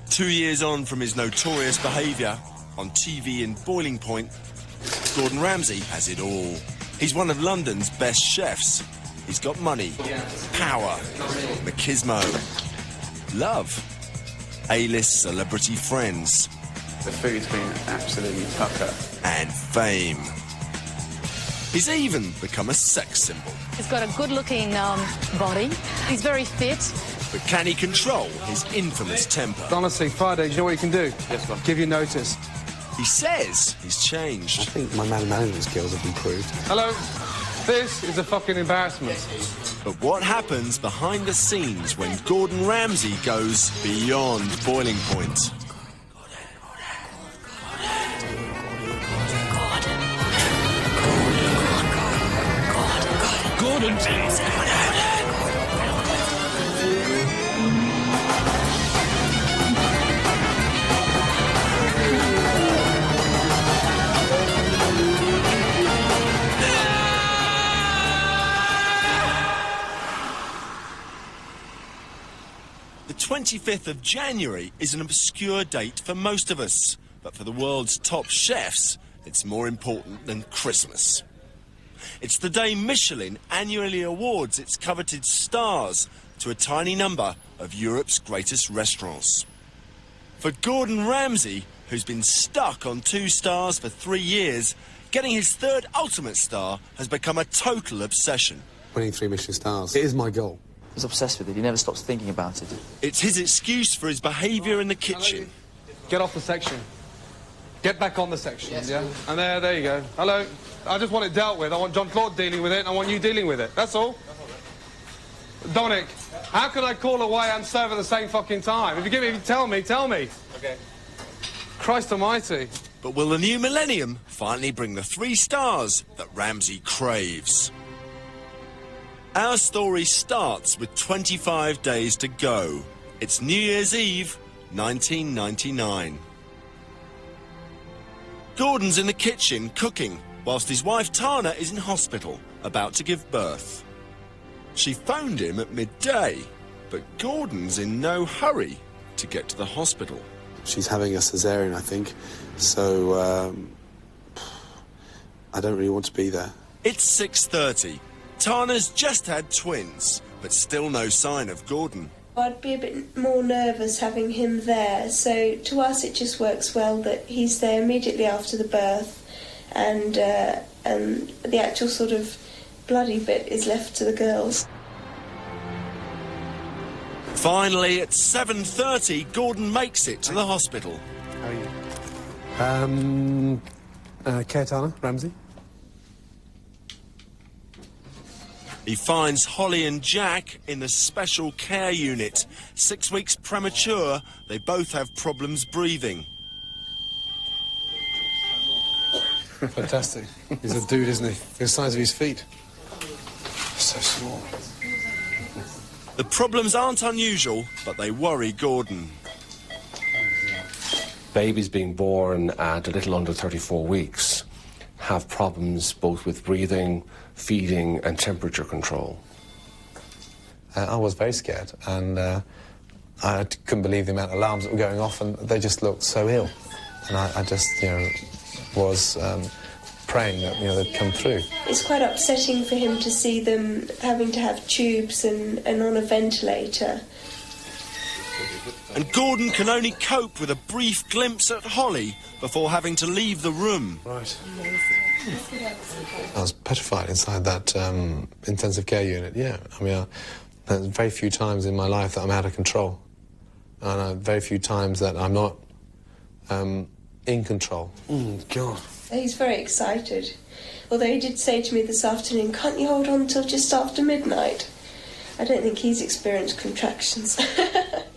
2 years on from his notorious behaviour on TV in Boiling Point, Gordon Ramsay has it all. He's one of London's best chefs. He's got money, power, machismo, love, A-list celebrity friends. The food's been absolutely pucker. And fame. He's even become a sex symbol. He's got a good-looking body. He's very fit. But can he control his infamous temper? Honestly, Friday, do you know what you can do? Yes, ma'am. Give you notice. He says he's changed. I think my management skills have improved. Hello? This is a fucking embarrassment. But what happens behind the scenes when Gordon Ramsay goes beyond Boiling Point? Gordon! The 25th of January is an obscure date for most of us, but for the world's top chefs, it's more important than Christmas. It's the day Michelin annually awards its coveted stars to a tiny number of Europe's greatest restaurants. For Gordon Ramsay, who's been stuck on 2 stars for 3 years, getting his 3rd ultimate star has become a total obsession. Winning 3 Michelin stars. It is my goal. He's obsessed with it. He never stops thinking about it. It's his excuse for his behaviour in the kitchen. Get off the section. Get back on the section, yes, yeah? And there you go. Hello. I just want it dealt with. I want John Claude dealing with it, and I want you dealing with it. That's all. Dominic, how can I call away and serve at the same fucking time? If you give me, tell me. Okay. Christ almighty. But will the new millennium finally bring the 3 stars that Ramsay craves? Our story starts with 25 days to go. It's New Year's Eve, 1999. Gordon's in the kitchen cooking, whilst his wife Tana is in hospital, about to give birth. She phoned him at midday, but Gordon's in no hurry to get to the hospital. She's having a cesarean, I think, so I don't really want to be there. It's 6:30. Tana's just had twins, but still no sign of Gordon. I'd be a bit more nervous having him there, so to us it just works well that he's there immediately after the birth, and the actual sort of bloody bit is left to the girls. Finally, at 7:30, Gordon makes it to the hospital. How are you? Care Tana, Ramsay. He finds Holly and Jack in the special care unit. 6 weeks premature, they both have problems breathing. Fantastic. He's a dude, isn't he? The size of his feet. So small. The problems aren't unusual, but they worry Gordon. Babies being born at a little under 34 weeks have problems both with breathing, feeding and temperature control. I was very scared, and I couldn't believe the amount of alarms that were going off, and they just looked so ill. And I just, was praying that, they'd come through. It's quite upsetting for him to see them having to have tubes and on a ventilator. And Gordon can only cope with a brief glimpse at Holly before having to leave the room. Right. I was petrified inside that intensive care unit, yeah. There's very few times in my life that I'm out of control. And very few times that I'm not in control. God. He's very excited. Although he did say to me this afternoon, can't you hold on till just after midnight? I don't think he's experienced contractions.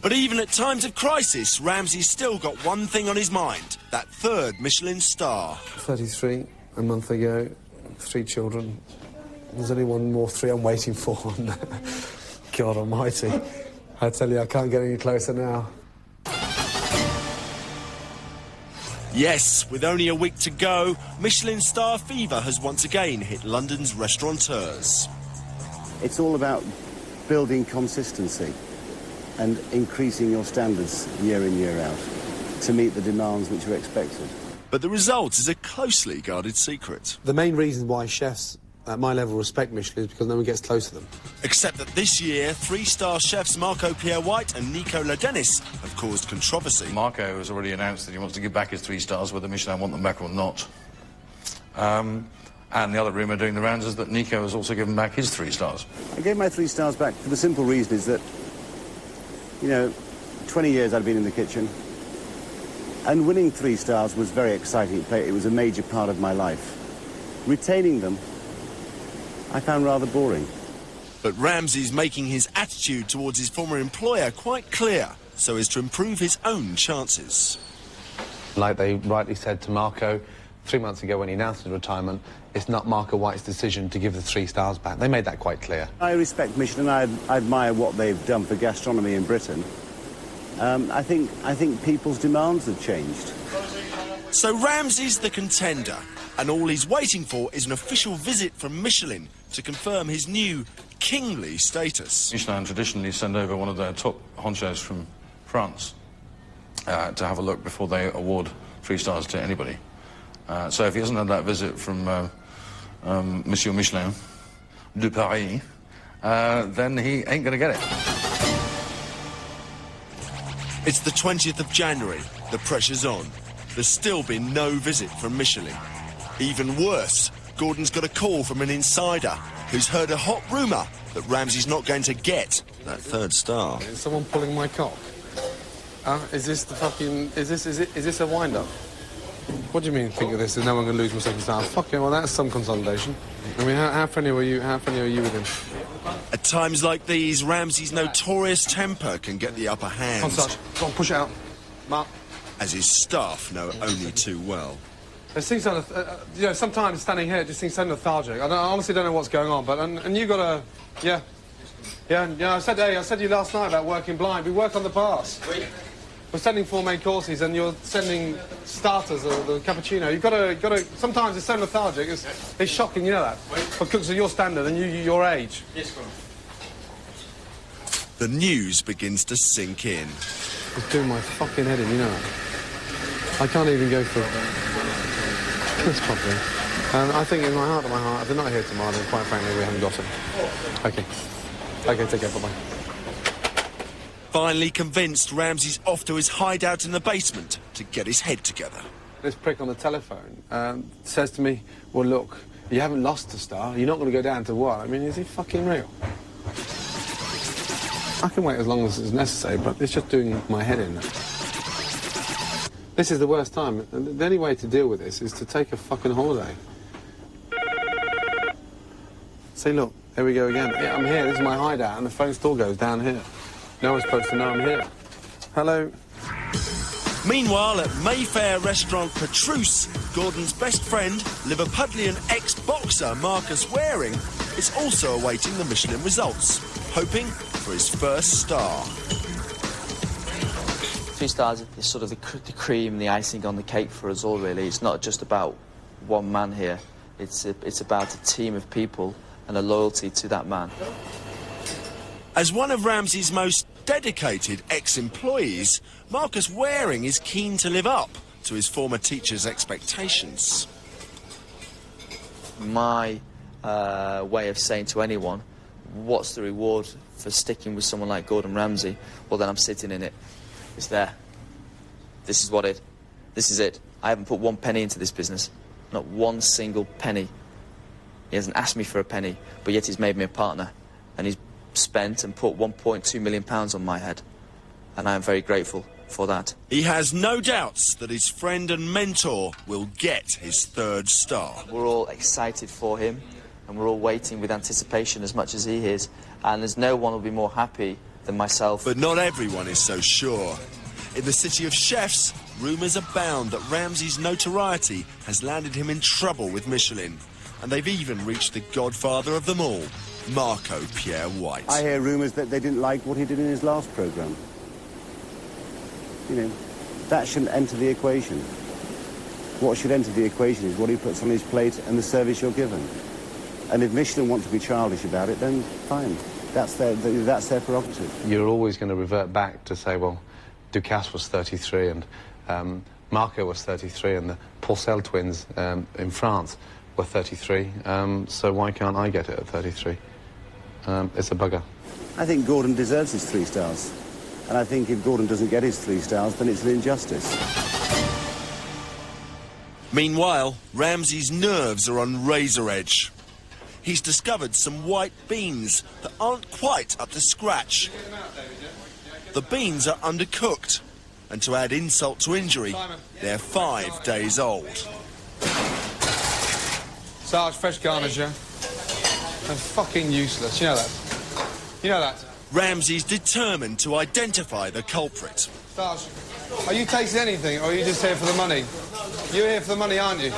But even at times of crisis, Ramsay's still got one thing on his mind, that 3rd Michelin star. 33, a month ago, 3 children. There's only one more 3 I'm waiting for. God almighty. I tell you, I can't get any closer now. Yes, with only a week to go, Michelin star fever has once again hit London's restaurateurs. It's all about building consistency. and increasing your standards year in, year out to meet the demands which are expected. But the result is a closely guarded secret. The main reason why chefs at my level respect Michelin is because no one gets close to them. Except that this year, three-star chefs Marco Pierre-White and Nico Ladenis have caused controversy. Marco has already announced that he wants to give back his 3 stars, whether Michelin want them back or not. And the other rumour doing the rounds is that Nico has also given back his 3 stars. I gave my 3 stars back for the simple reason is that, you know, 20 years I'd been in the kitchen, and winning 3 stars was very exciting. It was a major part of my life. Retaining them, I found rather boring. But Ramsay's making his attitude towards his former employer quite clear, so as to improve his own chances. Like they rightly said to Marco 3 months ago when he announced his retirement, it's not Marco White's decision to give the 3 stars back. They made that quite clear. I respect Michelin. I admire what they've done for gastronomy in Britain. I think people's demands have changed. So Ramsay's the contender, and all he's waiting for is an official visit from Michelin to confirm his new kingly status. Michelin traditionally send over one of their top honchos from France to have a look before they award 3 stars to anybody. So if he hasn't had that visit from Monsieur Michelin de Paris, then he ain't going to get it. It's the 20th of January. The pressure's on. There's still been no visit from Michelin. Even worse, Gordon's got a call from an insider who's heard a hot rumour that Ramsay's not going to get that 3rd star. Is someone pulling my cock? Is this the fucking... Is this a wind-up? What do you mean, think of this? Is no one going to lose my 2nd star? Fuck yeah, well, that's some consolidation. I mean, how friendly were you? How friendly are you with him? At times like these, Ramsay's notorious temper can get the upper hand. On, Sarge. Go on, push it out. Mark. As his staff know only too well. It seems so, you know, sometimes standing here, it just seems so lethargic. I honestly don't know what's going on, but and you got to, yeah. I said to you last night about working blind. We work on the pass. We're sending 4 main courses, and you're sending starters or the cappuccino. You've got to. Sometimes it's so lethargic. It's shocking, you know that. For cooks of your standard and your age. Yes, the news begins to sink in. It's doing my fucking head in, you know that. I can't even go for this properly. I think in my heart of my heart, if they're not here tomorrow, then quite frankly, we haven't got it. Okay. Okay, take care, bye-bye. Finally convinced, Ramsay's off to his hideout in the basement to get his head together. This prick on the telephone says to me, well, look, you haven't lost a star. You're not going to go down to what? I mean, is he fucking real? I can wait as long as it's necessary, but it's just doing my head in. This is the worst time. The only way to deal with this is to take a fucking holiday. Say, look, here we go again. Yeah, I'm here. This is my hideout, and the phone still goes down here. No one's supposed to know I'm here. Hello. Meanwhile, at Mayfair restaurant Petrus, Gordon's best friend, Liverpudlian ex-boxer Marcus Wareing, is also awaiting the Michelin results, hoping for his 1st star. 3 stars is sort of the cream, the icing on the cake for us all, really. It's not just about one man here. It's about a team of people and a loyalty to that man. As one of Ramsay's most dedicated ex-employees, Marcus Wareing is keen to live up to his former teacher's expectations. My way of saying to anyone, what's the reward for sticking with someone like Gordon Ramsay? Well, then I'm sitting in it. It's there. This is it. I haven't put 1 penny into this business. Not 1 single penny. He hasn't asked me for a penny, but yet he's made me a partner. And he's spent and put £1.2 million on my head. And I am very grateful for that. He has no doubts that his friend and mentor will get his 3rd star. We're all excited for him, and we're all waiting with anticipation as much as he is. And there's no one who'll be more happy than myself. But not everyone is so sure. In the city of chefs, rumours abound that Ramsay's notoriety has landed him in trouble with Michelin. And they've even reached the godfather of them all, Marco Pierre-White. I hear rumours that they didn't like what he did in his last programme. You know, that shouldn't enter the equation. What should enter the equation is what he puts on his plate and the service you're given. And if Michelin want to be childish about it, then fine. That's their prerogative. You're always going to revert back to say, well, Ducasse was 33 and Marco was 33 and the Porcel twins in France were 33, so why can't I get it at 33? It's a bugger. I think Gordon deserves his 3 stars. And I think if Gordon doesn't get his 3 stars, then it's an injustice. Meanwhile, Ramsay's nerves are on razor edge. He's discovered some white beans that aren't quite up to scratch. The beans are undercooked, and to add insult to injury, they're 5 days old. Sarge, fresh garnish, yeah? They're fucking useless, you know that? You know that? Ramsay's determined to identify the culprit. Sarge, are you tasting anything, or are you just here for the money? You're here for the money, aren't you?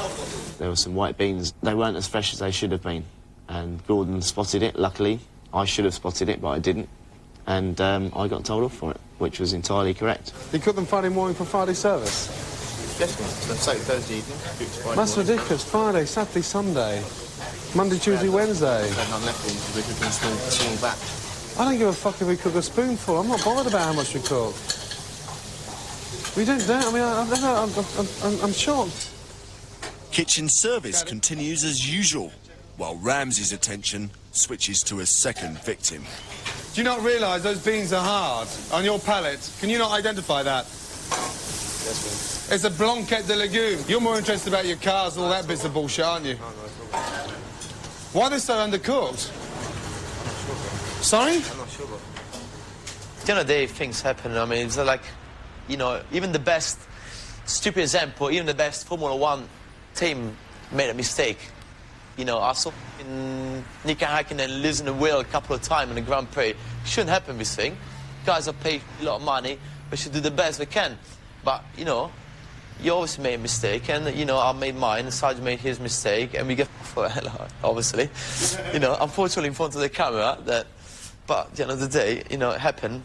There were some white beans. They weren't as fresh as they should have been. And Gordon spotted it, luckily. I should have spotted it, but I didn't. And I got told off for it, which was entirely correct. You cooked them Friday morning for Friday service? Yes, ma'am. So Thursday evening. That's ridiculous. Friday, Saturday, Sunday. Monday, Tuesday, Wednesday. None left in because we're cooking a small batch. I don't give a fuck if we cook a spoonful. I'm not bothered about how much we cook. We don't do it. I mean, I'm shocked. Kitchen service continues as usual, while Ramsay's attention switches to a second victim. Do you not realise those beans are hard on your palate? Can you not identify that? Yes, ma'am. It's a blanquette de légumes. You're more interested about your cars and all that bits of bullshit, aren't you? No, it's all right. Why are they so undercooked? Sorry? I'm not sure. At the end of the day, things happen. I mean, it's like, you know, even the best, stupid example, even the best Formula 1 team made a mistake. You know, I saw Nico Häkkinen losing the wheel a couple of times in the Grand Prix. Shouldn't happen, this thing. Guys are paid a lot of money. We should do the best we can. But, you know, you obviously made a mistake, and, you know, I made mine, and Sarge made his mistake, and we get for it, obviously. You know, unfortunately in front of the camera, but at the end of the day, you know, it happened.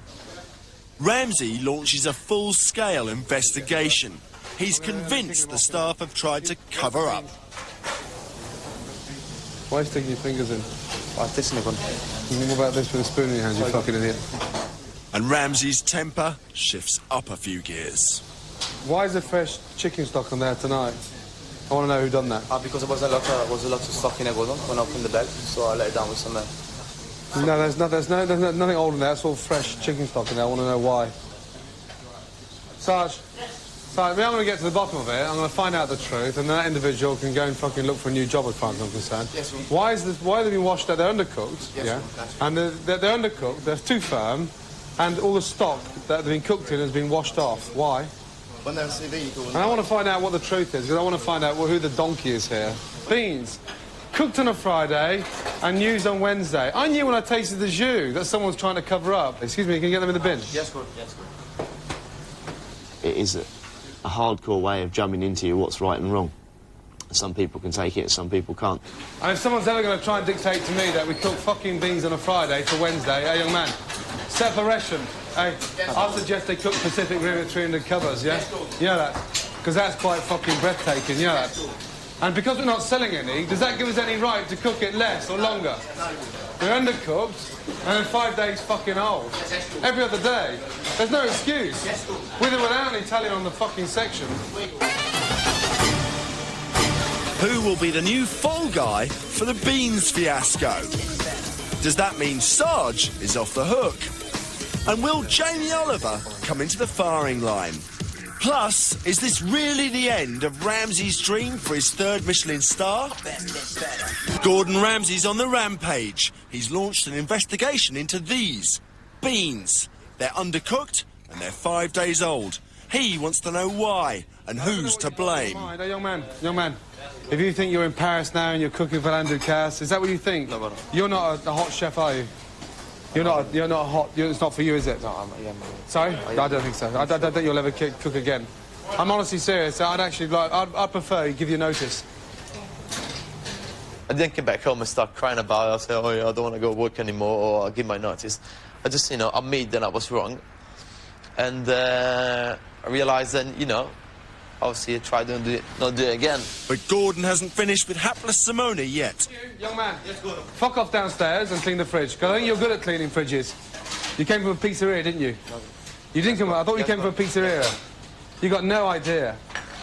Ramsay launches a full-scale investigation. He's convinced the staff have tried to cover up. Why are you sticking your fingers in? What's this, Nick? What about this with a spoon in your hand, you fucking idiot? And Ramsay's temper shifts up a few gears. Why is there fresh chicken stock on there tonight? I want to know who done that. Because there was a lot of stock in there when I opened the bag, so I let it down with some... No, there's nothing old in there. It's all fresh chicken stock in there. I want to know why. Sarge, I'm going to get to the bottom of it. I'm going to find out the truth, and that individual can go and fucking look for a new job as far as I'm concerned. Yes, why have they been washed out? They're undercooked, yes, yeah? And they're undercooked, they're too firm, and all the stock that they've been cooked in has been washed off. Why? When they're CV, and I want to find out what the truth is, because I want to find out who the donkey is here. Beans. Cooked on a Friday and used on Wednesday. I knew when I tasted the jus that someone's trying to cover up. Excuse me, can you get them in the bin? Yes, good. Yes, good. It is a hardcore way of jamming into you what's right and wrong. Some people can take it, some people can't. And if someone's ever going to try and dictate to me that we cook fucking beans on a Friday for Wednesday, hey, young man, separation. Hey, I suggest they cook Pacific Rim at 300 covers, yeah? You know that? Because that's quite fucking breathtaking, you know that? And because we're not selling any, does that give us any right to cook it less or longer? We're undercooked, and then 5 days fucking old. Every other day. There's no excuse. With or without an Italian on the fucking section. Who will be the new fall guy for the beans fiasco? Does that mean Sarge is off the hook? And will Jamie Oliver come into the firing line? Plus, is this really the end of Ramsay's dream for his 3rd Michelin star? Gordon Ramsay's on the rampage. He's launched an investigation into these beans. They're undercooked and they're 5 days old. He wants to know why and who's to blame. Hey, young man, if you think you're in Paris now and you're cooking for Alain Ducasse, is that what you think? No. You're not a hot chef, are you? You're not a hot... it's not for you, is it? No, Sorry? I don't think so. I don't think you'll ever cook again. I'm honestly serious. I'd prefer you give you notice. I didn't get back home and start crying about it. I said, oh, yeah, I don't want to go work anymore, or I'll give my notice. I just, you know, admit that I was wrong. And I realised then, you know, obviously try to not do it again. But Gordon hasn't finished with hapless Simone yet. Young man, fuck off downstairs and clean the fridge, because I think you're good at cleaning fridges. You came from a pizzeria, didn't you? You didn't come... I thought you came from a pizzeria. You got no idea.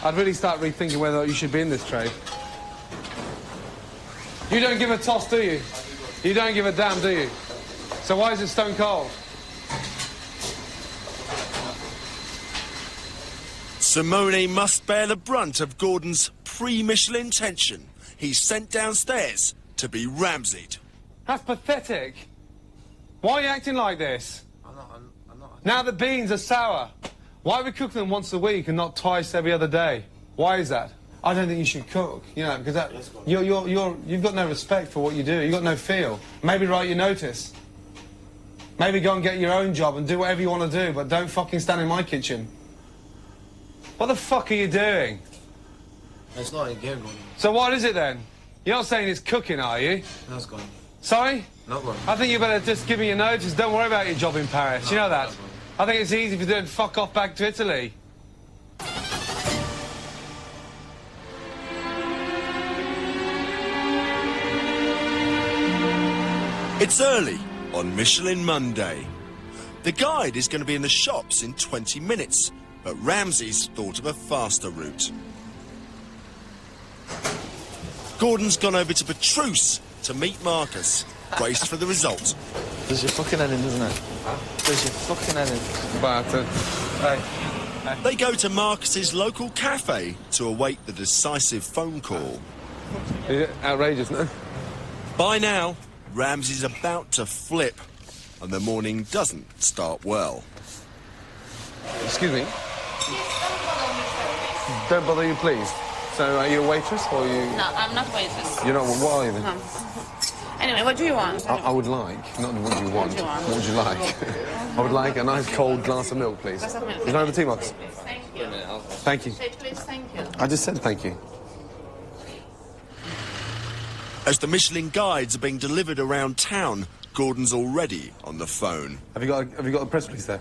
I'd really start rethinking whether or not you should be in this trade. You don't give a toss, do you? You don't give a damn, do you? So why is it stone cold? Simone must bear the brunt of Gordon's pre-Michelin tension. He's sent downstairs to be Ramsay'd. That's pathetic. Why are you acting like this? I'm not. Now the beans are sour. Why are we cooking them once a week and not twice every other day? Why is that? I don't think you should cook, you know, because that, you've got no respect for what you do. You've got no feel. Maybe write your notice. Maybe go and get your own job and do whatever you want to do, but don't fucking stand in my kitchen. What the fuck are you doing? It's not a game, Gordon. So what is it then? You're not saying it's cooking, are you? No, it's gone. Sorry? Not gone. I think you better just give me your notice. Don't worry about your job in Paris. You know that? I think it's easy for you to fuck off back to Italy. It's early on Michelin Monday. The guide is going to be in the shops in 20 minutes, but Ramsay's thought of a faster route. Gordon's gone over to Petrus to meet Marcus, braced for the result. Does your fucking head in, doesn't it? Does your fucking head in? But, They go to Marcus's local cafe to await the decisive phone call. outrageous, no? By now, Ramsay's about to flip, and the morning doesn't start well. Excuse me? Don't bother you, please. So, are you a waitress, or are you... No, I'm not waitress. You're not... What are you then? No. Anyway, what do you want? I would like... Not what do you want. What do you want? What would you like? I would like a nice cold glass of milk, please. Glass of milk. Is there over tea, Marcus? Thank you. Thank you. Say please, thank you. I just said thank you. As the Michelin guides are being delivered around town, Gordon's already on the phone. Have you got a press release there?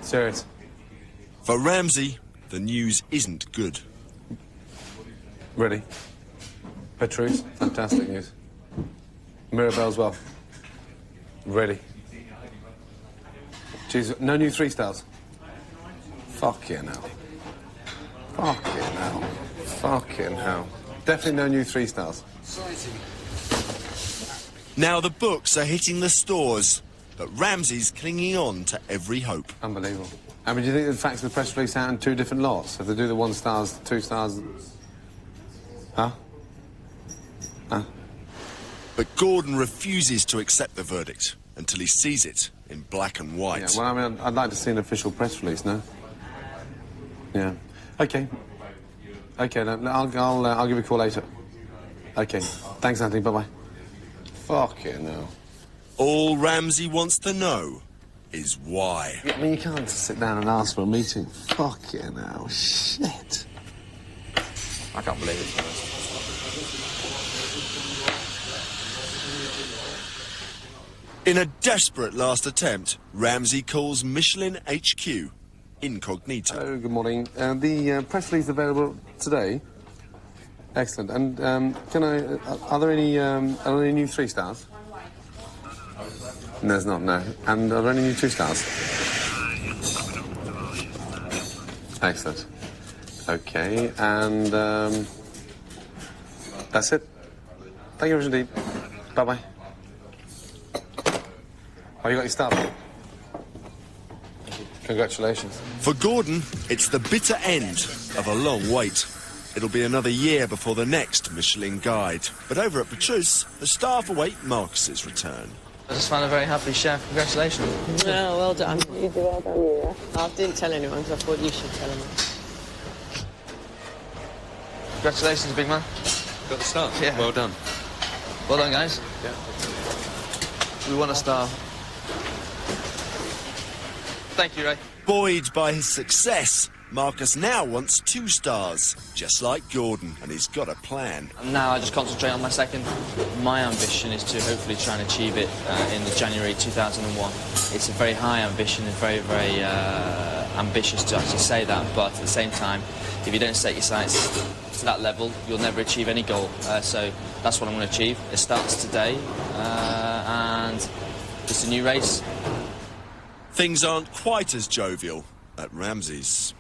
Serious. For Ramsay, the news isn't good. Ready? Petrus, fantastic news. Mirabelle as well. Ready. Jeez, no new 3 stars. Fucking hell. Fucking hell. Fucking hell. Definitely no new 3 stars. Now the books are hitting the stores, but Ramsay's clinging on to every hope. Unbelievable. I mean, do you think the facts of the press release out in 2 different lots? If they do the 1 stars, 2 stars... Huh? Huh? But Gordon refuses to accept the verdict until he sees it in black and white. Yeah, well, I mean, I'd like to see an official press release, no? Yeah. Okay. Okay, then, I'll give you a call later. Okay. Thanks, Anthony. Bye-bye. Fucking hell. All Ramsay wants to know is why. I mean, you can't just sit down and ask for a meeting. Fucking hell. Shit. I can't believe it. In a desperate last attempt, Ramsay calls Michelin HQ incognito. Hello, good morning. The press release available today. Excellent. And can I? Are there any new 3 stars? There's not. No. And are there any new 2 stars? Excellent. Okay. And that's it. Thank you very much indeed. Bye bye. Oh, you got your star. Congratulations. For Gordon, it's the bitter end of a long wait. It'll be another year before the next Michelin guide. But over at Petrus, the staff await Marcus's return. I just found a very happy chef. Congratulations. Oh, well done. You did well done, you. I didn't tell anyone because I thought you should tell them. Congratulations, big man. Got the star? Yeah. Well done. Well done, guys. Yeah. We won a star. Thank you, Ray. Buoyed by his success, Marcus now wants 2 stars, just like Gordon, and he's got a plan. And now I just concentrate on my second. My ambition is to hopefully try and achieve it in the January 2001. It's a very high ambition and very, very ambitious to actually say that, but at the same time, if you don't set your sights to that level, you'll never achieve any goal. So that's what I'm going to achieve. It starts today, and it's a new race. Things aren't quite as jovial at Ramsay's.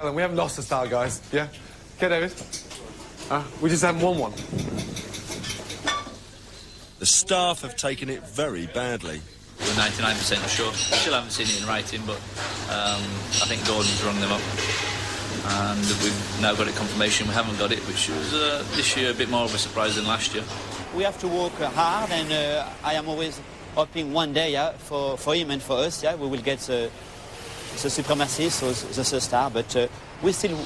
We haven't lost the style, guys. Yeah? Okay, David? We just haven't won one. The staff have taken it very badly. We're 99% sure. Still haven't seen it in writing, but I think Gordon's rung them up. And we've now got it confirmation we haven't got it, which was this year a bit more of a surprise than last year. We have to work hard, and I am always hoping one day, for him and for us, we will get the supremacy, so the star. But we still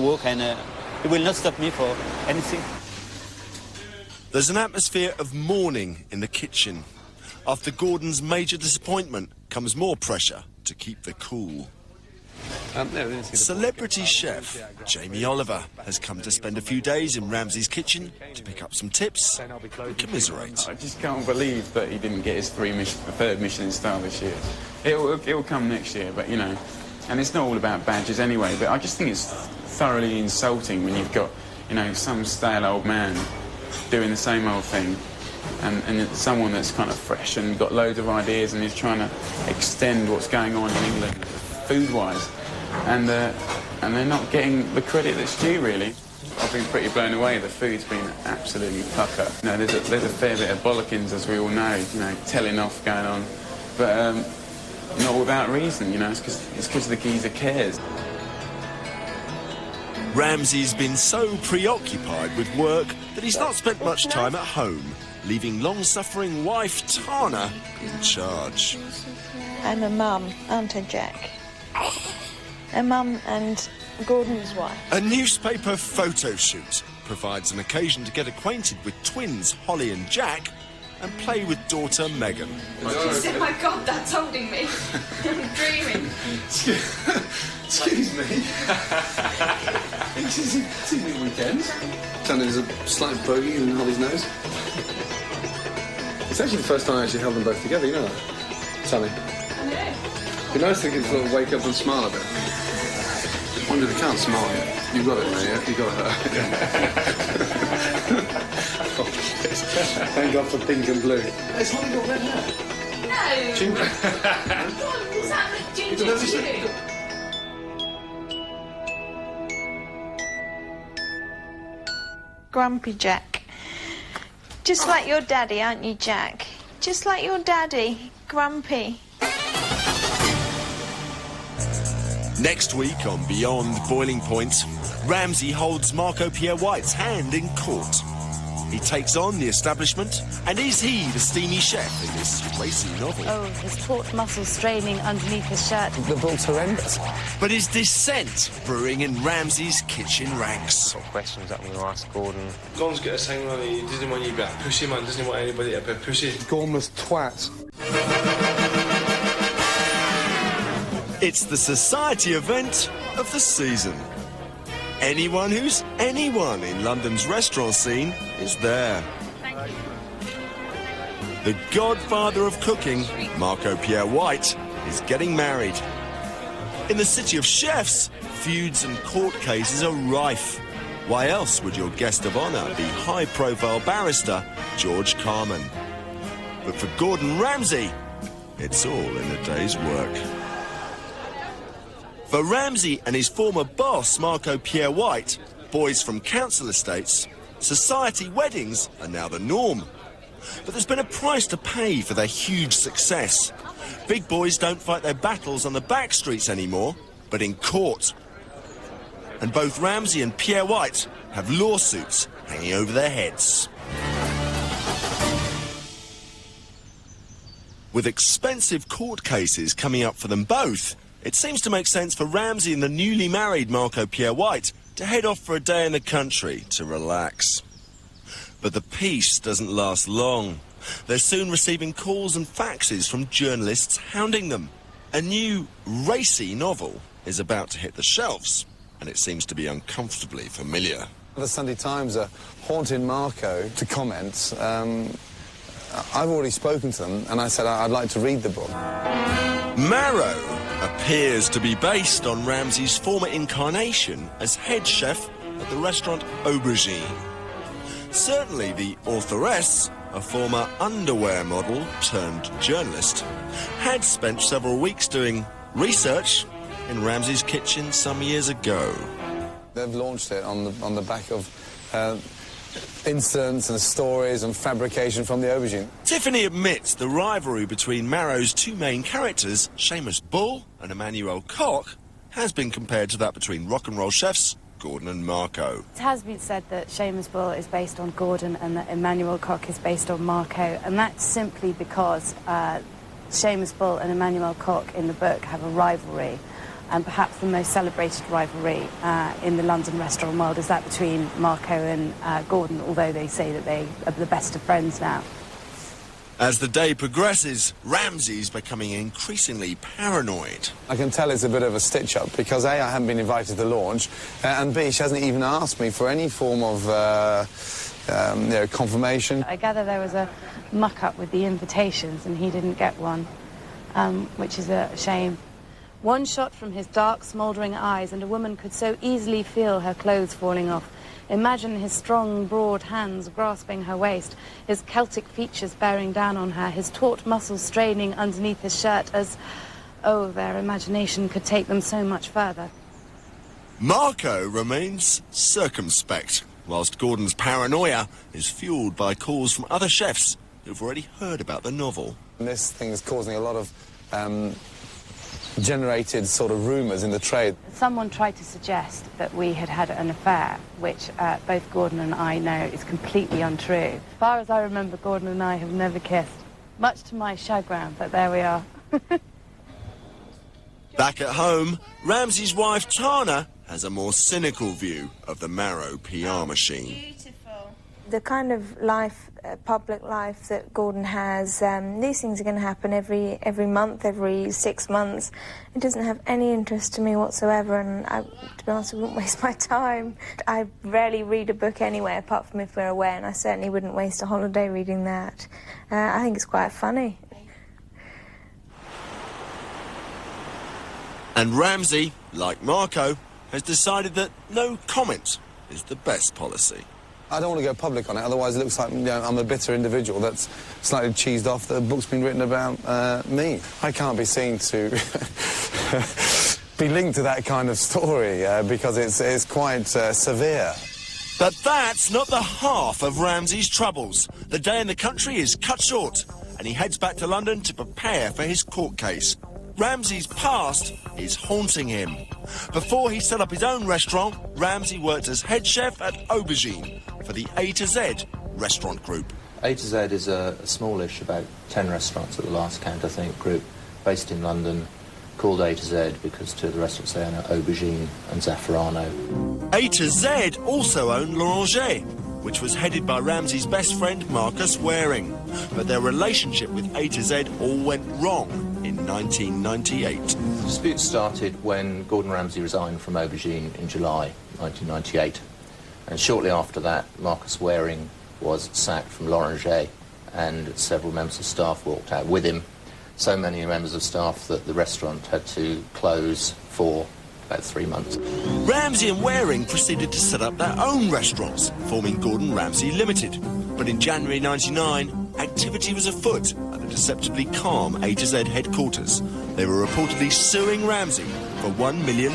work, and it will not stop me for anything. There's an atmosphere of mourning in the kitchen. After Gordon's major disappointment comes more pressure to keep the cool. Celebrity chef Jamie Oliver has come to spend a few days in Ramsay's kitchen to pick up some tips and commiserate. I just can't believe that he didn't get his third Michelin star this year. It'll come next year, but, you know, and it's not all about badges anyway, but I just think it's thoroughly insulting when you've got, you know, some stale old man doing the same old thing, and it's someone that's kind of fresh and got loads of ideas and is trying to extend what's going on in England food-wise, and they're not getting the credit that's due, really. I've been pretty blown away. The food's been absolutely pucker. You know, there's a fair bit of bollockins, as we all know, you know, telling off going on, but not without reason, you know, it's because the geezer cares. Ramsay's been so preoccupied with work that he's not spent much time at home, leaving long-suffering wife Tana in charge. I'm a mum, aren't I, Jack? A mum and Gordon's wife. A newspaper photo shoot provides an occasion to get acquainted with twins Holly and Jack and play with daughter Megan. Oh my God, that's holding me. I'm dreaming. Excuse me. It's evening weekend. Tony, there's a slight bogey in Holly's nose. It's actually the first time I actually held them both together, you know that? Tony. I know. It'd be nice to get sort of wake up and smile a bit. Wonder if they can't smile yet. You got it, mate, yeah? You got it. Thank God for pink and blue. It's Holly got red hair. No. Ginger. What does that make ginger to you? Grumpy Jack. Just like your daddy, aren't you, Jack? Just like your daddy. Grumpy. Next week on Beyond Boiling Point, Ramsay holds Marco Pierre-White's hand in court. He takes on the establishment, and is he the steamy chef in this racy novel? Oh, his taut muscles straining underneath his shirt. The ball's horrendous. But is dissent brewing in Ramsay's kitchen ranks? Questions that we ask Gordon. Gordon's got a saying on he doesn't want you to be a pussy, man. Doesn't want anybody to be a pussy. Gormless twat. It's the society event of the season. Anyone who's anyone in London's restaurant scene is there. The godfather of cooking, Marco Pierre-White, is getting married. In the city of chefs, feuds and court cases are rife. Why else would your guest of honour be high-profile barrister George Carman? But for Gordon Ramsay, it's all in a day's work. For Ramsay and his former boss, Marco Pierre-White, boys from council estates, society weddings are now the norm. But there's been a price to pay for their huge success. Big boys don't fight their battles on the back streets anymore, but in court. And both Ramsay and Pierre-White have lawsuits hanging over their heads. With expensive court cases coming up for them both, it seems to make sense for Ramsay and the newly married Marco Pierre-White to head off for a day in the country to relax. But the peace doesn't last long. They're soon receiving calls and faxes from journalists hounding them. A new, racy novel is about to hit the shelves, and it seems to be uncomfortably familiar. The Sunday Times are haunting Marco to comment I've already spoken to them, and I said I'd like to read the book. Marrow appears to be based on Ramsay's former incarnation as head chef at the restaurant Aubergine. Certainly the authoress, a former underwear model turned journalist, had spent several weeks doing research in Ramsay's kitchen some years ago. They've launched it on the back of incidents and stories and fabrication from the aubergine. Tiffany admits the rivalry between Marrow's two main characters, Seamus Bull and Emmanuel Koch, has been compared to that between rock and roll chefs Gordon and Marco. It has been said that Seamus Bull is based on Gordon and that Emmanuel Koch is based on Marco, and that's simply because Seamus Bull and Emmanuel Koch in the book have a rivalry, and perhaps the most celebrated rivalry in the London restaurant world is that between Marco and Gordon, although they say that they are the best of friends now. As the day progresses, Ramsay's becoming increasingly paranoid. I can tell it's a bit of a stitch-up because A, I haven't been invited to the launch, and B, she hasn't even asked me for any form of confirmation. I gather there was a muck-up with the invitations and he didn't get one, which is a shame. One shot from his dark, smouldering eyes and a woman could so easily feel her clothes falling off. Imagine his strong, broad hands grasping her waist, his Celtic features bearing down on her, his taut muscles straining underneath his shirt as, oh, their imagination could take them so much further. Marco remains circumspect, whilst Gordon's paranoia is fuelled by calls from other chefs who've already heard about the novel. And this thing is causing a lot of generated sort of rumours in the trade. Someone tried to suggest that we had had an affair, which both Gordon and I know is completely untrue. As far as I remember, Gordon and I have never kissed, much to my chagrin, but there we are. Back at home, Ramsay's wife Tana has a more cynical view of the Marrow PR machine. The kind of life, public life that Gordon has, these things are going to happen every month, every 6 months. It doesn't have any interest to me whatsoever, and to be honest, I wouldn't waste my time. I rarely read a book anyway, apart from if we're away, and I certainly wouldn't waste a holiday reading that. I think it's quite funny. And Ramsay, like Marco, has decided that no comment is the best policy. I don't want to go public on it, otherwise it looks like I'm a bitter individual that's slightly cheesed off that a book's been written about me. I can't be seen to be linked to that kind of story because it's quite severe. But that's not the half of Ramsay's troubles. The day in the country is cut short, and he heads back to London to prepare for his court case. Ramsay's past is haunting him. Before he set up his own restaurant, Ramsay worked as head chef at Aubergine for the A to Z restaurant group. A to Z is a smallish, about 10 restaurants at the last count, I think, group based in London, called A to Z because two of the restaurants they own are Aubergine and Zafferano. A to Z also owned L'Oranger, which was headed by Ramsay's best friend Marcus Wareing. But their relationship with A to Z all went wrong in 1998. The dispute started when Gordon Ramsay resigned from Aubergine in July 1998. And shortly after that, Marcus Wareing was sacked from L'Oranger and several members of staff walked out with him. So many members of staff that the restaurant had to close for about 3 months. Ramsay and Wareing proceeded to set up their own restaurants, forming Gordon Ramsay Limited. But in January 99, activity was afoot at the deceptively calm A to Z headquarters. They were reportedly suing Ramsay for £1 million.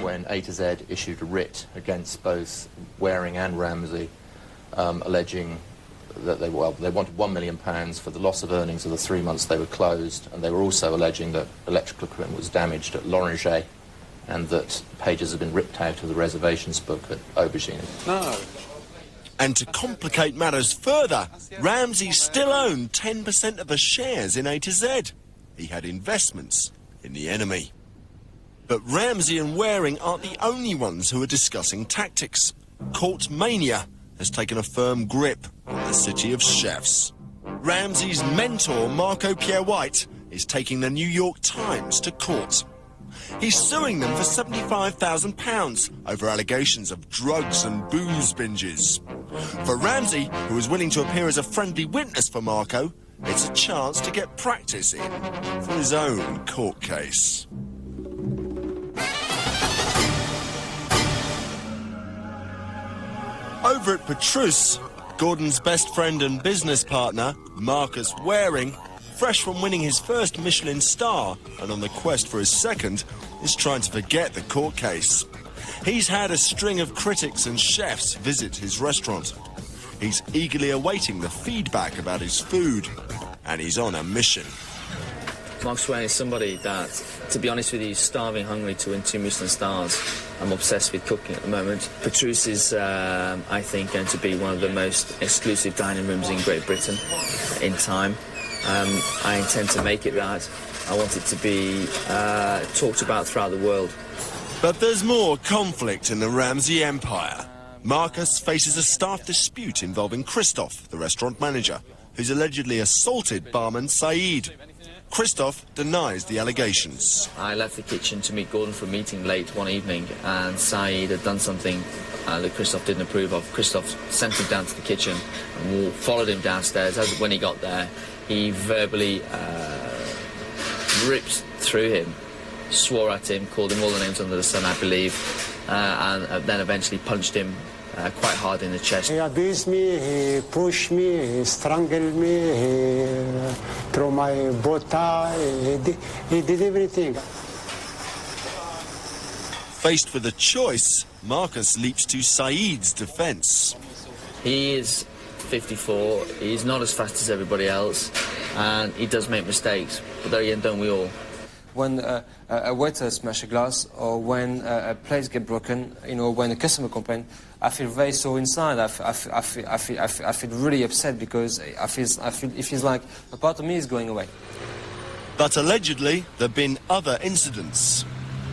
When A to Z issued a writ against both Wareing and Ramsay, alleging that they wanted £1 million for the loss of earnings of the 3 months they were closed, and they were also alleging that electrical equipment was damaged at L'Oranger and that pages had been ripped out of the reservations book at Aubergine. No. And to complicate matters further, Ramsay still owned 10% of the shares in A to Z. He had investments in the enemy. But Ramsay and Wareing aren't the only ones who are discussing tactics. Court mania has taken a firm grip on the city of chefs. Ramsay's mentor, Marco Pierre-White, is taking the New York Times to court. He's suing them for £75,000 over allegations of drugs and booze binges. For Ramsay, who was willing to appear as a friendly witness for Marco, it's a chance to get practice in for his own court case. Over at Petrus, Gordon's best friend and business partner, Marcus Wareing, fresh from winning his first Michelin star and on the quest for his second, is trying to forget the court case. He's had a string of critics and chefs visit his restaurant. He's eagerly awaiting the feedback about his food, and he's on a mission. Marcus Wareing is somebody that, to be honest with you, is starving hungry to win 2 Michelin stars. I'm obsessed with cooking at the moment. Petrus is, I think, going to be one of the most exclusive dining rooms in Great Britain in time. I intend to make it that. I want it to be talked about throughout the world. But there's more conflict in the Ramsay empire. Marcus faces a staff dispute involving Christophe, the restaurant manager, who's allegedly assaulted barman Saeed. Christophe denies the allegations. I left the kitchen to meet Gordon for a meeting late one evening, and Saeed had done something that Christophe didn't approve of. Christophe sent him down to the kitchen and followed him downstairs. When he got there, he verbally ripped through him, swore at him, called him all the names under the sun, I believe, and then eventually punched him quite hard in the chest. He abused me, he pushed me, he strangled me, he threw my bow tie, he did everything. Faced with a choice, Marcus leaps to Saeed's defence. He is 54, he's not as fast as everybody else, and he does make mistakes, but there again, don't we all? When a waiter smashes a glass, or when a plate gets broken, you know, when a customer complains, I feel very sore inside. I feel really upset because it feels like a part of me is going away. But allegedly, there have been other incidents.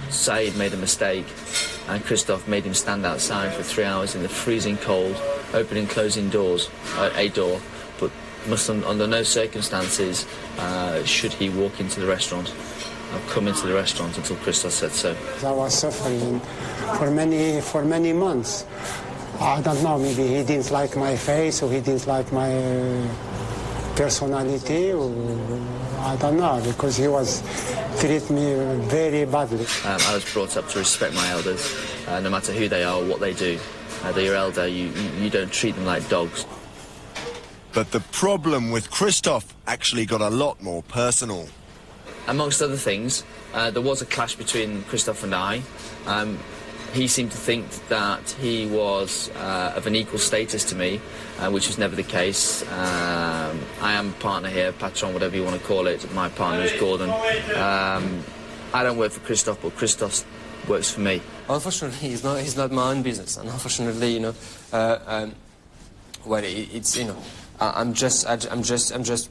Saeed made a mistake, and Christophe made him stand outside for 3 hours in the freezing cold, opening and closing doors, a door, but must under no circumstances should he walk into the restaurant. I've come into the restaurant until Christophe said so. I was suffering for many months. I don't know, maybe he didn't like my face, or he didn't like my personality, or I don't know, because he was treating me very badly. I was brought up to respect my elders, no matter who they are or what they do. They're your elder, you don't treat them like dogs. But the problem with Christophe actually got a lot more personal. Amongst other things, there was a clash between Christophe and I. He seemed to think that he was of an equal status to me, which was never the case. I am a partner here, patron, whatever you want to call it. My partner is Gordon. I don't work for Christophe, but Christophe works for me. Unfortunately, it's not my own business, and unfortunately, you know, well, it's, you know, I'm just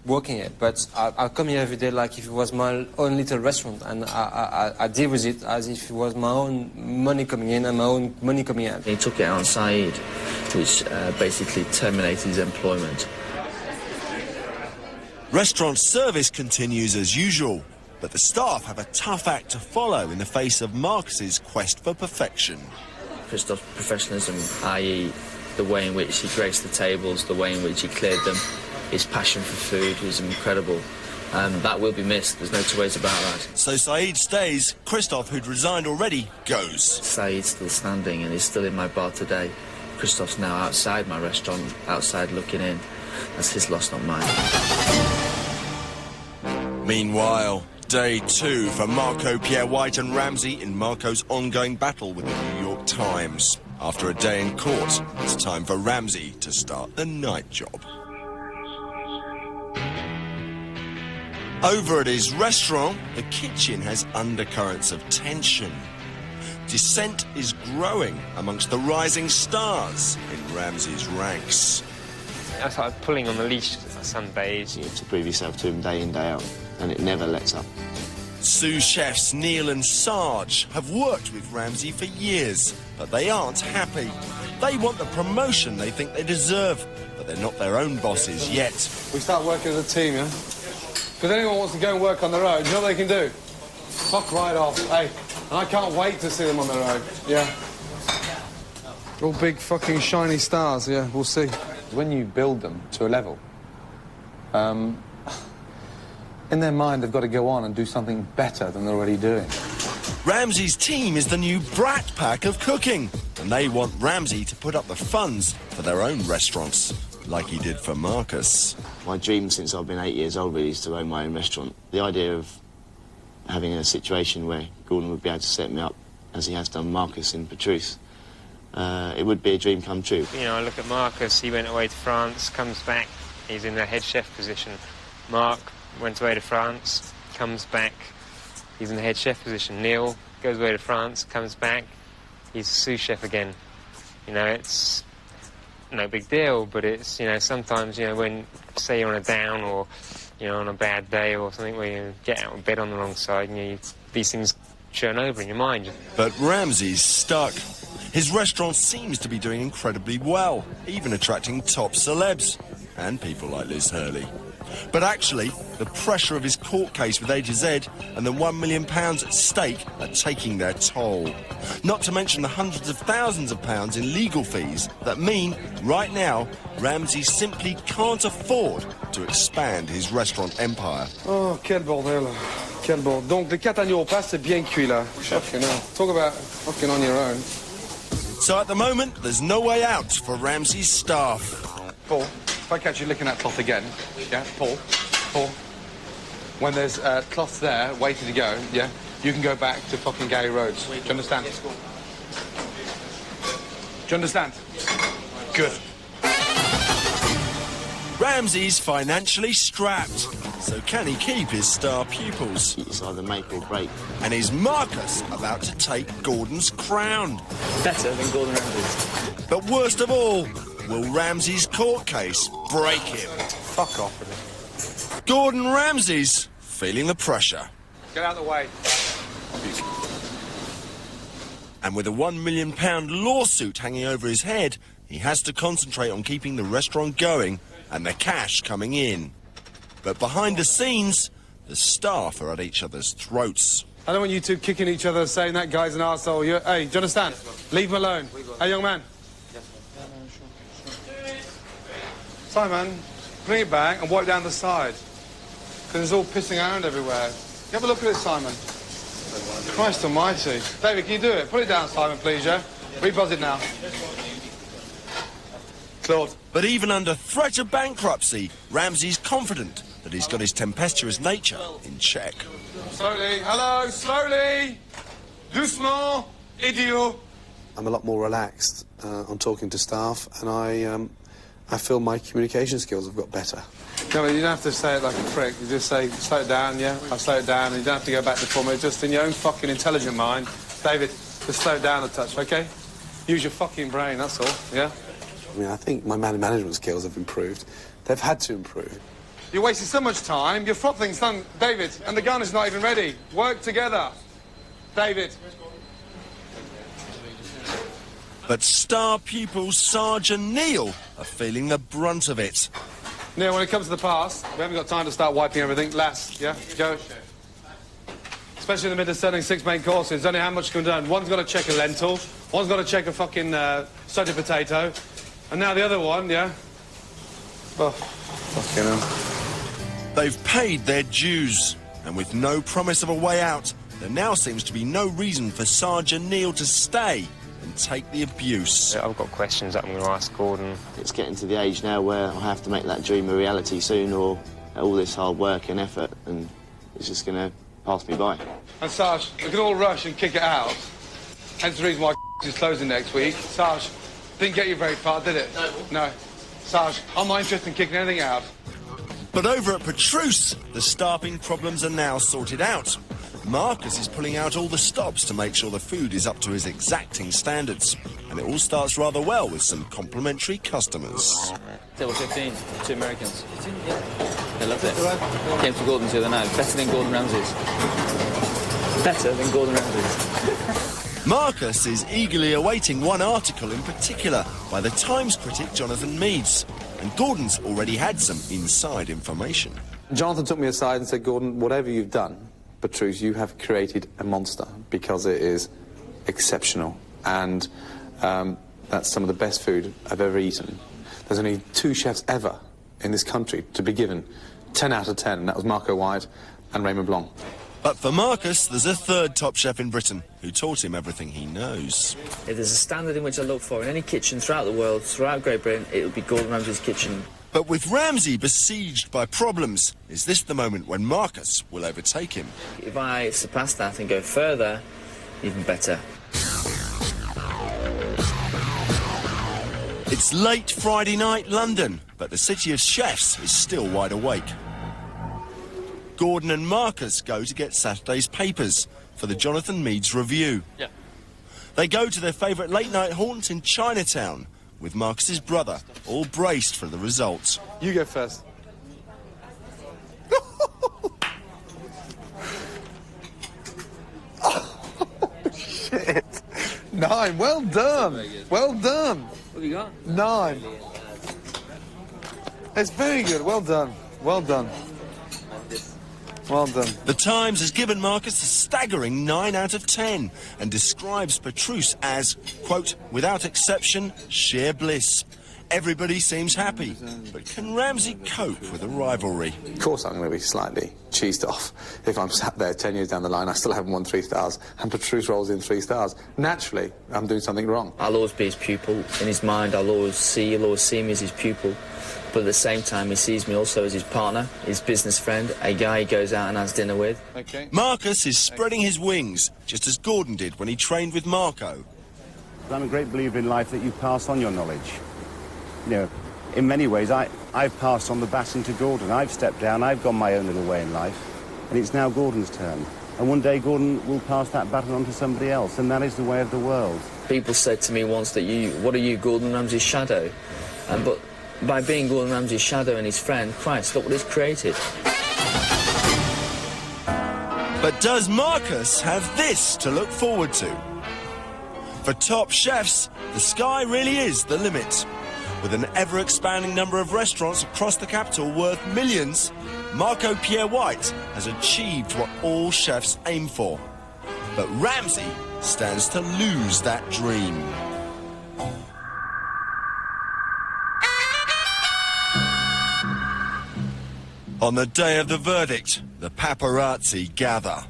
working it, but I'll come here every day like if it was my own little restaurant, and I deal with it as if it was my own money coming in and my own money coming out. He took it out on Saeed, which basically terminated his employment. Restaurant service continues as usual, but the staff have a tough act to follow in the face of Marcus's quest for perfection. Christophe's professionalism, i.e. the way in which he graced the tables, the way in which he cleared them, his passion for food was incredible. That will be missed, there's no two ways about that. So Saeed stays, Christophe, who'd resigned already, goes. Saeed's still standing and is still in my bar today. Christophe's now outside my restaurant, outside looking in. That's his loss, not mine. Meanwhile, day 2 for Marco Pierre-White and Ramsay in Marco's ongoing battle with the New York Times. After a day in court, it's time for Ramsay to start the night job. Over at his restaurant, the kitchen has undercurrents of tension. Dissent is growing amongst the rising stars in Ramsay's ranks. I started pulling on the leash on Sundays. You have to prove yourself to him day in, day out, and it never lets up. Sous chefs Neil and Sarge have worked with Ramsay for years, but they aren't happy. They want the promotion they think they deserve, but they're not their own bosses yet. We start working as a team, yeah? Because anyone wants to go and work on the road, you know what they can do? Fuck right off, hey. And I can't wait to see them on the road, yeah? All big fucking shiny stars, yeah, we'll see. When you build them to a level, in their mind they've got to go on and do something better than they're already doing. Ramsay's team is the new brat pack of cooking, and they want Ramsay to put up the funds for their own restaurants, like he did for Marcus. My dream since I've been 8 years old really is to own my own restaurant. The idea of having a situation where Gordon would be able to set me up, as he has done Marcus in Petrus, it would be a dream come true. You know, I look at Marcus, he went away to France, comes back, he's in the head chef position. Mark went away to France, comes back, he's in the head chef position. Neil goes away to France, comes back, he's a sous chef again. You know, it's no big deal, but it's, you know, sometimes, you know, when, say you're on a down or, you know, on a bad day or something where you get out of bed on the wrong side, you know, these things churn over in your mind. But Ramsay's stuck. His restaurant seems to be doing incredibly well, even attracting top celebs and people like Liz Hurley. But actually, the pressure of his court case with A to Z and the £1 million at stake are taking their toll. Not to mention the hundreds of thousands of pounds in legal fees that mean, right now, Ramsay simply can't afford to expand his restaurant empire. Oh, quel bordel. Quel bordel. Donc, les 4 agneaux au plat, c'est bien cuit, là. Fucking hell. Talk about fucking on your own. So at the moment, there's no way out for Ramsay's staff. Paul, if I catch you licking that cloth again, yeah, Paul, when there's cloths there waiting to go, yeah, you can go back to fucking Gary Rhodes. Do you understand? Do you understand? Good. Ramsay's financially strapped, so can he keep his star pupils? It's either make or break. And is Marcus about to take Gordon's crown? Better than Gordon Ramsay's. But worst of all, will Ramsay's court case break him? Fuck off with it. Gordon Ramsay's feeling the pressure. Get out of the way. And with a £1 million lawsuit hanging over his head, he has to concentrate on keeping the restaurant going and the cash coming in. But behind the scenes, the staff are at each other's throats. I don't want you two kicking each other, saying that guy's an arsehole. Hey, do you understand? Leave him alone. Hey, young man. Simon, bring it back and wipe down the side. Because it's all pissing around everywhere. You have a look at it, Simon. Christ almighty. David, can you do it? Put it down, Simon, please, yeah? Rebuzz it now. Claude. But even under threat of bankruptcy, Ramsay's confident that he's got his tempestuous nature in check. Slowly. Hello, slowly. Doucement. Idiot. I'm a lot more relaxed on talking to staff, and I feel my communication skills have got better. No, but you don't have to say it like a prick. You just say, slow it down, yeah? I'll slow it down. And you don't have to go back to form. It's just in your own fucking intelligent mind. David, just slow it down a touch, OK? Use your fucking brain, that's all, yeah? I mean, I think my management skills have improved. They've had to improve. You're wasting so much time. Your front thing's done, David, and the gun is not even ready. Work together. David. But star pupil Sergeant Neil are feeling the brunt of it. Neil, when it comes to the past, we haven't got time to start wiping everything. Lass, yeah? Go. Especially in the middle of serving 6 main courses. Only how much can be done. One's got to check a lentil. One's got to check a fucking soda potato. And now the other one, yeah? Oh, fucking hell. They've paid their dues, and with no promise of a way out, there now seems to be no reason for Sergeant Neil to stay and take the abuse. I've got questions that I'm going to ask Gordon. It's getting to the age now where I have to make that dream a reality soon, or all this hard work and effort, and it's just going to pass me by. And Sarge, we can all rush and kick it out. Hence the reason why is closing next week. Sarge, didn't get you very far, did it? No. Sarge, I'm not interested in kicking anything out. But over at Petrus, the staffing problems are now sorted out. Marcus is pulling out all the stops to make sure the food is up to his exacting standards. And it all starts rather well with some complimentary customers. Table 15, 2 Americans. They loved it. Came to Gordon's the other night. Better than Gordon Ramsay's. Better than Gordon Ramsay's. Marcus is eagerly awaiting one article in particular by the Times critic Jonathan Meades. And Gordon's already had some inside information. Jonathan took me aside and said, Gordon, whatever you've done, Petrus, you have created a monster because it is exceptional. And That's some of the best food I've ever eaten. There's only 2 chefs ever in this country to be given 10 out of 10, and that was Marco White and Raymond Blanc. But for Marcus, there's a third top chef in Britain who taught him everything he knows. If there's a standard in which I look for in any kitchen throughout the world, throughout Great Britain, it would be Gordon Ramsay's kitchen. But with Ramsay besieged by problems, is this the moment when Marcus will overtake him? If I surpass that and go further, even better. It's late Friday night London, but the city of chefs is still wide awake. Gordon and Marcus go to get Saturday's papers for the Jonathan Meades review. Yeah. They go to their favourite late-night haunt in Chinatown, with Marcus's brother, all braced for the results. You go first. Oh, shit. 9, well done. Well done. What have you got? 9. It's very good, well done. Well done. Well done. The Times has given Marcus a staggering 9 out of 10 and describes Petrus as, quote, without exception, sheer bliss. Everybody seems happy, but can Ramsay cope with a rivalry? Of course I'm going to be slightly cheesed off if I'm sat there 10 years down the line, I still haven't won 3 stars, and Petrus rolls in 3 stars. Naturally, I'm doing something wrong. I'll always be his pupil. In his mind, he'll always see me as his pupil. But at the same time, he sees me also as his partner, his business friend, a guy he goes out and has dinner with. Okay. Marcus is spreading his wings, just as Gordon did when he trained with Marco. I'm a great believer in life that you pass on your knowledge. You know, in many ways, I've passed on the baton to Gordon. I've stepped down, I've gone my own little way in life, and it's now Gordon's turn. And one day Gordon will pass that baton on to somebody else, and that is the way of the world. People said to me once that what are you, Gordon Ramsay's shadow? But by being Gordon Ramsay's shadow and his friend, Christ, look what he's created. But does Marcus have this to look forward to? For top chefs, the sky really is the limit. With an ever-expanding number of restaurants across the capital worth millions, Marco Pierre-White has achieved what all chefs aim for. But Ramsay stands to lose that dream. On the day of the verdict, the paparazzi gather.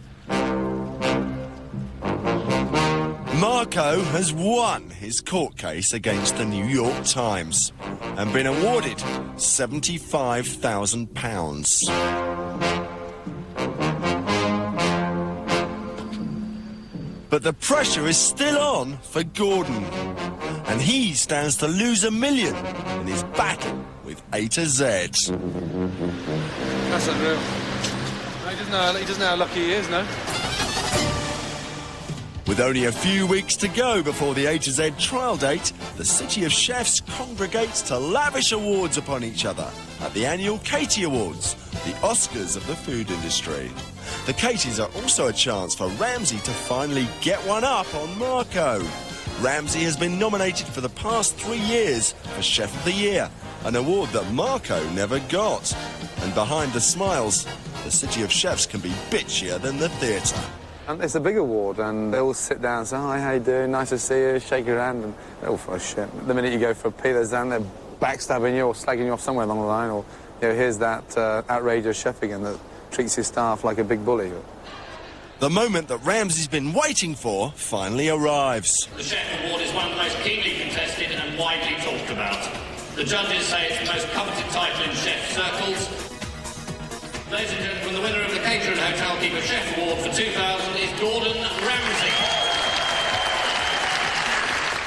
Marco has won his court case against the New York Times and been awarded £75,000. But the pressure is still on for Gordon, and he stands to lose $1 million in his battle with A to Z. That's unreal. He doesn't know how lucky he is, no? With only a few weeks to go before the A to Z trial date, the City of Chefs congregates to lavish awards upon each other at the annual Katie Awards, the Oscars of the food industry. The Katies are also a chance for Ramsay to finally get one up on Marco. Ramsay has been nominated for the past 3 years for Chef of the Year, an award that Marco never got. And behind the smiles, the City of Chefs can be bitchier than the theatre. And it's a big award, and they all sit down and say, hi, how you doing? Nice to see you, shake your hand, and they're all full of shit. The minute you go for a pee, they're backstabbing you or slagging you off somewhere along the line, or, you know, here's that outrageous chef again that treats his staff like a big bully. The moment that Ramsay's been waiting for finally arrives. The Chef Award is one of the most keenly contested and widely talked about. The judges say it's the most coveted title in chef circles. Ladies and gentlemen, the winner of the Caterer and Hotel Keeper Chef Award for 2000 is Gordon Ramsay.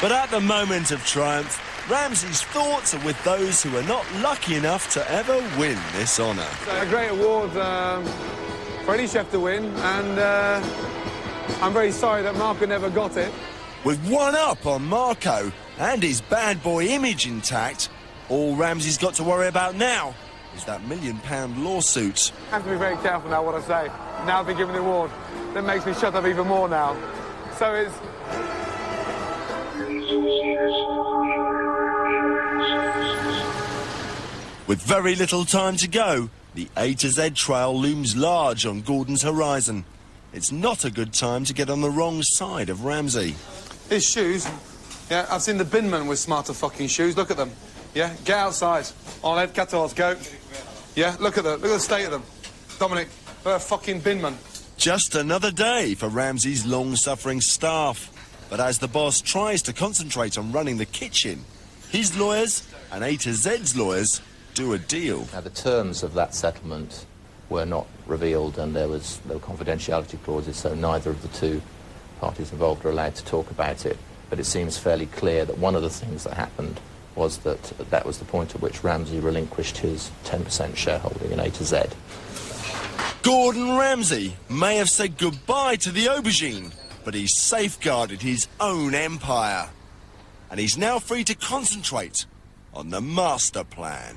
But at the moment of triumph, Ramsay's thoughts are with those who are not lucky enough to ever win this honour. A great award for any chef to win, and I'm very sorry that Marco never got it. With one up on Marco and his bad boy image intact, all Ramsay's got to worry about now is that £1 million lawsuit. I have to be very careful now what I say. Now I've been given the award. That makes me shut up even more now. So it's... With very little time to go, the A to Z trial looms large on Gordon's horizon. It's not a good time to get on the wrong side of Ramsay. His shoes Yeah, I've seen the binman with smarter fucking shoes. Look at them. Yeah, get outside. On Ed 14, go. Yeah, look at the state of them. Dominic, they're a fucking binman. Just another day for Ramsay's long-suffering staff. But as the boss tries to concentrate on running the kitchen, his lawyers and A to Z's lawyers do a deal. Now, the terms of that settlement were not revealed, and there were confidentiality clauses, so neither of the two parties involved are allowed to talk about it. But it seems fairly clear that one of the things that happened was that was the point at which Ramsay relinquished his 10% shareholding in A to Z. Gordon Ramsay may have said goodbye to the aubergine, but he's safeguarded his own empire. And he's now free to concentrate on the master plan.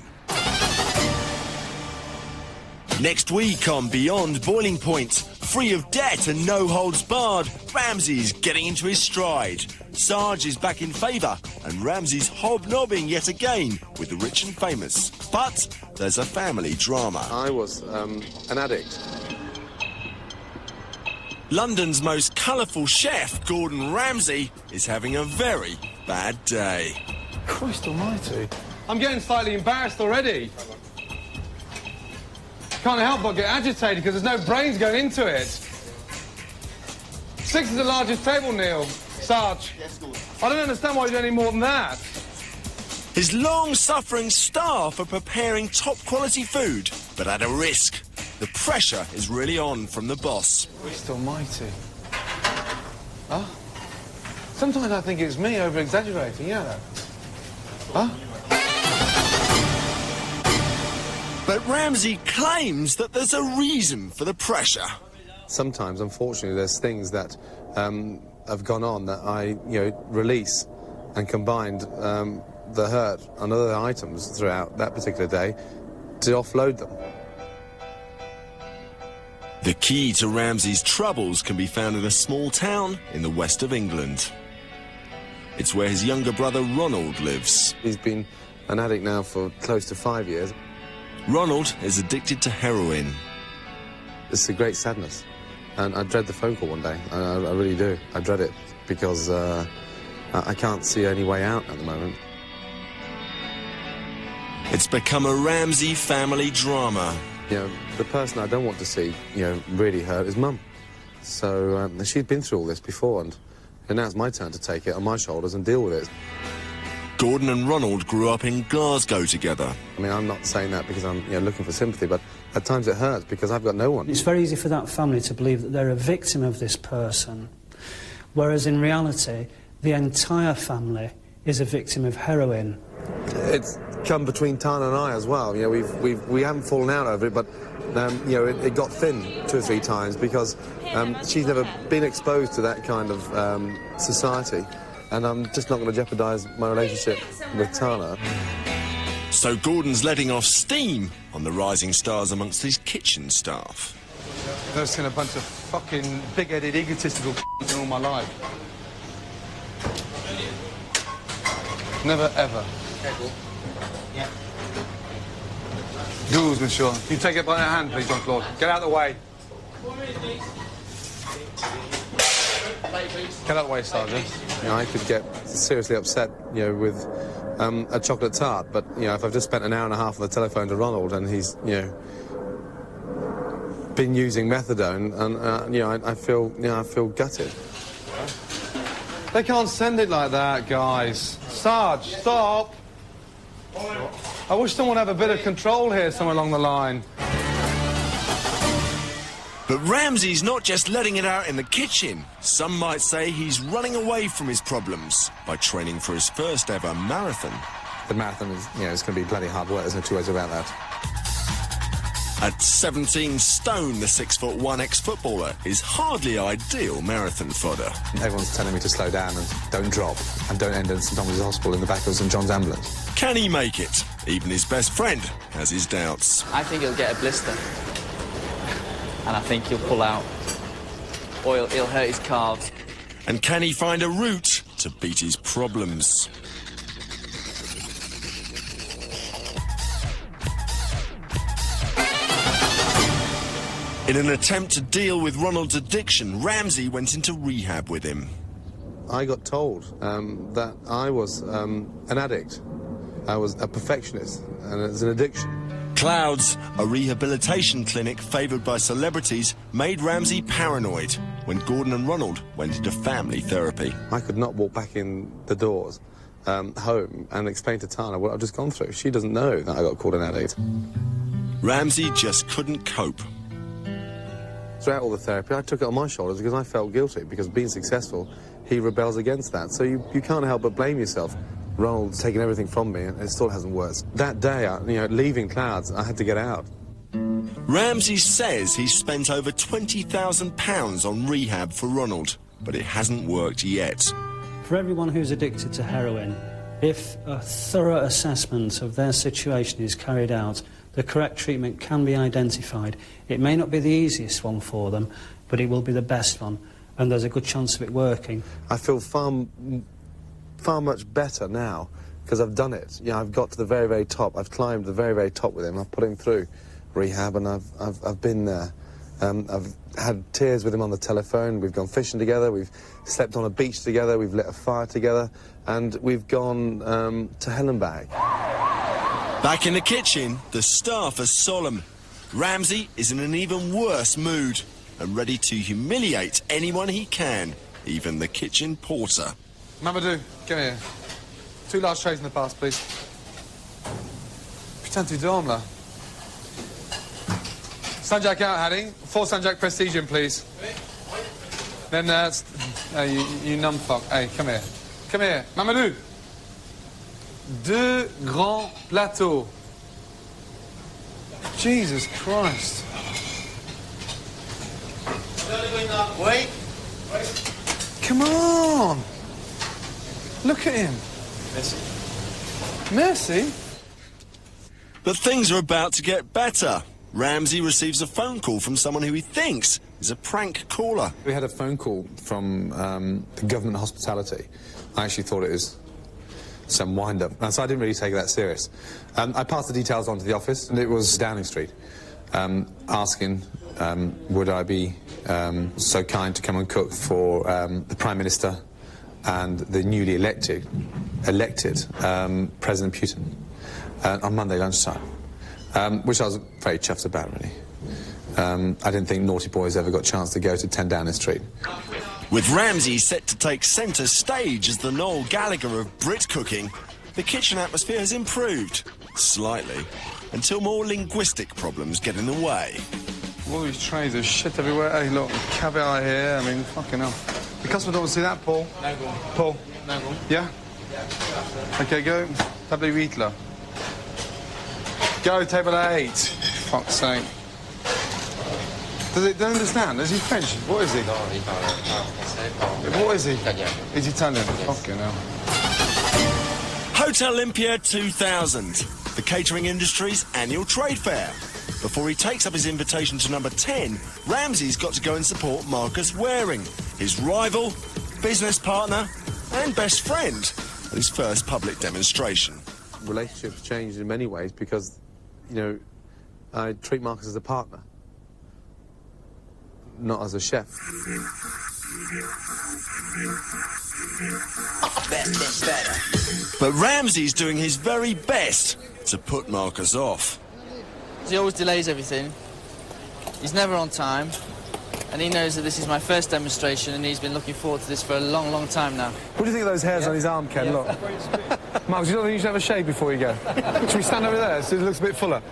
Next week on Beyond Boiling Point, free of debt and no holds barred, Ramsay's getting into his stride. Sarge is back in favour, and Ramsay's hobnobbing yet again with the rich and famous. But there's a family drama. I was an addict. London's most colourful chef, Gordon Ramsay, is having a very bad day. Christ almighty. I'm getting slightly embarrassed already. Can't help but get agitated because there's no brains going into it. 6 is the largest table, Neil. Sarge. Yes, Gordon. I don't understand why you do any more than that. His long-suffering staff are preparing top-quality food, but at a risk. The pressure is really on from the boss. Christ almighty. Huh? Sometimes I think it's me over-exaggerating, yeah. Huh? But Ramsay claims that there's a reason for the pressure. Sometimes, unfortunately, there's things that have gone on that I, release and combined the hurt on other items throughout that particular day to offload them. The key to Ramsay's troubles can be found in a small town in the west of England. It's where his younger brother Ronald lives. He's been an addict now for close to 5 years. Ronald is addicted to heroin. It's a great sadness, and I dread the phone call one day. I really do. I dread it because I can't see any way out at the moment. It's become a Ramsay family drama. The person I don't want to see, really hurt is Mum. So she's been through all this before, and now it's my turn to take it on my shoulders and deal with it. Gordon and Ronald grew up in Glasgow together. I mean, I'm not saying that because I'm looking for sympathy, but at times it hurts because I've got no one. It's very easy for that family to believe that they're a victim of this person, whereas in reality, the entire family is a victim of heroin. It's come between Tana and I as well. We haven't fallen out over it, but it got thin 2 or 3 times because she's never been exposed to that kind of society. And I'm just not going to jeopardise my relationship with Tana. So Gordon's letting off steam on the rising stars amongst his kitchen staff. I've never seen a bunch of fucking big-headed, egotistical in all my life. Never, ever. Careful. Yeah. Duels, monsieur. Can you take it by the hand, please, Jean-Claude? Get out of the way. 1 minute, please. Get out of the way, Sergeant. I could get seriously upset, with a chocolate tart, but, if I've just spent an hour and a half on the telephone to Ronald and he's, been using methadone, and, I feel gutted. They can't send it like that, guys. Sarge, stop! I wish someone had a bit of control here somewhere along the line. But Ramsay's not just letting it out in the kitchen. Some might say he's running away from his problems by training for his first ever marathon. The marathon is, it's going to be bloody hard work. There's no two ways about that. At 17 stone, the 6'1" ex-footballer is hardly ideal marathon fodder. Everyone's telling me to slow down and don't drop and don't end in St Thomas's Hospital in the back of St John's ambulance. Can he make it? Even his best friend has his doubts. I think he'll get a blister. And I think he'll pull out. Or he'll hurt his calves. And can he find a route to beat his problems? In an attempt to deal with Ronald's addiction, Ramsay went into rehab with him. I got told that I was an addict. I was a perfectionist, and it's an addiction. Clouds, a rehabilitation clinic favoured by celebrities, made Ramsay paranoid when Gordon and Ronald went into family therapy. I could not walk back in the doors home and explain to Tana what I've just gone through. She doesn't know that I got called an addict. Ramsay just couldn't cope. Throughout all the therapy, I took it on my shoulders because I felt guilty, because being successful, he rebels against that. So you can't help but blame yourself. Ronald's taken everything from me, and it still hasn't worked. That day, leaving Clouds, I had to get out. Ramsay says he's spent over £20,000 on rehab for Ronald, but it hasn't worked yet. For everyone who's addicted to heroin, if a thorough assessment of their situation is carried out, the correct treatment can be identified. It may not be the easiest one for them, but it will be the best one, and there's a good chance of it working. I feel far much better now because I've done it. I've got to the very, very top. I've climbed the very, very top with him. I've put him through rehab, and I've been there. I've had tears with him on the telephone. We've gone fishing together. We've slept on a beach together. We've lit a fire together, and we've gone to hell and back. Back in the kitchen, the staff are solemn. Ramsay is in an even worse mood and ready to humiliate anyone he can, even the kitchen porter. Mamadou, come here. 2 large trays in the pass, please. Putain, tu dormes, là. Sanjak out, Hattie. 4 Sanjak Prestige in, please. Then, you numfuck. Hey, come here. Come here. Mamadou. 2 grands plateaux. Jesus Christ. Wait. Come on. Look at him. Merci. But things are about to get better. Ramsay receives a phone call from someone who he thinks is a prank caller. We had a phone call from the government hospitality. I actually thought it was some wind-up, and so I didn't really take it that serious. I passed the details on to the office, and it was Downing Street, asking would I be so kind to come and cook for the Prime Minister and the newly elected President Putin on Monday lunchtime, which I was very chuffed about, really. I didn't think naughty boys ever got a chance to go to 10 Downing Street. With Ramsay set to take centre stage as the Noel Gallagher of Brit cooking, the kitchen atmosphere has improved, slightly, until more linguistic problems get in the way. All these trays of shit everywhere. Hey, look, caviar here. I mean, fucking hell. The customer don't want to see that, Paul. No go. Paul? No go. Yeah? OK, go. Table 8, là. Go, table 8. Fuck's sake. Don't understand? Is he French? What is he? No, What is he? Italian. He's Italian. Yes. Fucking hell. Hotel Olympia 2000, the catering industry's annual trade fair. Before he takes up his invitation to number 10, Ramsay's got to go and support Marcus Wareing, his rival, business partner and best friend, at his first public demonstration. Relationships changed in many ways because, I treat Marcus as a partner, not as a chef. But Ramsay's doing his very best to put Marcus off. He always delays everything. He's never on time. And he knows that this is my first demonstration and he's been looking forward to this for a long, long time now. What do you think of those hairs on his arm, Ken? Look. Marcus, you don't think you should have a shave before you go? Should we stand over there so it looks a bit fuller?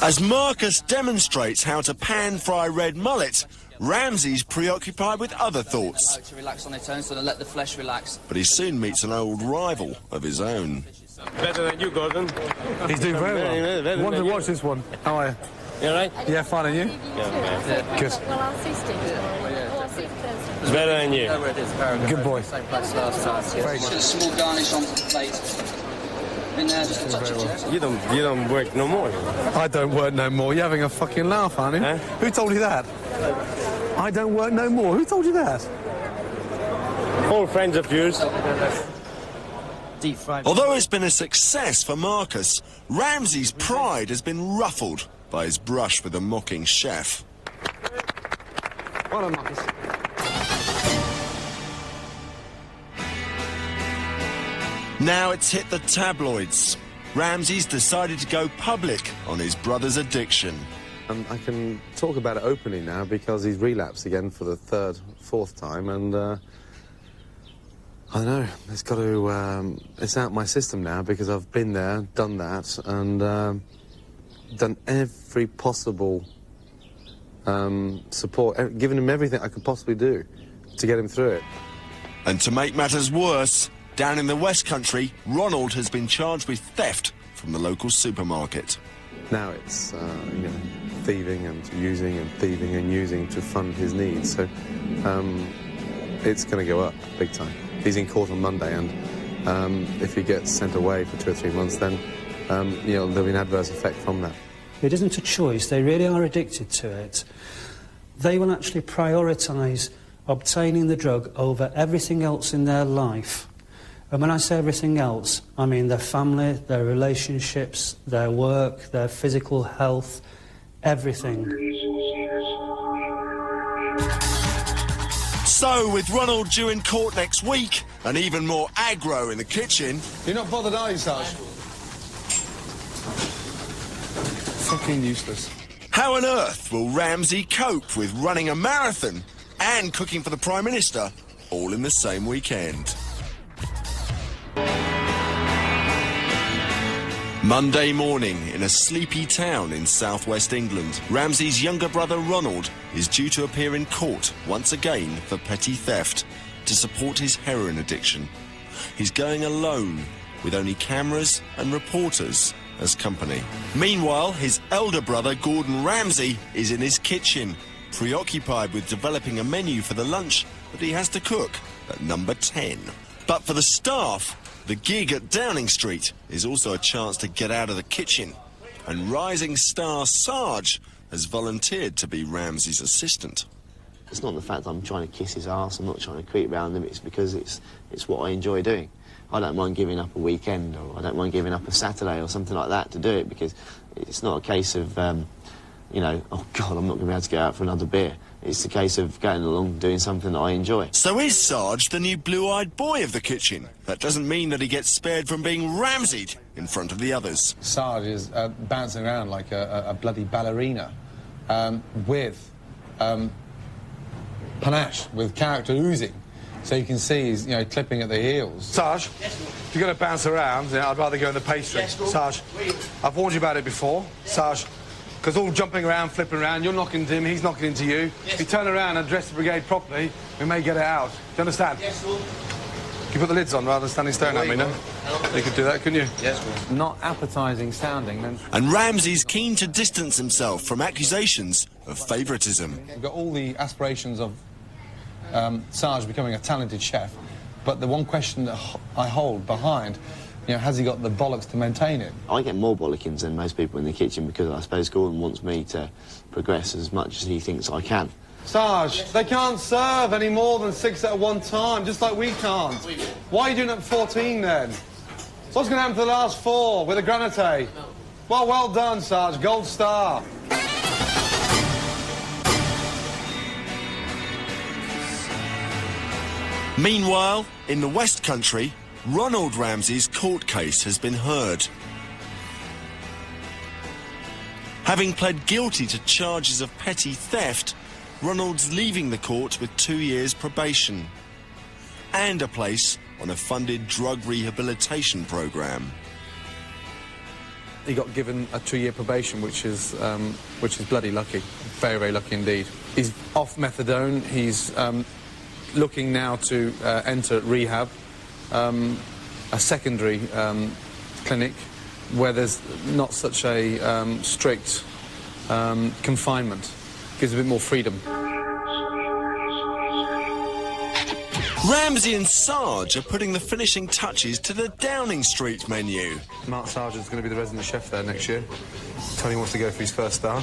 As Marcus demonstrates how to pan-fry red mullet, Ramsay's preoccupied with other thoughts. To relax on its own, so to let the flesh relax. But he soon meets an old rival of his own. Better than you, Gordon. He's doing very well. Want to watch this one? How are you? You all right? Yeah, fine, and you? Yeah. Good. Well, I'll see Steve. It's better than you. Good boy. Same place last time. Just a small garnish onto the plate. And just a touch of You don't work no more. I don't work no more. You're having a fucking laugh, aren't you? Who told you that? I don't work no more. Who told you that? All friends of yours. deep fried. Although it's been a success for Marcus, Ramsay's pride has been ruffled by his brush with a mocking chef. Well done, Marcus. Now it's hit the tabloids. Ramsay's decided to go public on his brother's addiction. I can talk about it openly now because he's relapsed again for the third, fourth time, and I don't know, it's got to, it's out my system now because I've been there, done that, and done every possible support, given him everything I could possibly do to get him through it. And to make matters worse, down in the West Country, Ronald has been charged with theft from the local supermarket. Now it's, you know, thieving and using and thieving and using to fund his needs, so it's going to go up big time. He's in court on Monday, and if he gets sent away for 2 or 3 months, then you know, there'll be an adverse effect from that. It isn't a choice. They really are addicted to it. They will actually prioritise obtaining the drug over everything else in their life. And when I say everything else, I mean their family, their relationships, their work, their physical health, everything. So, with Ronald due in court next week, and even more aggro in the kitchen... You're not bothered, are you, Sarge? Fucking useless. How on earth will Ramsay cope with running a marathon and cooking for the Prime Minister all in the same weekend? Monday morning in a sleepy town in southwest England, Ramsay's younger brother Ronald is due to appear in court once again for petty theft to support his heroin addiction. He's going alone with only cameras and reporters as company. Meanwhile, his elder brother Gordon Ramsay is in his kitchen, preoccupied with developing a menu for the lunch that he has to cook at number 10. But for the staff, the gig at Downing Street is also a chance to get out of the kitchen, and rising star Sarge has volunteered to be Ramsay's assistant. It's not the fact I'm trying to kiss his arse, I'm not trying to creep around him, it's because it's what I enjoy doing. I don't mind giving up a weekend, or I don't mind giving up a Saturday or something like that to do it, because it's not a case of, you know, oh God, I'm not going to be able to get out for another beer. It's the case of going along doing something that I enjoy. So is Sarge the new blue-eyed boy of the kitchen? That doesn't mean that he gets spared from being Ramsayed in front of the others. Sarge is bouncing around like a bloody ballerina, with panache, with character oozing. So you can see he's, you know, clipping at the heels. Sarge, if you're going to bounce around, I'd rather go in the pastry. Sarge, I've warned you about it before. Sarge, because all jumping around, flipping around, you're knocking into him, he's knocking into you. If you turn around and address the brigade properly, we may get it out. Do you understand? Yes, Lord. You put the lids on rather than standing staring at me, no? You could do that, couldn't you? Yes, Lord. Not appetising sounding, then. And Ramsay's keen to distance himself from accusations of favouritism. We've got all the aspirations of Sarge becoming a talented chef, but the one question that I hold behind, you know, has he got the bollocks to maintain it? I get more bollockings than most people in the kitchen because I suppose Gordon wants me to progress as much as he thinks I can. Sarge, they can't serve any more than 6 at one time, just like we can't. Why are you doing it at 14 then? What's going to happen to the last 4 with a granite? Well done, Sarge, gold star. Meanwhile, in the West Country, Ronald Ramsay's court case has been heard. Having pled guilty to charges of petty theft, Ronald's leaving the court with 2 years probation and a place on a funded drug rehabilitation programme. He got given a 2-year probation, which is bloody lucky, very, very lucky indeed. He's off methadone. He's looking now to enter rehab, a secondary clinic where there's not such a strict confinement. Gives a bit more freedom. Ramsay and Sarge are putting the finishing touches to the Downing Street menu. Mark Sargent's going to be the resident chef there next year. Tony wants to go for his first star.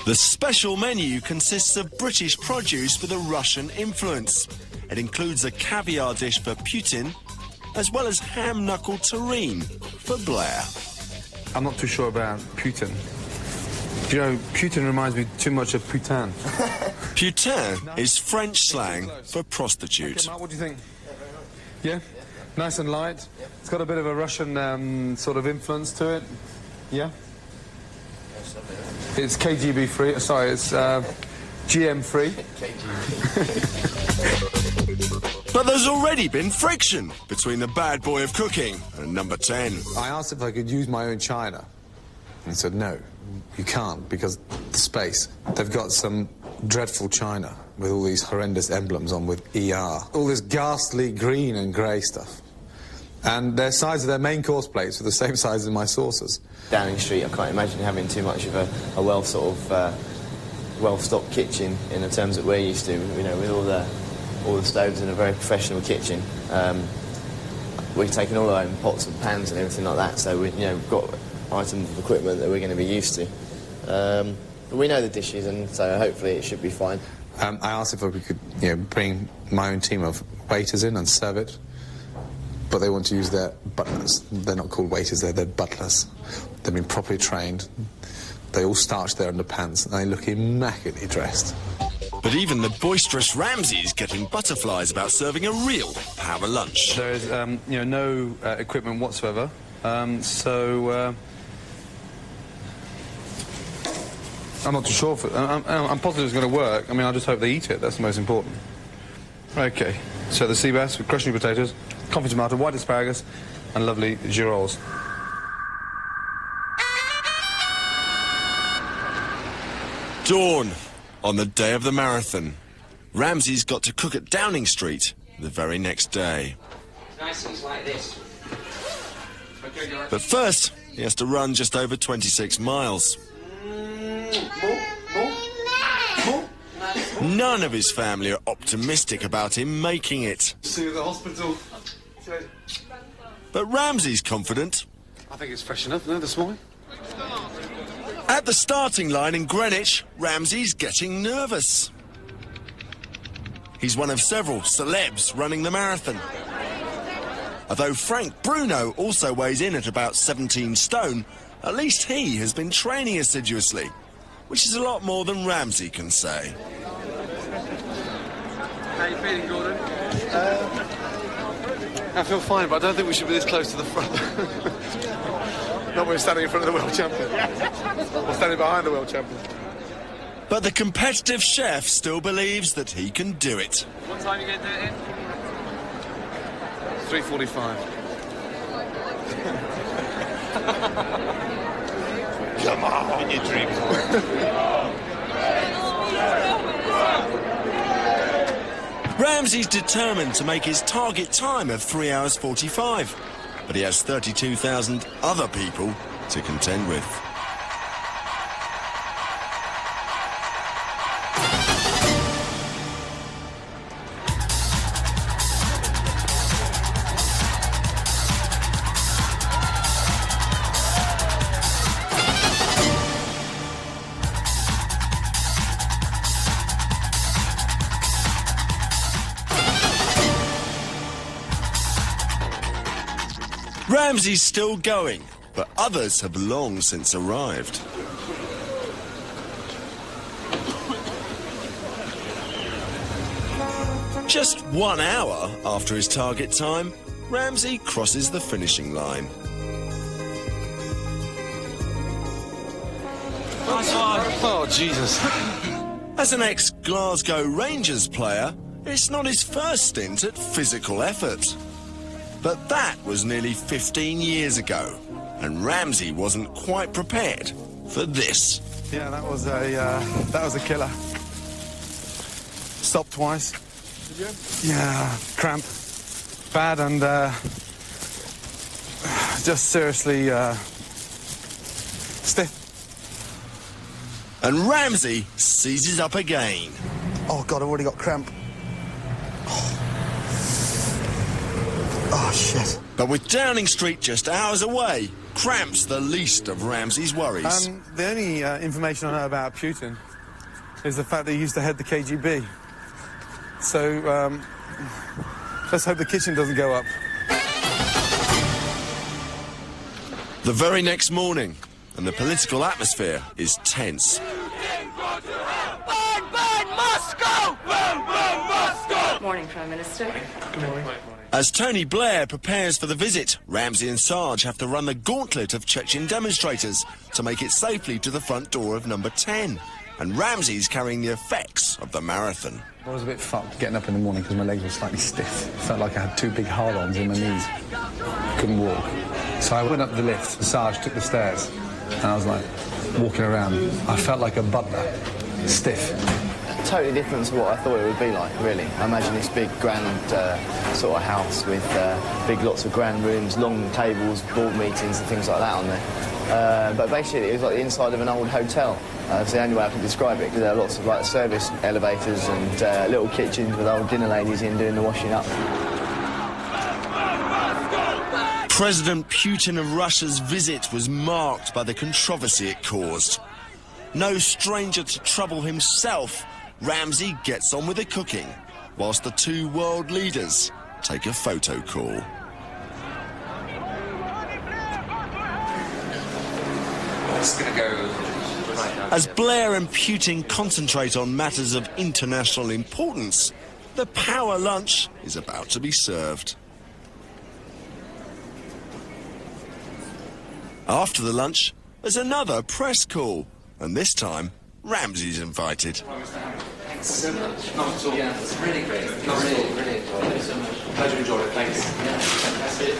The special menu consists of British produce with a Russian influence. It includes a caviar dish for Putin, as well as ham-knuckle terrine for Blair. I'm not too sure about Putin. You know, Putin reminds me too much of putain. Putain is French slang for prostitute. Okay, Mark, what do you think? Yeah? Nice and light. It's got a bit of a Russian sort of influence to it. Yeah? It's KGB free. Sorry, it's GM free. But there's already been friction between the bad boy of cooking and number 10. I asked if I could use my own china. And he said, no, you can't, because the space. They've got some dreadful china with all these horrendous emblems on with ER. All this ghastly green and grey stuff. And their size of their main course plates were the same size as my saucers. Downing Street, I can't imagine having too much of a well-stocked kitchen in the terms that we're used to, you know, with all the stoves in a very professional kitchen. We've taken all our own pots and pans and everything like that, so we've got items of equipment that we're going to be used to. But we know the dishes, and so hopefully it should be fine. I asked if we could, bring my own team of waiters in and serve it, but they want to use their butlers. They're not called waiters, they're butlers. They've been properly trained. They all starch their underpants, and they look immaculately dressed. But even the boisterous Ramsay's getting butterflies about serving a real power lunch. There is, no equipment whatsoever, so I'm not too sure if I'm positive it's going to work. I mean, I just hope they eat it. That's the most important. Okay, so the sea bass with crushed new potatoes, confit tomato, white asparagus, and lovely girolles. Dawn on the day of the marathon. Ramsay's got to cook at Downing Street the very next day. Nice things like this. But first, he has to run just over 26 miles. None of his family are optimistic about him making it. See you at the hospital. But Ramsay's confident. I think it's fresh enough, no, this morning. At the starting line in Greenwich, Ramsay's getting nervous. He's one of several celebs running the marathon. Although Frank Bruno also weighs in at about 17 stone, at least he has been training assiduously, which is a lot more than Ramsay can say. How are you feeling, Gordon? I feel fine, but I don't think we should be this close to the front. Not when we're standing in front of the world champion. Or standing behind the world champion. But the competitive chef still believes that he can do it. What time are you going to do it in? 3:45. Come on, in your dreams. Ramsay's determined to make his target time of 3 hours 45, but he has 32,000 other people to contend with. Ramsay's still going, but others have long since arrived. Just 1 hour after his target time, Ramsay crosses the finishing line. Oh, Jesus. As an ex-Glasgow Rangers player, it's not his first stint at physical effort. But that was nearly 15 years ago, and Ramsay wasn't quite prepared for this. Yeah, that was a killer. Stopped twice. Did you? Yeah, cramp. Bad and just seriously stiff. And Ramsay seizes up again. Oh, God, I've already got cramp. Oh, shit. But with Downing Street just hours away, cramp's the least of Ramsay's worries. The only information I know about Putin is the fact that he used to head the KGB. So, let's hope the kitchen doesn't go up. The very next morning, and the political atmosphere is tense. Morning, Prime Minister. Good morning. As Tony Blair prepares for the visit, Ramsay and Sarge have to run the gauntlet of Chechen demonstrators to make it safely to the front door of number 10. And Ramsay's carrying the effects of the marathon. I was a bit fucked getting up in the morning because my legs were slightly stiff. Felt like I had two big hard-ons in my knees. Couldn't walk. So I went up the lift, Sarge took the stairs, and I was like walking around. I felt like a butler, stiff. Totally different to what I thought it would be like, really. I imagine this big, grand sort of house with big lots of grand rooms, long tables, board meetings and things like that on there. But basically it was like the inside of an old hotel. That's the only way I can describe it, because there are lots of like service elevators and little kitchens with old dinner ladies in doing the washing up. President Putin of Russia's visit was marked by the controversy it caused. No stranger to trouble himself, Ramsay gets on with the cooking, whilst the two world leaders take a photo call. It's going to go right now. As Blair and Putin concentrate on matters of international importance, the power lunch is about to be served. After the lunch, there's another press call, and this time, Ramsay's invited. Thanks so much. Not at all. Yeah, it's really great. Really enjoyed it. Thanks so much. Glad you enjoyed it. Thanks. Yeah, fantastic.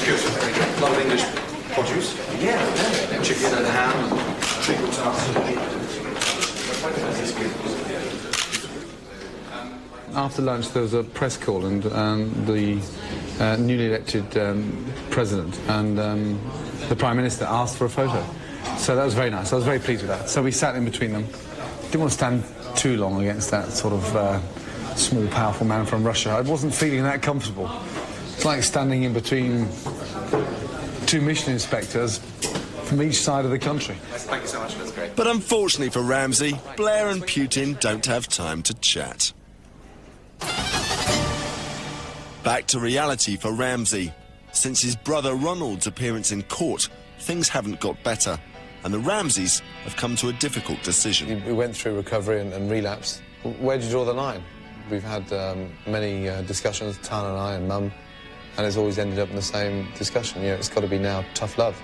Good. Very good. A lot of English produce. Yeah. Chicken and ham and treacle tarts. After lunch, there was a press call, and the newly elected president and the Prime Minister asked for a photo. So that was very nice. I was very pleased with that. So we sat in between them. Didn't want to stand too long against that sort of small, powerful man from Russia. I wasn't feeling that comfortable. It's like standing in between two Michelin inspectors from each side of the country. Thank you so much. That's great. But unfortunately for Ramsay, Blair and Putin don't have time to chat. Back to reality for Ramsay. Since his brother Ronald's appearance in court, things haven't got better, and the Ramsays have come to a difficult decision. We went through recovery and relapse. Where do you draw the line? We've had many discussions, Tan and I and Mum, and it's always ended up in the same discussion. You know, it's got to be now tough love.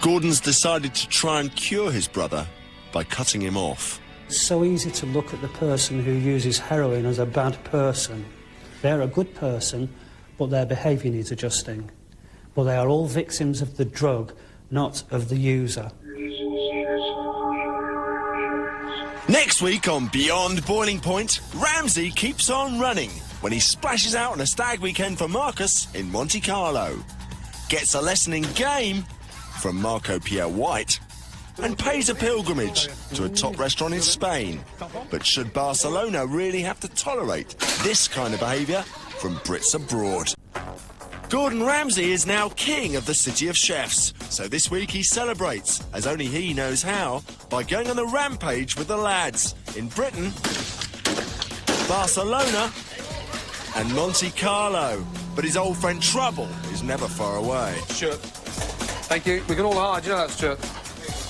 Gordon's decided to try and cure his brother by cutting him off. It's so easy to look at the person who uses heroin as a bad person. They're a good person, but their behaviour needs adjusting. But they are all victims of the drug, not of the user. Next week on Beyond Boiling Point, Ramsay keeps on running when he splashes out on a stag weekend for Marcus in Monte Carlo, gets a lesson in game from Marco Pierre-White, and pays a pilgrimage to a top restaurant in Spain. But should Barcelona really have to tolerate this kind of behaviour from Brits abroad? Gordon Ramsay is now king of the City of Chefs, so this week he celebrates, as only he knows how, by going on the rampage with the lads in Britain, Barcelona and Monte Carlo. But his old friend Trouble is never far away. Stuart. Thank you. We can all hide, you know that, Stuart.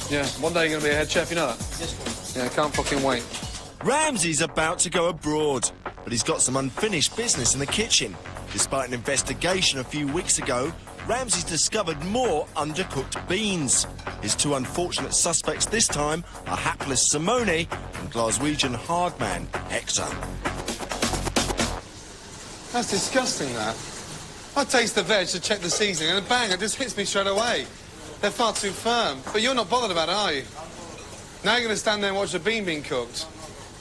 Yeah, one day you're going to be a head chef, you know that? Yes, yeah, can't fucking wait. Ramsay's about to go abroad, but he's got some unfinished business in the kitchen. Despite an investigation a few weeks ago, Ramsay's discovered more undercooked beans. His two unfortunate suspects this time are hapless Simone and Glaswegian hardman Hector. That's disgusting, that. I taste the veg to check the seasoning, and bang, it just hits me straight away. They're far too firm. But you're not bothered about it, are you? Now you're going to stand there and watch the bean being cooked.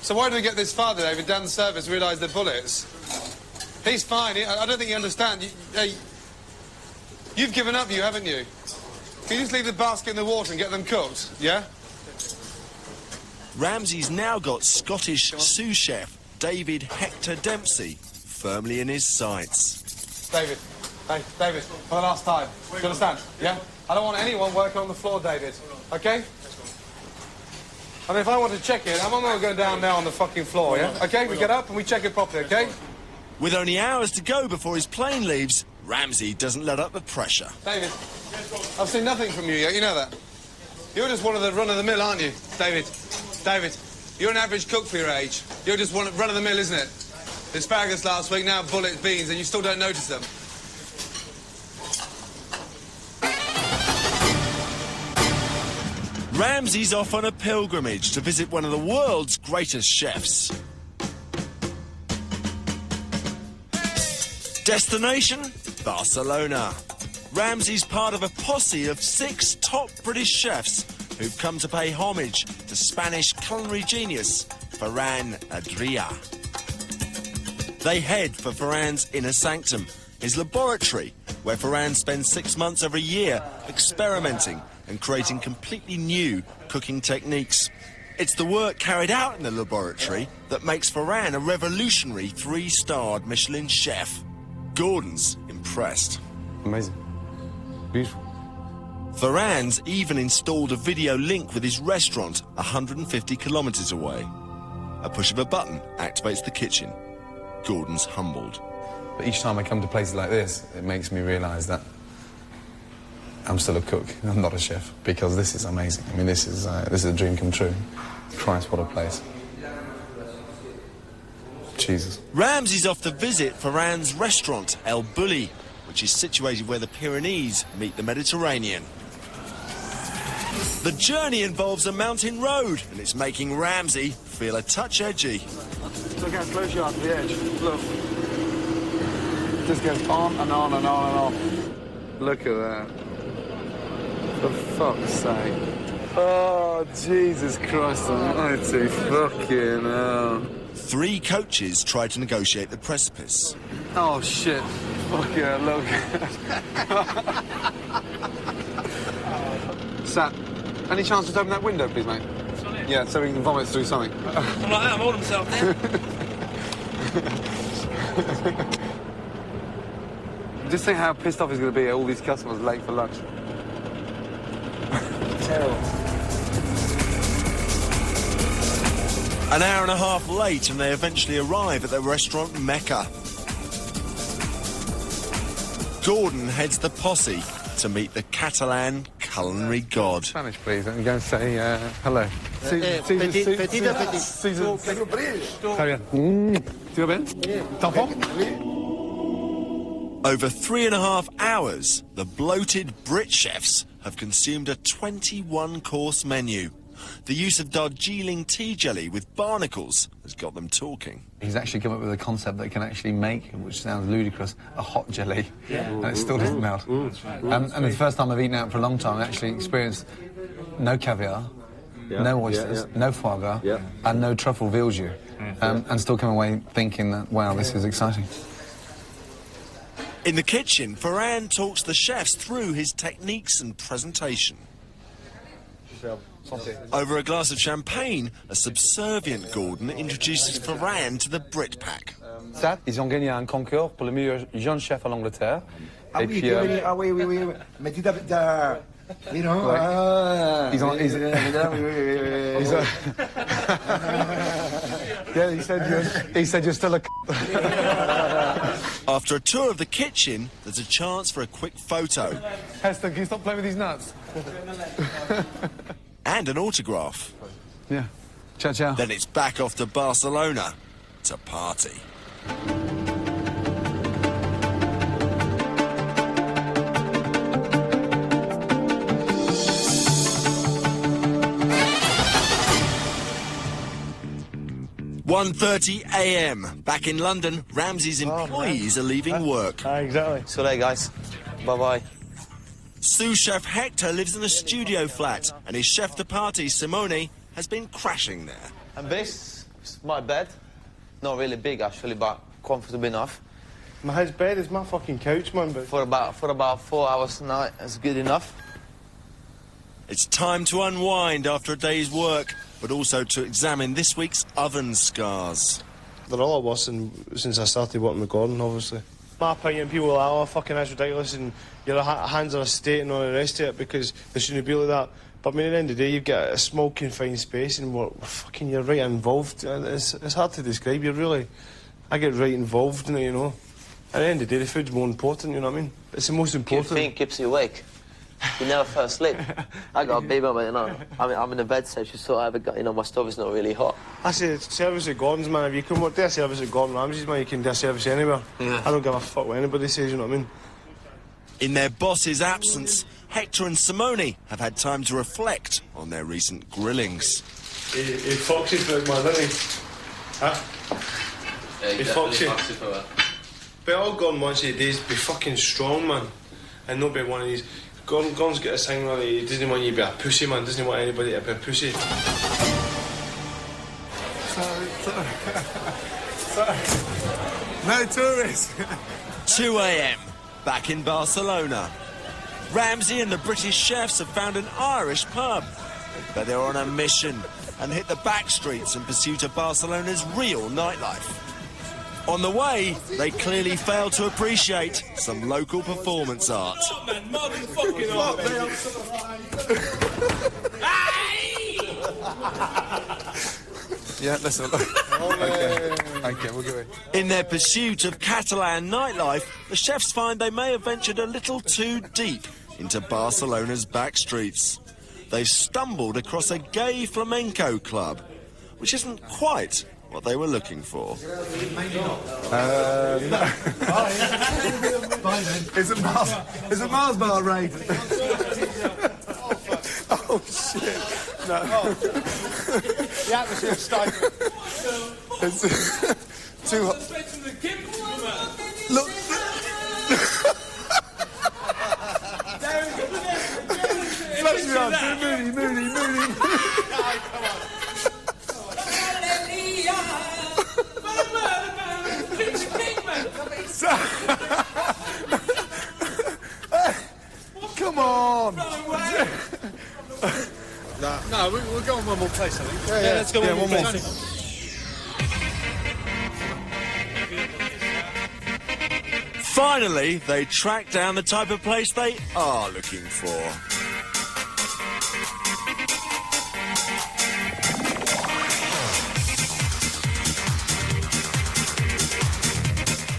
So why do we get this far today if down the service realise they're bullets? He's fine. I don't think you understand. You've given up, haven't you? Can you just leave the basket in the water and get them cooked, yeah? Ramsay's now got Scottish sous chef David Hector Dempsey firmly in his sights. David. Hey, David, for the last time. Do you understand? Yeah? I don't want anyone working on the floor, David. OK? I mean, if I want to check it, I'm not going to go down there on the fucking floor, yeah? OK? We get up and we check it properly, OK? With only hours to go before his plane leaves, Ramsay doesn't let up the pressure. David. I've seen nothing from you yet, you know that? You're just one of the run-of-the-mill, aren't you, David? David, you're an average cook for your age. You're just one run-of-the-mill, isn't it? Asparagus last week, now bullet beans, and you still don't notice them. Ramsay's off on a pilgrimage to visit one of the world's greatest chefs. Destination? Barcelona. Ramsay's part of a posse of 6 top British chefs who've come to pay homage to Spanish culinary genius Ferran Adrià. They head for Ferran's inner sanctum, his laboratory, where Ferran spends 6 months every year experimenting and creating completely new cooking techniques. It's the work carried out in the laboratory that makes Ferran a revolutionary 3-starred Michelin chef. Gordon's impressed. Amazing. Beautiful. Ferran's even installed a video link with his restaurant 150 kilometres away. A push of a button activates the kitchen. Gordon's humbled. But each time I come to places like this, it makes me realise that I'm still a cook. I'm not a chef, because this is amazing. I mean, this is a dream come true. Christ, what a place. Jesus. Ramsay's off to visit Ferran's restaurant, El Bulli, which is situated where the Pyrenees meet the Mediterranean. The journey involves a mountain road, and it's making Ramsay feel a touch edgy. Look how close you are to the edge. Look. It just goes on and on and on and on. Look at that. For fuck's sake. Oh, Jesus Christ almighty. Fucking hell. 3 coaches try to negotiate the precipice. Oh, shit. Fuck yeah, look. Sat, any chance to open that window, please, mate? Yeah, so we can vomit through something. I'm like that, I'm holding myself there. Just think how pissed off he's going to be at all these customers late for lunch. Terrible. An hour and a half late, and they eventually arrive at their restaurant Mecca. Gordon heads the posse to meet the Catalan culinary god. Spanish, please. Let me go and say hello. Petit. Très bien. Tu vas bien? Tampon? Over 3.5 hours, the bloated Brit chefs have consumed a 21-course menu. The use of Darjeeling tea jelly with barnacles has got them talking. He's actually come up with a concept that can actually make, which sounds ludicrous, a hot jelly. Yeah. And it still doesn't melt. And the first time I've eaten out for a long time, I actually experienced no caviar, no oysters, no foie gras, and no truffle veal jus. And still come away thinking that, wow, this is exciting. In the kitchen, Ferran talks the chefs through his techniques and presentation. Over a glass of champagne, a subservient Gordon introduces Ferran to the Brit pack. Ça, ils ont gagné un concours pour le meilleur jeune chef à l'Angleterre. Ah oui, oui. Mais tu t'as... You know, yeah, he said you're still a After a tour of the kitchen, there's a chance for a quick photo. Heston, can you stop playing with these nuts? And an autograph. Yeah. Ciao, ciao. Then it's back off to Barcelona to party. (1:30 a.m. Back in London, Ramsay's employees are leaving work. Exactly. So there, guys. Bye-bye. Sous chef Hector lives in a studio flat, and his chef de partie, Simone, has been crashing there. And this is my bed. Not really big, actually, but comfortable enough. My bed is my fucking couch, man. But For about 4 hours a night, that's good enough. It's time to unwind after a day's work, but also to examine this week's oven scars. they're all worse since I started working with Gordon, obviously. My opinion, people are like, oh, fucking that's ridiculous, and your hands are a state and all the rest of it because they shouldn't be like that. But I mean, at the end of the day, you've got a small confined space and you're right involved. It's hard to describe. I get right involved in it, you know. At the end of the day, the food's more important, you know what I mean? It's the most important. What do you think keeps you awake? You never fell asleep. I got a baby, but you know, I'm in a bed session, so I haven't got, you know, my stove is not really hot. I say service at Gordon's, man. If you can work there, service at Gordon Ramsay's, man, you can do a service anywhere. Yeah. I don't give a fuck what anybody says, you know what I mean? In their boss's absence, Hector and Simone have had time to reflect on their recent grillings. He fucks it for it, man, doesn't he? Huh? Yeah, he fucks it. But all Gordon wants you to do is be fucking strong, man. And not be one of these... Gordon's got a thing where he doesn't want you to be a pussy, man. Doesn't want anybody to be a pussy. Sorry. No tourists. 2 a.m. back in Barcelona. Ramsay and the British chefs have found an Irish pub, but they're on a mission and hit the back streets in pursuit of Barcelona's real nightlife. On the way, they clearly fail to appreciate some local performance art. Yeah, listen. Okay, we'll go in. In their pursuit of Catalan nightlife, the chefs find they may have ventured a little too deep into Barcelona's back streets. They've stumbled across a gay flamenco club, which isn't quite what they were looking for. No. Is it Mars bar raid? Oh shit! No. The atmosphere stifling. It's too hot. Look. Flash me on. Moody. Come on! No, we'll go on one more place, I think. Yeah, let's go one more place. Finally, they track down the type of place they are looking for.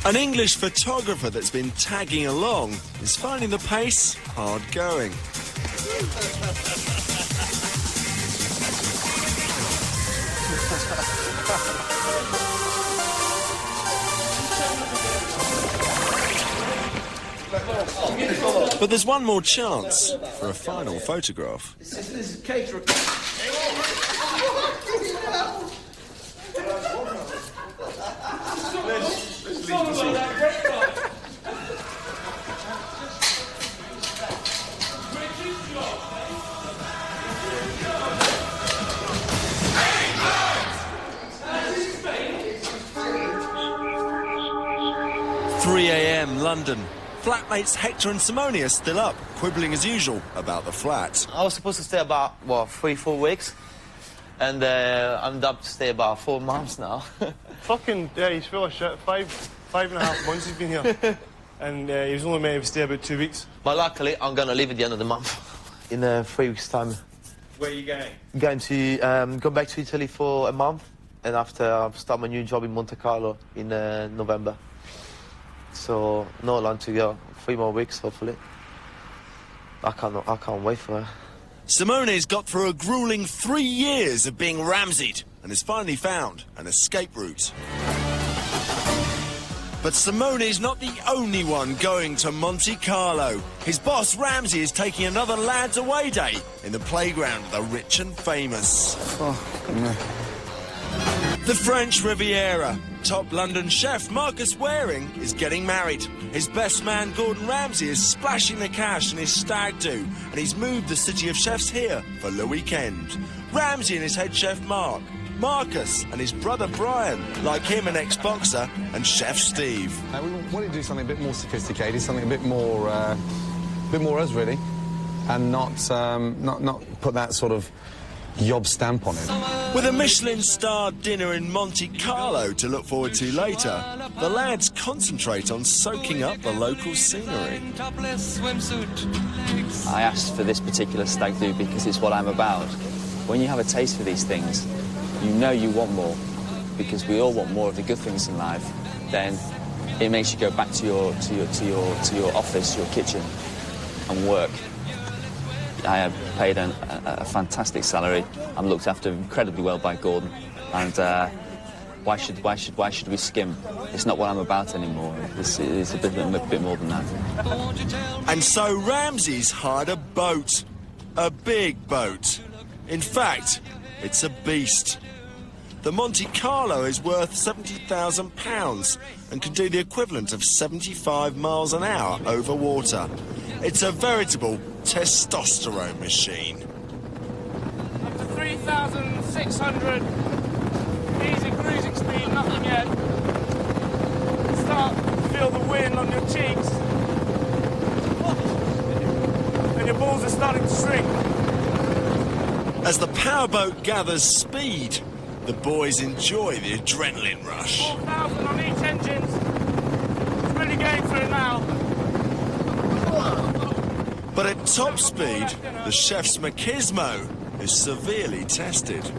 An English photographer that's been tagging along is finding the pace hard going. But there's one more chance for a final photograph. This is catering. London. Flatmates Hector and Simone are still up, quibbling as usual about the flat. I was supposed to stay about, 3-4 weeks. And I'm up to stay about 4 months now. Fucking, yeah, he's full of shit. 5.5 months he's been here. And he was only meant to stay about 2 weeks. But luckily, I'm going to leave at the end of the month. In 3 weeks' time. Where are you going? Going to go back to Italy for a month. And after, I'll start my new job in Monte Carlo in November. So, not long to go. 3 more weeks, hopefully. I can't wait for it. Simone's got through a grueling 3 years of being Ramsay'd and has finally found an escape route. But Simone's not the only one going to Monte Carlo. His boss, Ramsay, is taking another lads away day in the playground of the rich and famous. The French Riviera. Top London chef Marcus Wareing is getting married. His best man Gordon Ramsay is splashing the cash in his stag do, and he's moved the city of chefs here for the weekend. Ramsay and his head chef Mark, Marcus and his brother Brian, like him an ex-boxer, and Chef Steve. We wanted to do something a bit more sophisticated, something a bit more us really, and not put that sort of yob stamp on it. With a Michelin-starred dinner in Monte Carlo to look forward to later, the lads concentrate on soaking up the local scenery. I asked for this particular stag do because it's what I'm about. When you have a taste for these things, you know you want more, because we all want more of the good things in life. Then it makes you go back to your office, your kitchen, and work. I am paid a fantastic salary. I'm looked after incredibly well by Gordon, and why should we skim? It's not what I'm about anymore. It's a bit more than that. And so Ramsay's hired a boat. A big boat. In fact, it's a beast. The Monte Carlo is worth £70,000 and can do the equivalent of 75 miles an hour over water. It's a veritable testosterone machine. Up to 3,600. Easy cruising speed, nothing yet. Start to feel the wind on your cheeks. And your balls are starting to shrink. As the powerboat gathers speed, the boys enjoy the adrenaline rush. 4,000 on each engine. It's really going through now. But at top speed, the chef's machismo is severely tested.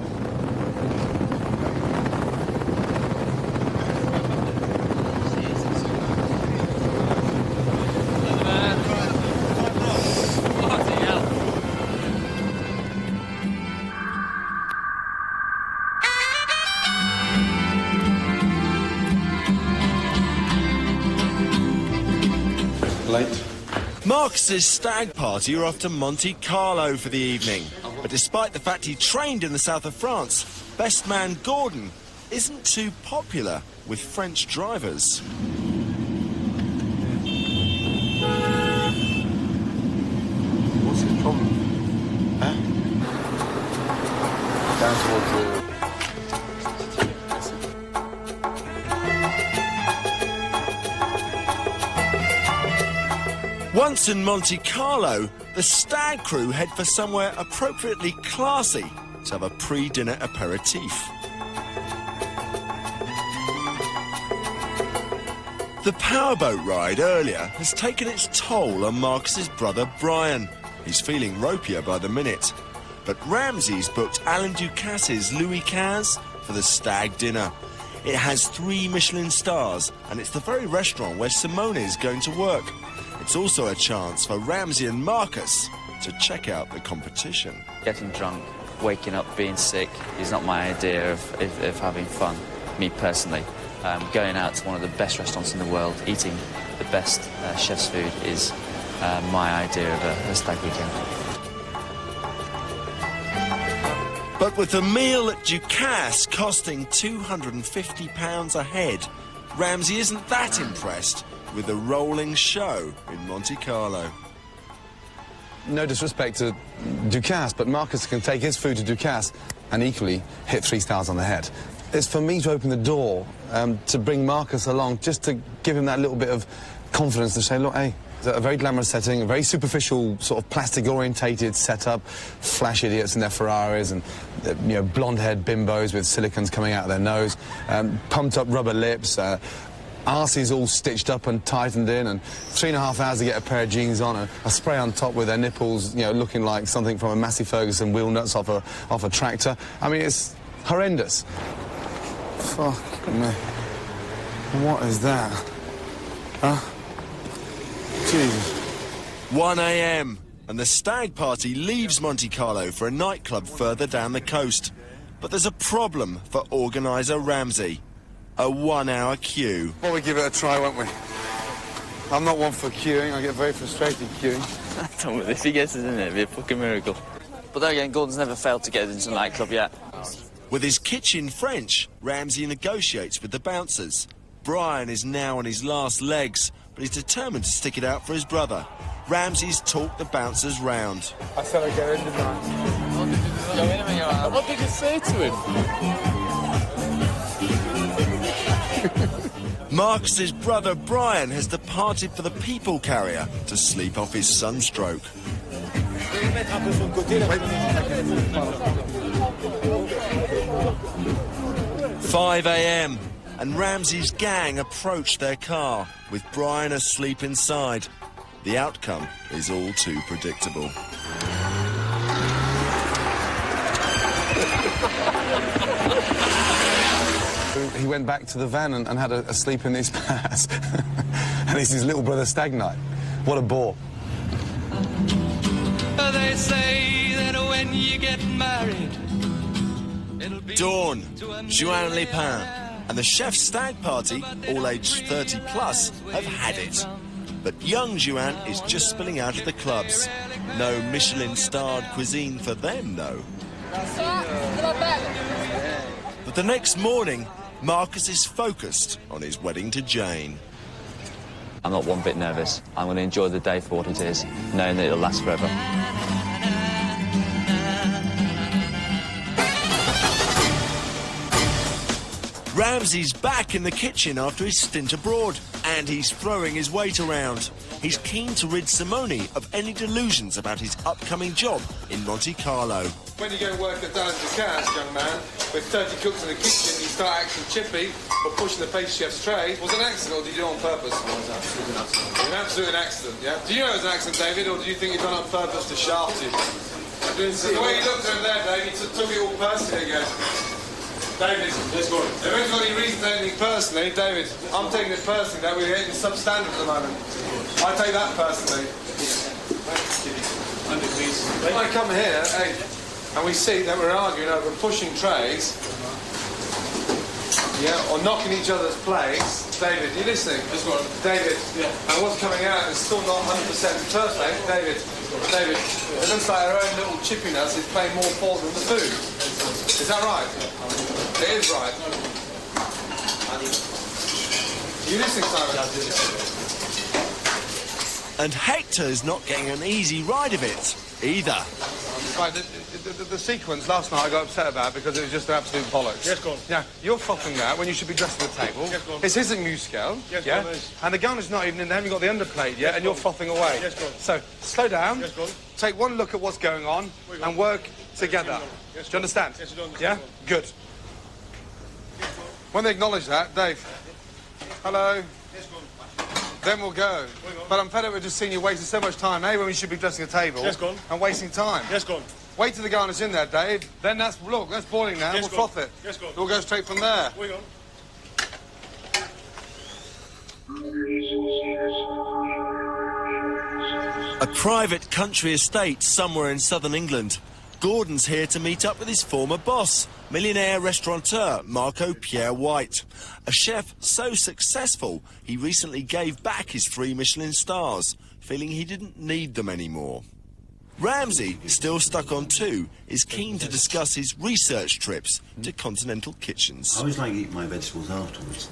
Marcus's stag party are off to Monte Carlo for the evening. But despite the fact he trained in the south of France, best man Gordon isn't too popular with French drivers. What's his problem? Huh? Down towards the... Once in Monte Carlo, the stag crew head for somewhere appropriately classy to have a pre-dinner aperitif. The powerboat ride earlier has taken its toll on Marcus's brother Brian. He's feeling ropier by the minute. But Ramsay's booked Alain Ducasse's Louis XV for the stag dinner. It has 3 Michelin stars, and it's the very restaurant where Simone is going to work. It's also a chance for Ramsay and Marcus to check out the competition. Getting drunk, waking up, being sick is not my idea of having fun, me personally. Going out to one of the best restaurants in the world, eating the best chef's food is my idea of a stag weekend. But with a meal at Ducasse costing £250 a head, Ramsay isn't that impressed with the rolling show in Monte Carlo. No disrespect to Ducasse, but Marcus can take his food to Ducasse and equally hit 3 stars on the head. It's for me to open the door to bring Marcus along, just to give him that little bit of confidence to say, look, hey, it's a very glamorous setting, a very superficial, sort of plastic-orientated setup, flash idiots in their Ferraris and, you know, blonde-haired bimbos with silicons coming out of their nose, pumped-up rubber lips, arses all stitched up and tightened in, and 3.5 hours to get a pair of jeans on, and a spray on top with their nipples, you know, looking like something from a Massey Ferguson wheel nuts off a tractor. I mean, it's horrendous. Fuck me. What is that? Huh? Jesus. 1 a.m. and the stag party leaves Monte Carlo for a nightclub further down the coast. But there's a problem for organiser Ramsay. A 1-hour queue. Well, we give it a try, won't we? I'm not one for queuing. I get very frustrated queuing. Don't worry, if he gets us in it, it'd be a fucking miracle. But then again, Gordon's never failed to get us into a nightclub yet. With his kitchen French, Ramsay negotiates with the bouncers. Brian is now on his last legs, but he's determined to stick it out for his brother. Ramsay's talked the bouncers round. I said I'd go in, didn't I? What did you say to him? Marcus's brother Brian has departed for the people carrier to sleep off his sunstroke. 5 a.m. and Ramsay's gang approach their car, with Brian asleep inside. The outcome is all too predictable. He went back to the van and had a sleep in his pants. And it's his little brother stag night. What a bore. they say that when you get married, Dawn, Juan Lepin, and the chef's stag party, all aged 30 plus, have had it. But young Juan is just spilling out of the clubs. No Michelin-starred cuisine for them, though. But the next morning, Marcus is focused on his wedding to Jane. I'm not one bit nervous. I'm going to enjoy the day for what it is, knowing that it'll last forever. Ramsay's back in the kitchen after his stint abroad, and he's throwing his weight around. He's keen to rid Simone of any delusions about his upcoming job in Monte Carlo. When you go and work at Dallas Cast, young man, with 30 cooks in the kitchen, you start acting chippy or pushing the pastry chef's tray. Was it an accident or did you do it on purpose? It was absolutely an accident. An absolute accident, yeah? Do you know it was an accident, David, or do you think you've done it on purpose to shaft you? The way you looked at him there, David, you took it all personally again. David, let's go. If anyone's got any reason to take anything personally, David, I'm taking it personally that we're hitting substandard at the moment. I take that personally. When I come here, hey, and we see that we're arguing over pushing trays, yeah, or knocking each other's plates, David, you listening? David, and what's coming out is still not 100% perfect, David. David, it looks like our own little chippiness is playing more fault than the food. Is that right? It is right. You listening, Simon? And Hector's not getting an easy ride of it, either. Right, the sequence last night I got upset about because it was just absolute bollocks. Yes, go on. Yeah, you're frothing that when you should be dressing the table. Yes, go on. It's his muscal. Yes, yeah? go on, it is. And the garnish not even in there, you haven't got the underplate yet, Yes, and you're go on. frothing away. Yes, go on. So, slow down, Yes, go on. take one look at what's going on, and work together. Yes, Do you understand? Yes, I do understand. Yeah? Good. When they acknowledge that, Dave, hello, Yes, go on. then we'll go. But I'm fed up with just seeing you wasting so much time, when we should be dressing a table Yes, go on. and wasting time. Yes, go on. Wait till the garnish in there, Dave. Then that's boiling now. Yes, We'll go on. froth it. Yes, go on. We'll go straight from there. Wait on. A private country estate somewhere in southern England. Gordon's here to meet up with his former boss, millionaire restaurateur Marco Pierre-White. A chef so successful, he recently gave back his 3 Michelin stars, feeling he didn't need them anymore. Ramsay, still stuck on 2, is keen to discuss his research trips to continental kitchens. I always like eating my vegetables afterwards.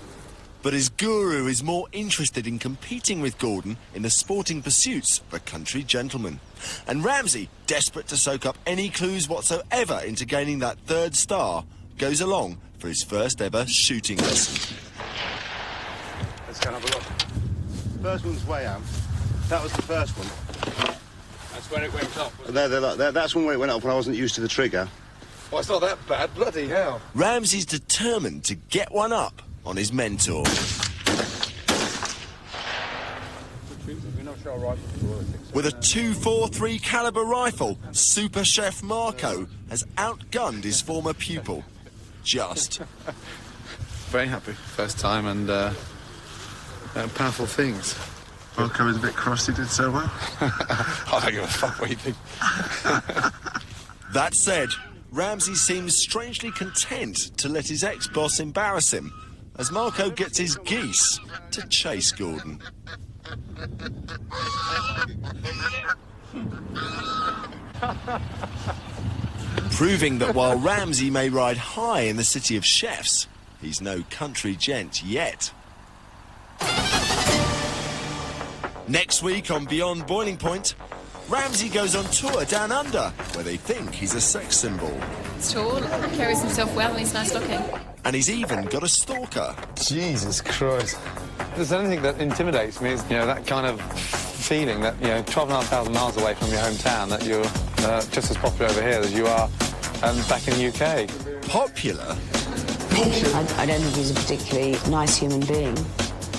But his guru is more interested in competing with Gordon in the sporting pursuits of a country gentleman. And Ramsay, desperate to soak up any clues whatsoever into gaining that 3rd star, goes along for his first ever shooting lesson. Let's go and have a look. First one's way out. That was the first one. That's when it went up. That's one where it went up when I wasn't used to the trigger. Well, it's not that bad. Bloody hell. Ramsay's determined to get one up on his mentor. With a .243 caliber rifle, super chef Marco has outgunned his former pupil. Just. Very happy. First time and powerful things. Marco was a bit cross, he did so well. I don't give a fuck what you think. That said, Ramsay seems strangely content to let his ex-boss embarrass him, as Marco gets his geese to chase Gordon. Proving that while Ramsay may ride high in the city of chefs, he's no country gent yet. Next week on Beyond Boiling Point, Ramsay goes on tour down under, where they think he's a sex symbol. He's tall, carries himself well, and he's nice looking. And he's even got a stalker. Jesus Christ. If there's anything that intimidates me, is, that kind of feeling that, 12,500 miles away from your hometown, that you're just as popular over here as you are back in the UK. Popular? I don't think he's a particularly nice human being.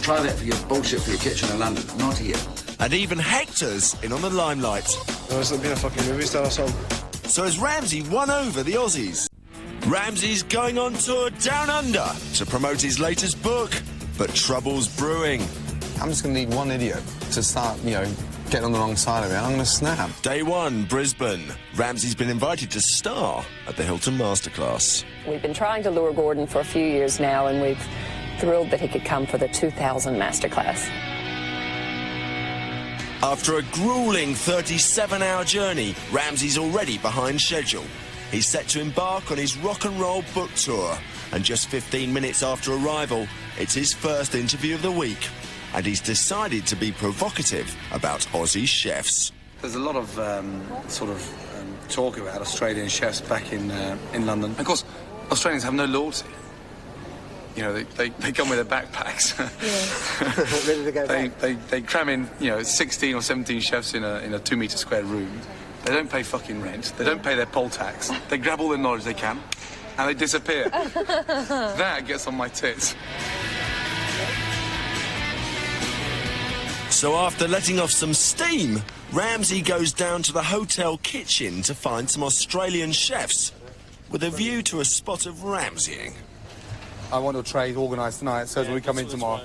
Try that for your bullshit for your kitchen in London, not here. And even Hector's in on the limelight. I was being a fucking movie star or something. So has Ramsay won over the Aussies? Ramsay's going on tour down under to promote his latest book, but trouble's brewing. I'm just going to need one idiot to start, getting on the wrong side of it, I'm going to snap. Day 1, Brisbane. Ramsay's been invited to star at the Hilton Masterclass. We've been trying to lure Gordon for a few years now, and we're thrilled that he could come for the 2000 Masterclass. After a gruelling 37-hour journey, Ramsay's already behind schedule. He's set to embark on his rock and roll book tour, and just 15 minutes after arrival, it's his first interview of the week, and he's decided to be provocative about Aussie chefs. There's a lot of talk about Australian chefs back in London. Of course, Australians have no loyalty. You know, they come with their backpacks. Yeah. Ready to go back. They cram in, 16 or 17 chefs in a 2-metre square room. They don't pay fucking rent. They don't pay their poll tax. They grab all the knowledge they can, and they disappear. That gets on my tits. So after letting off some steam, Ramsay goes down to the hotel kitchen to find some Australian chefs with a view to a spot of Ramsaying. I want to trade organised tonight, so when we come in tomorrow,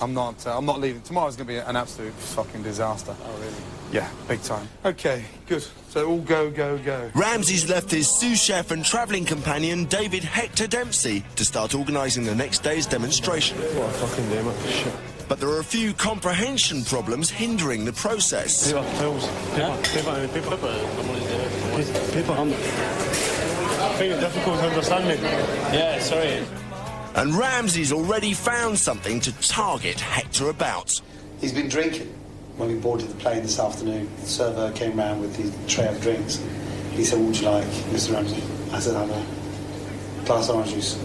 I'm not leaving. Tomorrow's going to be an absolute fucking disaster. Oh, really? Yeah, big time. OK, good. So all go, go, go. Ramsay's left his sous chef and travelling companion, David Hector Dempsey, to start organising the next day's demonstration. What a fucking day, man. Shit. But there are a few comprehension problems hindering the process. Paper. I think it's difficult to understand me. Yeah, sorry. And Ramsay's already found something to target Hector about. He's been drinking. When we boarded the plane this afternoon, the server came round with the tray of drinks. He said, "What would you like, Mr. Ramsay?" I said, "I'll have a glass of orange juice."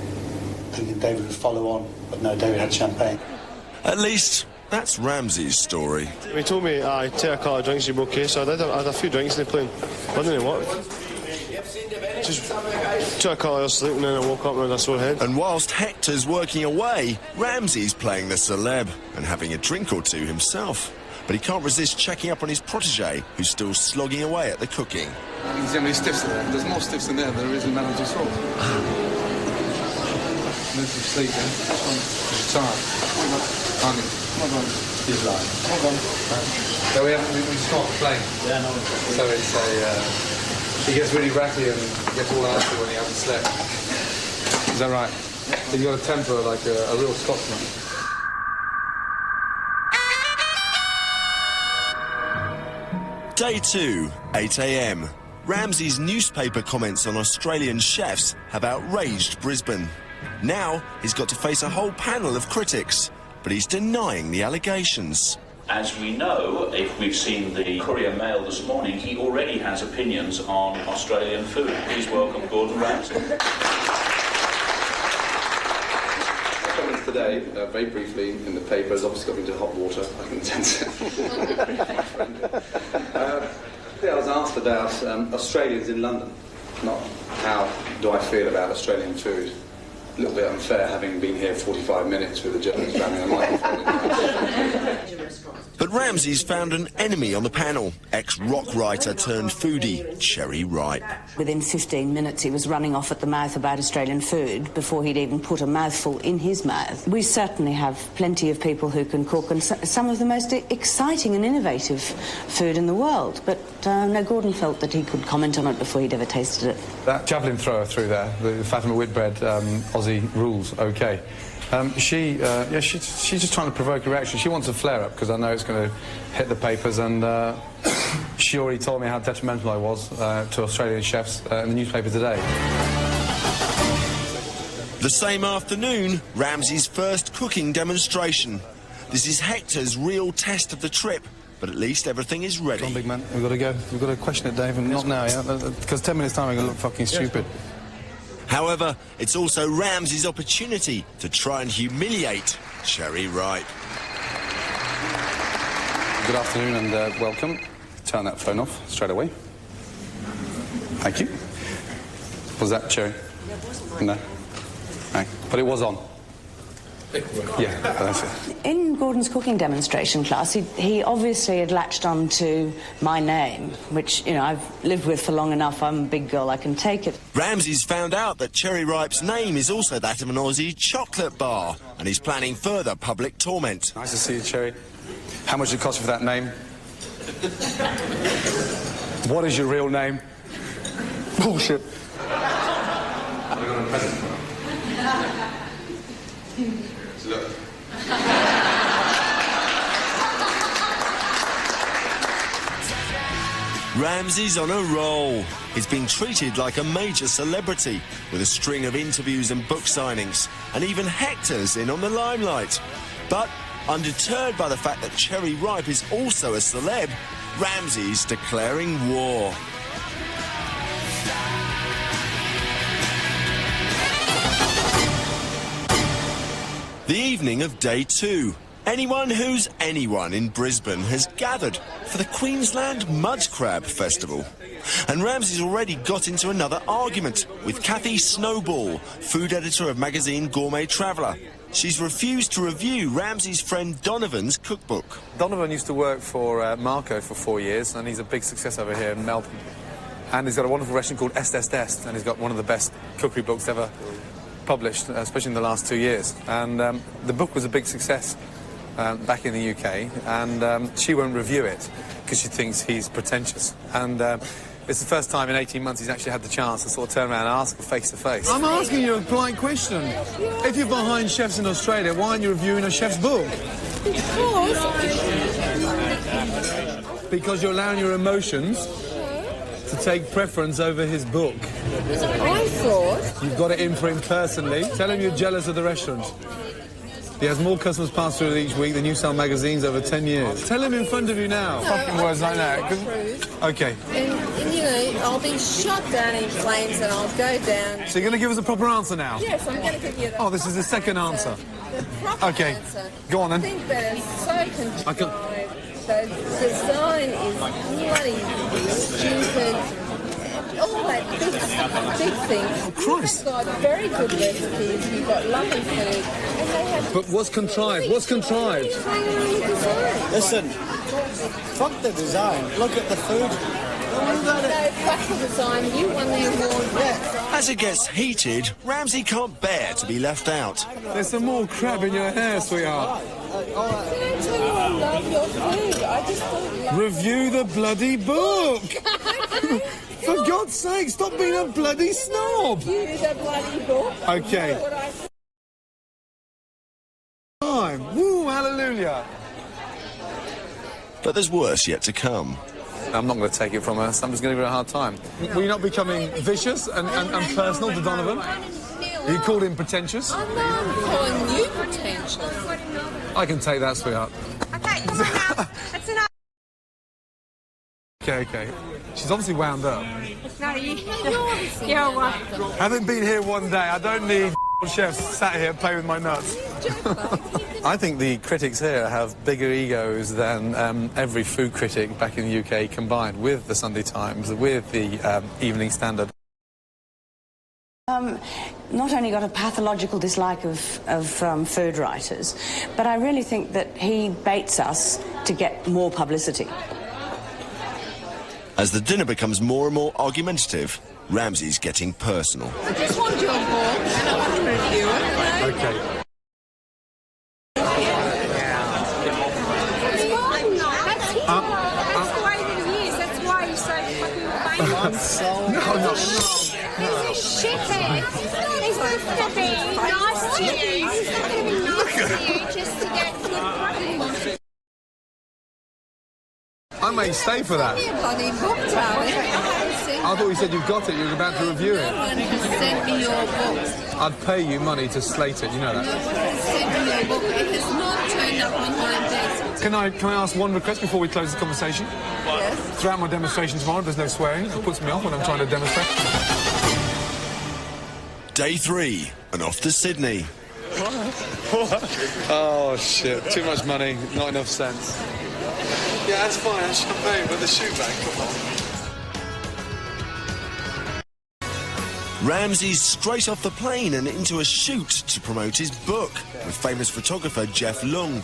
Thinking David would follow on, but no, David had champagne. At least, that's Ramsay's story. He told me, take a couple of drinks, you'll be okay, so I had a few drinks in the plane. I didn't know what. Just took a couple of hours sleep and then I woke up with a sore head. And whilst Hector's working away, Ramsay's playing the celeb and having a drink or two himself. But he can't resist checking up on his protégé, who's still slogging away at the cooking. You can see how many stiffs there. There's more stiffs in there than there is in Madame Tussauds. Need some sleep, then. It's tired. Come on. He's lying. Come on. So we stopped playing. Yeah, no. So it's he gets really ratty and gets all nasty when he hasn't slept. Is that right? He's got a temper like a real Scotsman. Day 2, 8 a.m. Ramsay's newspaper comments on Australian chefs have outraged Brisbane. Now he's got to face a whole panel of critics, but he's denying the allegations. As we know, if we've seen the Courier Mail this morning, he already has opinions on Australian food. Please welcome Gordon Ramsay. Comments today, very briefly, in the paper, has obviously got into hot water, I can sense it. I was asked about Australians in London, not how do I feel about Australian food. A little bit unfair, having been here 45 minutes with the journalist ramming a microphone. But Ramsay's found an enemy on the panel, ex-rock writer turned foodie, Cherry Ripe. Within 15 minutes he was running off at the mouth about Australian food before he'd even put a mouthful in his mouth. We certainly have plenty of people who can cook and some of the most exciting and innovative food in the world, but no, Gordon felt that he could comment on it before he'd ever tasted it. That javelin thrower through there, the Fatima Whitbread Aussie rules, OK. She's just trying to provoke a reaction. She wants a flare-up because I know it's going to hit the papers, and she already told me how detrimental I was to Australian chefs in the newspaper today. The same afternoon, Ramsay's first cooking demonstration. This is Hector's real test of the trip, but at least everything is ready. Come on, big man. We've got to go. We've got to question it, Dave, and not now, yeah? Because 10 minutes' time we're going to look fucking stupid. However, it's also Ramsay's opportunity to try and humiliate Cherry Ripe. Good afternoon and welcome. Turn that phone off straight away. Thank you. Was that Cherry? No. No. But it was on. Yeah, that's it. In Gordon's cooking demonstration class, he obviously had latched on to my name, which, you know, I've lived with for long enough. I'm a big girl, I can take it. Ramsay's found out that Cherry Ripe's name is also that of an Aussie chocolate bar, and he's planning further public torment. Nice to see you, Cherry. How much did it cost you for that name? What is your real name? Bullshit. I've got a present for her. Look. Ramsay's on a roll. He's been treated like a major celebrity, with a string of interviews and book signings, and even Hector's in on the limelight. But undeterred by the fact that Cherry Ripe is also a celeb, Ramsay's declaring war. The evening of day 2. Anyone who's anyone in Brisbane has gathered for the Queensland Mud Crab Festival. And Ramsay's already got into another argument with Kathy Snowball, food editor of magazine Gourmet Traveller. She's refused to review Ramsay's friend Donovan's cookbook. Donovan used to work for Marco for 4 years, and he's a big success over here in Melbourne. And he's got a wonderful restaurant called Est, and he's got one of the best cookery books ever published, especially in the last 2 years. And the book was a big success back in the UK, and she won't review it because she thinks he's pretentious. And it's the first time in 18 months he's actually had the chance to sort of turn around and ask her face to face. I'm asking you a polite question. If you're behind chefs in Australia, why aren't you reviewing a chef's book? Because you're allowing your emotions to take preference over his book. I thought... You've got it in for him personally. Tell him you're jealous of the restaurant. He has more customers pass through each week than you sell magazines over 10 years. Tell him in front of you now. No, fucking words like that. Okay. And, you know, I'll be shot down in flames and I'll go down. So you're going to give us a proper answer now? Yes, I'm going to give you the Oh, this is the second answer. The proper okay. answer. Go on then. I think that it's so contrived. The design is bloody stupid. All that big things. Oh, Christ. You've got very good recipes, you've got lovely food, and they have... But what's contrived? What's contrived? Listen, fuck the design. Look at the food. Fuck the design. You won the award. Yeah. As it gets heated, Ramsay can't bear to be left out. There's some more crab in your hair, sweetheart. I tell you, I love your food. I just don't love Review the bloody book! For God's sake, stop being a bloody snob! Review the bloody book. Okay. Time. Woo, hallelujah! But there's worse yet to come. I'm not going to take it from her, so I'm just going to give her a hard time. Were you not becoming vicious and personal to Donovan? You called him pretentious? I'm not calling you pretentious. I can take that, sweetheart. Okay, come on now. That's enough. Okay. She's obviously wound up. No, you're one. Having been here one day, I don't need chefs sat here playing with my nuts. I think the critics here have bigger egos than every food critic back in the UK combined, with the Sunday Times, with the Evening Standard. Not only got a pathological dislike of food writers, but I really think that he baits us to get more publicity. As the dinner becomes more and more argumentative, Ramsay's getting personal. I just want your book and I want to review it. Okay. That's the way that he is. That's why he's so fucking famous. No. He's a shithead. He's supposed to be nice to you. He's not going to be nice to you just to get good product. I may stay for that. Send me a bloody book, darling. I thought you said you got it, you were about to review it. No one has sent me your book. I'd pay you money to slate it, you know that. No one has sent me your book. It has not turned up on my desk. Can I ask one request before we close the conversation? Yes. Throughout my demonstration tomorrow, there's no swearing. It puts me off when I'm trying to demonstrate. Day 3, and off to Sydney. Oh, shit. Too much money, not enough sense. Yeah, that's fine. That's champagne, but the shoe bag, come on. Ramsay's straight off the plane and into a shoot to promote his book with famous photographer Jeff Lung.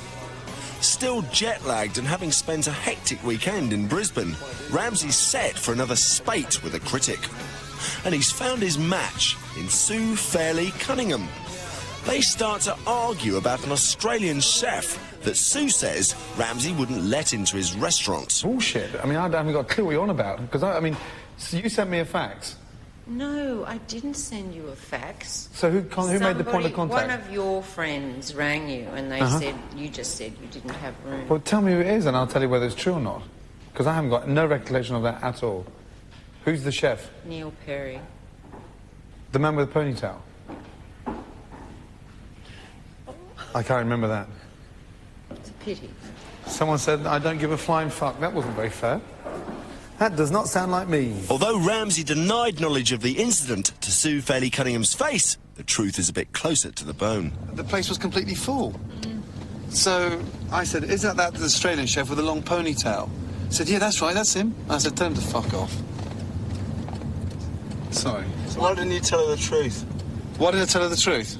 Still jet-lagged and having spent a hectic weekend in Brisbane, Ramsay's set for another spate with a critic. And he's found his match in Sue Fairley Cunningham. they start to argue about an Australian chef that Sue says Ramsay wouldn't let into his restaurant. Bullshit. I mean, I haven't got a clue what you're on about. Because, I mean, so you sent me a fax. No, I didn't send you a fax. So who made the point of contact? One of your friends rang you and they said, you just said you didn't have room. Well, tell me who it is and I'll tell you whether it's true or not. Because I haven't got no recollection of that at all. Who's the chef? Neil Perry. The man with the ponytail? I can't remember that. It's a pity. Someone said, I don't give a flying fuck. That wasn't very fair. That does not sound like me. Although Ramsay denied knowledge of the incident to Sue Fairley-Cunningham's face, the truth is a bit closer to the bone. The place was completely full. So I said, is that the Australian chef with the long ponytail? He said, yeah, that's right, that's him. I said, tell him to fuck off. Sorry. So why didn't you tell her the truth? Why did I tell her the truth?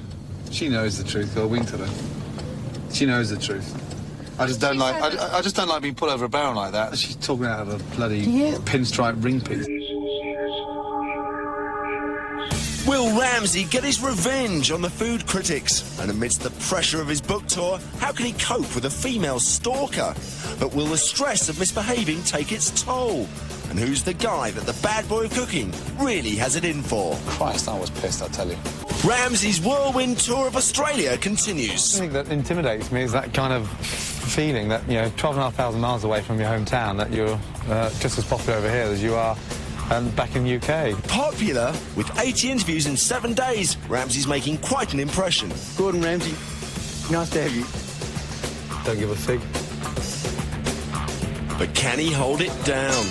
She knows the truth, I'll wink to her. She knows the truth. I just don't like. I just don't like being put over a barrel like that. She's talking out of a bloody pinstripe ring piece. Will Ramsay get his revenge on the food critics? And amidst the pressure of his book tour, how can he cope with a female stalker? But will the stress of misbehaving take its toll? And who's the guy that the bad boy of cooking really has it in for? Christ, I was pissed, I tell you. Ramsay's whirlwind tour of Australia continues. The thing that intimidates me is that kind of feeling that, 12,500 miles away from your hometown, that you're just as popular over here as you are back in the UK. Popular? With 80 interviews in 7 days, Ramsay's making quite an impression. Gordon Ramsay, nice to have you. Don't give a fig. But can he hold it down?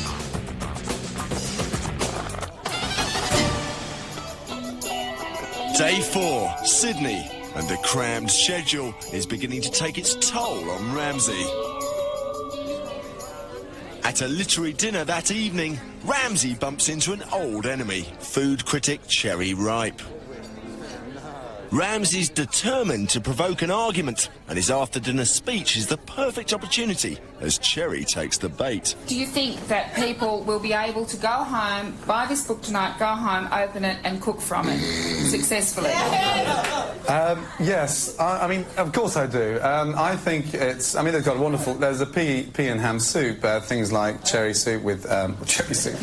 Day 4, Sydney, and the crammed schedule is beginning to take its toll on Ramsay. At a literary dinner that evening, Ramsay bumps into an old enemy, food critic Cherry Ripe. Ramsay's determined to provoke an argument, and his after-dinner speech is the perfect opportunity as Cherry takes the bait. Do you think that people will be able to go home, buy this book tonight, go home, open it and cook from it successfully? Yes, I mean, of course I do. I think it's, I mean, they've got wonderful, there's a pea and ham soup, things like cherry soup with, cherry soup.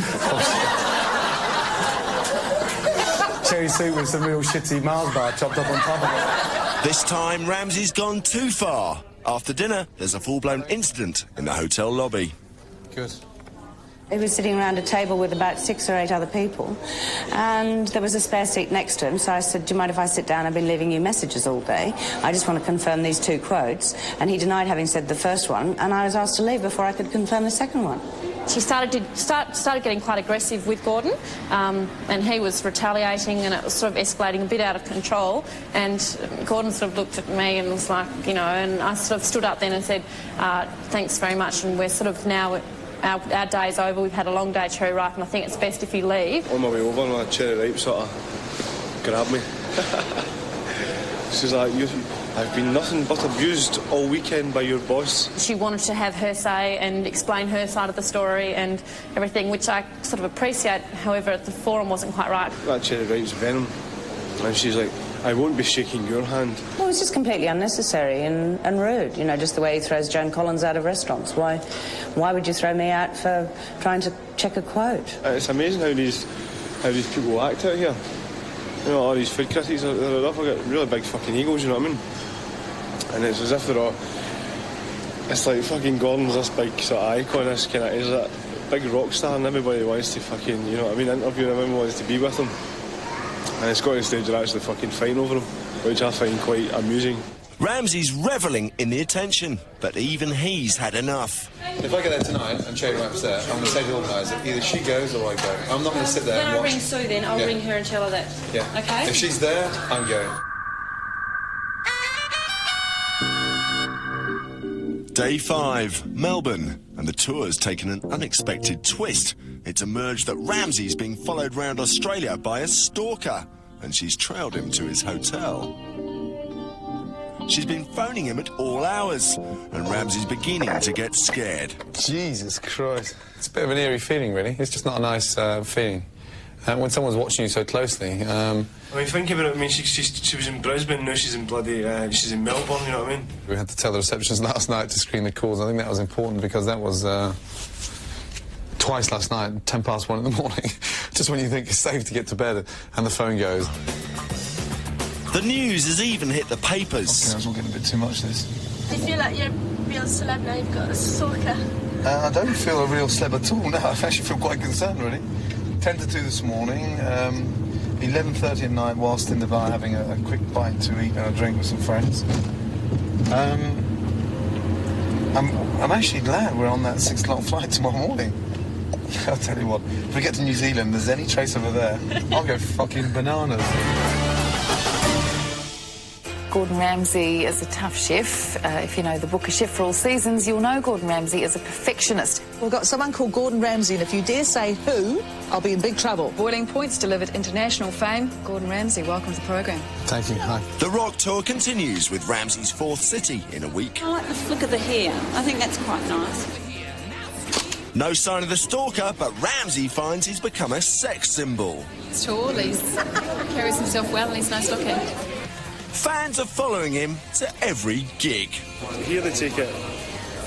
Cherry soup with some real shitty Mars bar chopped up on top of it. This time, Ramsay's gone too far. After dinner, there's a full-blown incident in the hotel lobby. Good. He was sitting around a table with about 6 or 8 other people, and there was a spare seat next to him, so I said, do you mind if I sit down? I've been leaving you messages all day. I just want to confirm these 2 quotes. And he denied having said the first one, and I was asked to leave before I could confirm the second one. She started getting quite aggressive with Gordon, and he was retaliating, and it was sort of escalating a bit out of control. And Gordon sort of looked at me and was like, and I sort of stood up then and said, thanks very much, and we're sort of now, our day's over, we've had a long day, Cherry Ripe, and I think it's best if you leave. On my way over, my Cherry Ripe sort of grabbed me. She's like, I've been nothing but abused all weekend by your boss. She wanted to have her say and explain her side of the story and everything, which I sort of appreciate. However, the forum wasn't quite right. That Cherry Ripe's venom. And she's like, I won't be shaking your hand. Well, it's just completely unnecessary and rude, just the way he throws Joan Collins out of restaurants. Why would you throw me out for trying to check a quote? It's amazing how these people act out here. All these food critics, they've got really big fucking egos, you know what I mean? And it's as if they're all... It's like fucking Gordon's this big sort of icon, this kind of... He's a big rock star and everybody wants to fucking, interview him, everyone wants to be with him. And it's got to the stage they're actually fucking fighting over him, which I find quite amusing. Ramsay's revelling in the attention, but even he's had enough. If I get there tonight and Cherry Ripe's there, I'm going to say to the organiser, either she goes or I go. I'm not going to sit there and watch. Then I'll ring Sue then. I'll ring her and tell her that. Yeah. Okay? If she's there, I'm going. Day 5, Melbourne, and the tour's taken an unexpected twist. It's emerged that Ramsay's being followed round Australia by a stalker, and she's trailed him to his hotel. She's been phoning him at all hours, and Ramsay's beginning to get scared. Jesus Christ. It's a bit of an eerie feeling, really. It's just not a nice feeling. when someone's watching you so closely. I mean, think about it. I mean, she was in Brisbane, now she's in she's in Melbourne. You know what I mean? We had to tell the receptionist last night to screen the calls. I think that was important because that was twice last night, 1:10 in the morning, just when you think it's safe to get to bed, and the phone goes. The news has even hit the papers. Okay, I was all getting a bit too much, this. Do you feel like you're a real celeb now you've got a stalker? I don't feel a real celeb at all, no. I actually feel quite concerned, really. 10 to 2 this morning, 11:30 at night whilst in the bar having a quick bite to eat and a drink with some friends. I'm actually glad we're on that 6 o'clock flight tomorrow morning. I'll tell you what, if we get to New Zealand, there's any trace over there, I'll go fucking bananas. Gordon Ramsay is a tough chef. If you know the book A Chef for All Seasons, you'll know Gordon Ramsay is a perfectionist. We've got someone called Gordon Ramsay, and if you dare say who, I'll be in big trouble. Boiling Point's delivered international fame. Gordon Ramsay, welcome to the programme. Thank you, hi. The Rock Tour continues with Ramsay's 4th city in a week. I like the flick of the hair. I think that's quite nice. No sign of the stalker, but Ramsay finds he's become a sex symbol. He's tall, he carries himself well and he's nice looking. Fans are following him to every gig. Here they take it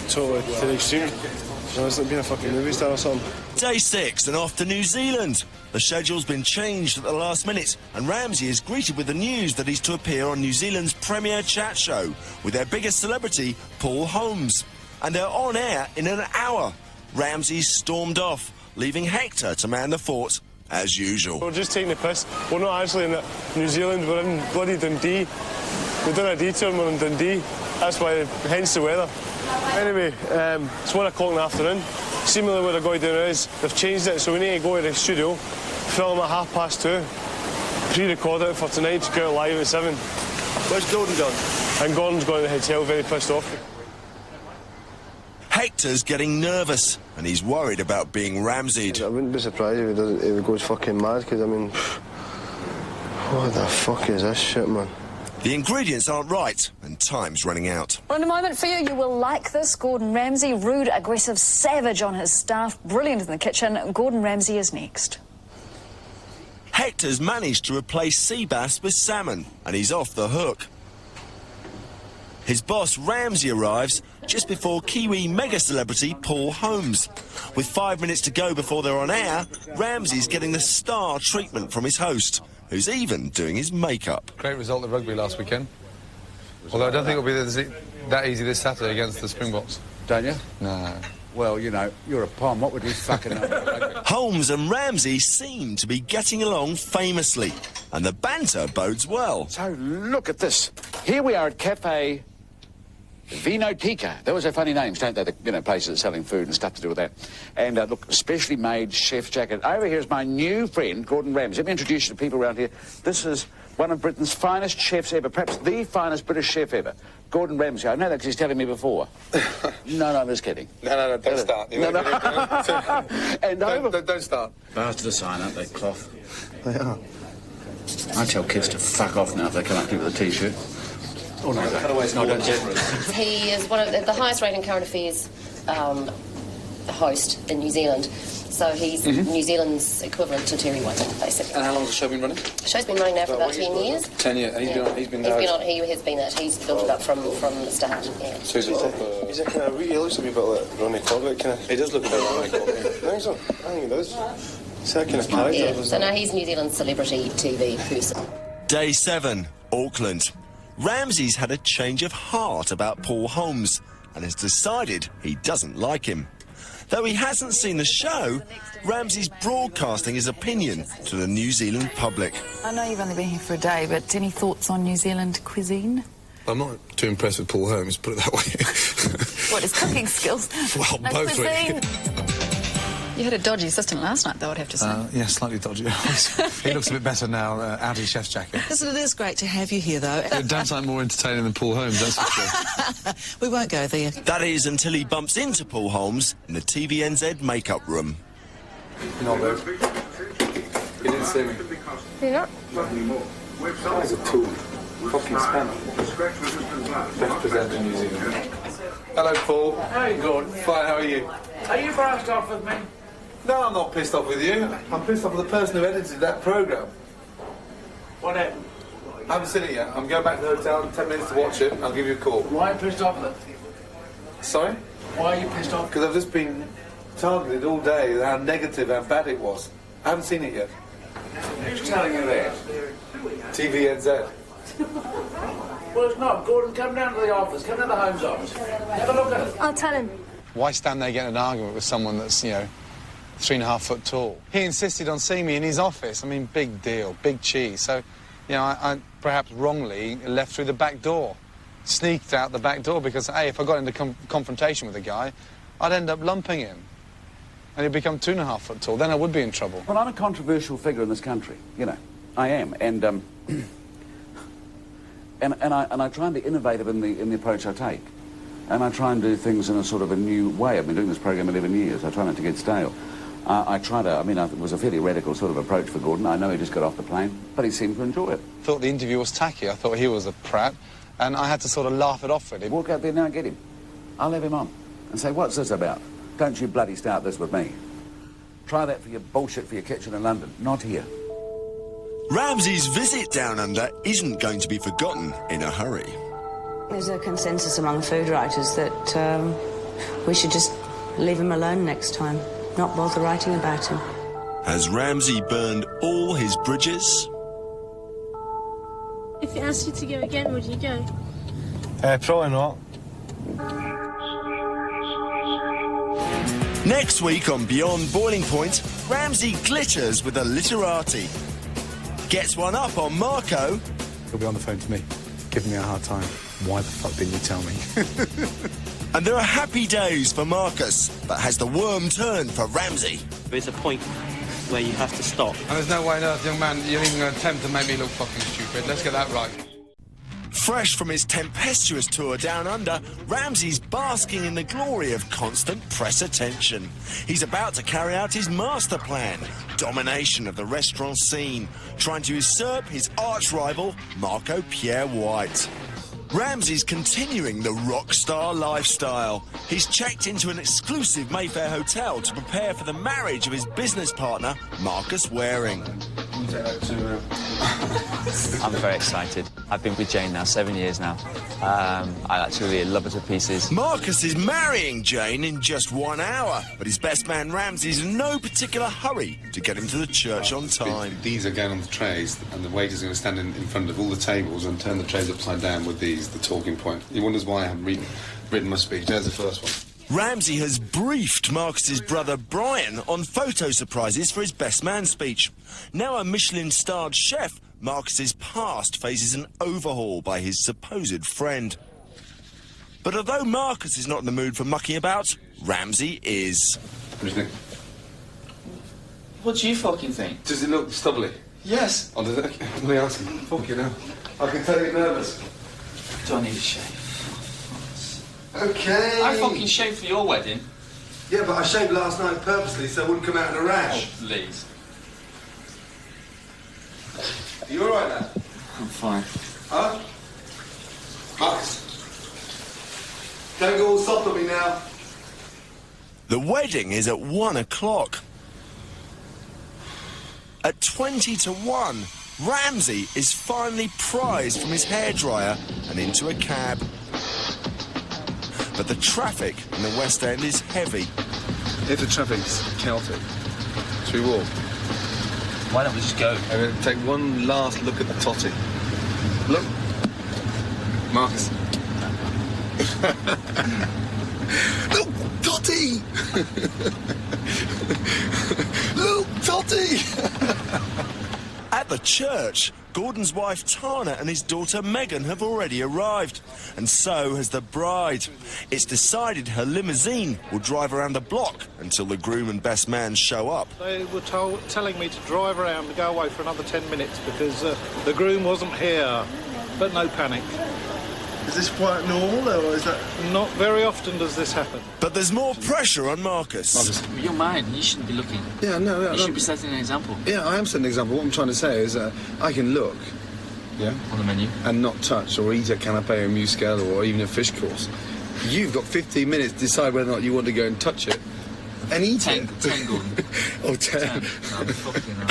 totally to the extreme. It's like being a fucking movie star or something. Day 6 and off to New Zealand. The schedule's been changed at the last minute, and Ramsay is greeted with the news that he's to appear on New Zealand's premier chat show with their biggest celebrity, Paul Holmes. And they're on air in an hour. Ramsay stormed off, leaving Hector to man the fort as usual. We're just taking the piss. We're not actually in New Zealand, we're in bloody Dundee. We've done a detour and we're in Dundee. That's why, hence the weather. Anyway, it's 1 o'clock in the afternoon. Seemingly what they're going to do now is they've changed it, so we need to go to the studio, film at 2:30, pre-record it for tonight to go live at 7. Where's Gordon gone? And Gordon's gone to the hotel, very pissed off. Hector's getting nervous, and he's worried about being Ramsay'd. I wouldn't be surprised if he goes fucking mad, because, I mean, what the fuck is this shit, man? The ingredients aren't right, and time's running out. Well, in a moment for you, you will like this. Gordon Ramsay, rude, aggressive, savage on his staff, brilliant in the kitchen. Gordon Ramsay is next. Hector's managed to replace sea bass with salmon, and he's off the hook. His boss, Ramsay, arrives just before Kiwi mega-celebrity Paul Holmes. With 5 minutes to go before they're on air, Ramsay's getting the star treatment from his host, who's even doing his makeup. Great result at rugby last weekend. Although I don't think it'll be that easy this Saturday against the Springboks. Don't you? No. Well, you know, you're a pom. What would we fucking know? Holmes and Ramsay seem to be getting along famously, and the banter bodes well. So, look at this. Here we are at Cafe Vinoteca. Those are funny names, don't they? The, you know, places that are selling food and stuff to do with that. And look, specially made chef's jacket. Over here is my new friend, Gordon Ramsay. Let me introduce you to people around here. This is one of Britain's finest chefs ever, perhaps the finest British chef ever. Gordon Ramsay. I know that because he's telling me before. No, I'm just kidding. No, don't start. No. And don't start. Bars to the sign, aren't they? Cloth. They are. I tell kids to fuck off now if they come up to me with a T-shirt. Oh, no, don't. He is one of the highest rating current affairs host in New Zealand. So he's New Zealand's equivalent to Terry White, basically. And how long has the show been running? The show's been running now for about 10 years. 10 years. And he has been it. He's built it up from the start. Yeah. So he's a kind of, he looks a wee bit like Ronnie Corbett, kind of. He does look a bit like Ronnie Corbett. I think so. I think he does. It's that kind of character. Yeah. So now he's New Zealand's celebrity TV person. Day 7, Auckland. Ramsay's had a change of heart about Paul Holmes and has decided he doesn't like him. Though he hasn't seen the show, Ramsay's broadcasting his opinion to the New Zealand public. I know you've only been here for a day, but any thoughts on New Zealand cuisine? I'm not too impressed with Paul Holmes, put it that way. What, his cooking skills? Well, no both cuisine. really. You had a dodgy assistant last night, though, I'd have to say. Yeah, slightly dodgy. He looks a bit better now, out of his chef's jacket. Listen, it is great to have you here, though. It does sound more entertaining than Paul Holmes, that's for sure. We won't go there. That is until he bumps into Paul Holmes in the TVNZ makeup room. No, babe. He didn't see me. You're not? That is a tool. Fucking spammer. Best presenter in New Zealand. Hello, Paul. How are you going? Fine, how are you? Are you brassed off with me? No, I'm not pissed off with you. I'm pissed off with the person who edited that programme. What happened? I haven't seen it yet. I'm going back to the hotel in 10 minutes to watch it. I'll give you a call. Why are you pissed off with it? Sorry? Why are you pissed off? Because I've just been targeted all day how negative, how bad it was. I haven't seen it yet. Who's telling you that? TVNZ. Well, it's not. Gordon, come down to the office. Come to the Home's office. Have a look at it. I'll tell him. Why stand there getting an argument with someone that's, 3.5 foot tall? He insisted on seeing me in his office. I mean, big deal, big cheese. So, I perhaps wrongly left through the back door. Sneaked out the back door because, A, if I got into confrontation with a guy, I'd end up lumping him. And he'd become 2.5 foot tall. Then I would be in trouble. Well, I'm a controversial figure in this country, I am. And I try and be innovative in the approach I take. And I try and do things in a sort of a new way. I've been doing this programme 11 years. I try not to get stale. It was a fairly radical sort of approach for Gordon. I know he just got off the plane, but he seemed to enjoy it. Thought the interview was tacky. I thought he was a prat. And I had to sort of laugh it off with him. Walk out there now and get him. I'll have him on and say, what's this about? Don't you bloody start this with me. Try that for your bullshit for your kitchen in London, not here. Ramsay's visit down under isn't going to be forgotten in a hurry. There's a consensus among food writers that we should just leave him alone next time, not bother writing about him. Has Ramsay burned all his bridges? If he asked you to go again, would you go? Probably not. Next week on Beyond Boiling Point, Ramsay glitters with a literati. Gets one up on Marco. He'll be on the phone to me, giving me a hard time. Why the fuck didn't you tell me? And there are happy days for Marcus, but has the worm turned for Ramsay? There's a point where you have to stop. And there's no way on earth, young man, you're even going to attempt to make me look fucking stupid. Let's get that right. Fresh from his tempestuous tour down under, Ramsay's basking in the glory of constant press attention. He's about to carry out his master plan, domination of the restaurant scene, trying to usurp his arch-rival, Marco Pierre-White. Ramsay's continuing the rock star lifestyle. He's checked into an exclusive Mayfair hotel to prepare for the marriage of his business partner, Marcus Wareing. I'm very excited. I've been with Jane now 7 years now. I actually love her to pieces. Marcus is marrying Jane in just 1 hour, but his best man Ramsay's in no particular hurry to get him to the church on time. These are going on the trays, and the waiter's going to stand in front of all the tables and turn the trays upside down with these, the talking point. He wonders why I haven't written my speech. There's the first one. Ramsay has briefed Marcus's brother Brian on photo surprises for his best man speech. Now a Michelin-starred chef, Marcus's past faces an overhaul by his supposed friend. But although Marcus is not in the mood for mucking about, Ramsay is. What do you think? What do you fucking think? Does it look stubbly? Yes. Oh, does it? Let me ask him. Fuck you now. I can tell you're nervous. Do I need a shave? Okay. I fucking shaved for your wedding. Yeah, but I shaved last night purposely so it wouldn't come out in a rash. Oh, please. Are you alright now? I'm fine. Huh? Marcus. Don't go all soft on me now. The wedding is at 1 o'clock. At 20 to 1, Ramsay is finally prized from his hairdryer and into a cab. But the traffic in the West End is heavy. If the traffic's chaotic, should we walk? Why don't we just go? I'm going to take one last look at the totty. Look. Marcus. Look, totty! Look, totty! At the church, Gordon's wife Tana and his daughter Megan have already arrived, and so has the bride. It's decided her limousine will drive around the block until the groom and best man show up. They were telling me to drive around and go away for another 10 minutes because the groom wasn't here. But no panic. Is this quite normal, or is that... Not very often does this happen. But there's more pressure on Marcus. You're mine. You shouldn't be looking. Yeah, no. You should be setting an example. Yeah, I am setting an example. What I'm trying to say is I can look, yeah, on the menu, and not touch or eat a canapé or muscale or even a fish course. You've got 15 minutes to decide whether or not you want to go and touch it And eating? 10 Gordon. Oh, 10. 10. No, fucking hell.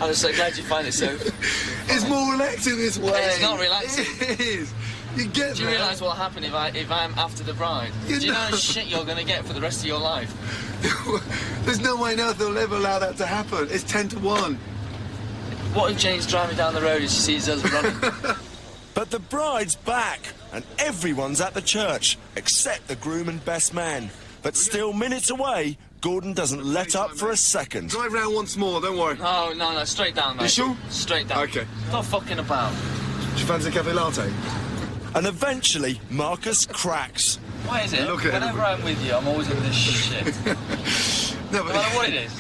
I'm so glad you find it so... It's more relaxing this way. It's not relaxing. It is. You get Do you realise what'll happen if I'm after the bride? Do you know the shit you're going to get for the rest of your life? There's no way on earth they'll ever allow that to happen. It's 10 to 1. What if Jane's driving down the road and she sees us running? But the bride's back, and everyone's at the church, except the groom and best man. But still minutes away, Gordon doesn't let up for a second. Drive round once more, don't worry. No, straight down, mate. You sure? Straight down. OK. Stop fucking about. Do you fancy a cafe latte? And eventually, Marcus cracks. Why is it? Look at Whenever I'm with you, I'm always in this shit. No, but... No matter what it is.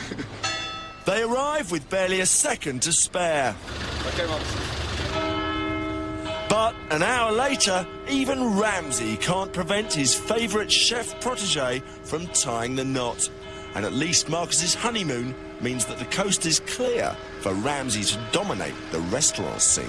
They arrive with barely a second to spare. OK, Marcus. But an hour later, even Ramsay can't prevent his favourite chef protege from tying the knot. And at least Marcus's honeymoon means that the coast is clear for Ramsay to dominate the restaurant scene.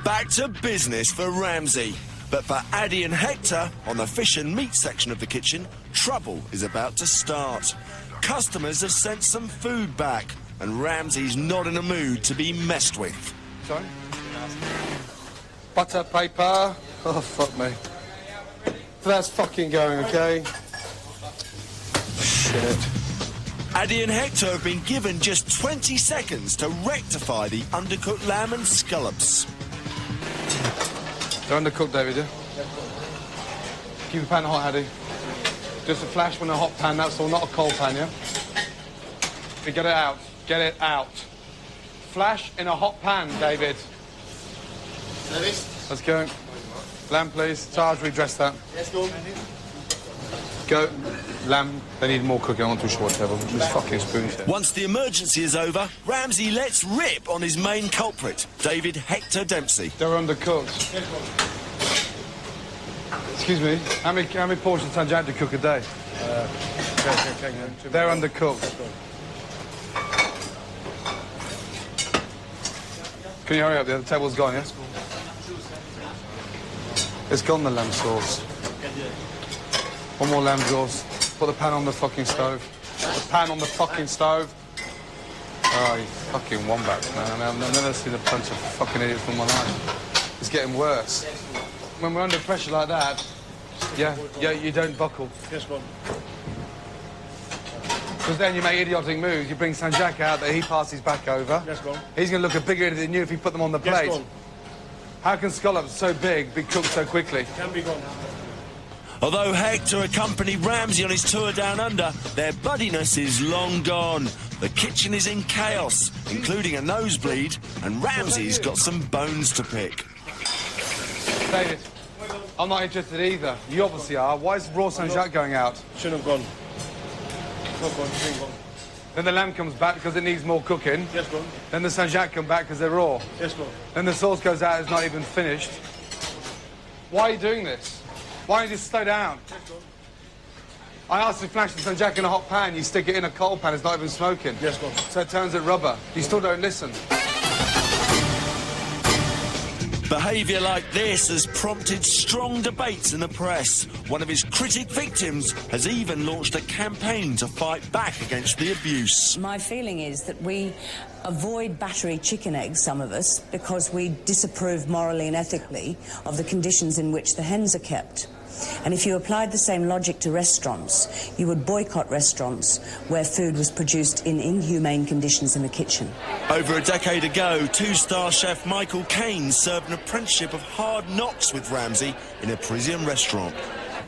Back to business for Ramsay. But for Addy and Hector, on the fish and meat section of the kitchen, trouble is about to start. Customers have sent some food back, and Ramsay's not in a mood to be messed with. Sorry? Butter, paper. Oh, fuck me. So that's fucking going, OK? Shit. Addy and Hector have been given just 20 seconds to rectify the undercooked lamb and scallops. They're undercooked, David, yeah? Keep the pan hot, Addy. Just a flash when a hot pan, that's all, not a cold pan, yeah? Get it out. Get it out. Flash in a hot pan, David. Let's go. Lamb, please. Taj, redress that. Yes, go. Go. Lamb, they need more cooking. I want too short table. Just fucking spoon. Once the emergency is over, Ramsay lets rip on his main culprit, David Hector Dempsey. They're undercooked. Excuse me, how many portions do you have to cook a day? They're undercooked. Can you hurry up? The other table's gone, yeah? It's gone, the lamb sauce. One more lamb sauce. Put the pan on the fucking stove. The pan on the fucking stove. Oh, you fucking wombats, man. I've never seen a bunch of fucking idiots in my life. It's getting worse. When we're under pressure like that, yeah, you don't buckle. Yes, Bob. Because then you make idiotic moves. You bring Sanjak out there, he passes back over. Yes, Bob. He's going to look a bigger idiot than you if you put them on the plate. Yes, Bob. How can scallops so big be cooked so quickly? Can be gone. Although Hector accompanied Ramsay on his tour down under, their buddiness is long gone. The kitchen is in chaos, including a nosebleed, and Ramsay's got some bones to pick. David, I'm not interested either. You obviously are. Why is raw Saint-Jacques going out? Shouldn't have gone. Not gone, shouldn't have gone. Then the lamb comes back because it needs more cooking. Yes, gone. Then the Saint-Jacques come back because they're raw. Yes, gone. Then the sauce goes out, it's not even finished. Why are you doing this? Why don't you just slow down? Yes, gone. I asked to flash the Saint-Jacques in a hot pan, you stick it in a cold pan, it's not even smoking. Yes, gone. So it turns it rubber. You still don't listen. Behaviour like this has prompted strong debates in the press. One of his critic victims has even launched a campaign to fight back against the abuse. My feeling is that we avoid battery chicken eggs, some of us, because we disapprove morally and ethically of the conditions in which the hens are kept. And if you applied the same logic to restaurants, you would boycott restaurants where food was produced in inhumane conditions in the kitchen. Over a decade ago, two-star chef Michael Caine served an apprenticeship of hard knocks with Ramsay in a Parisian restaurant.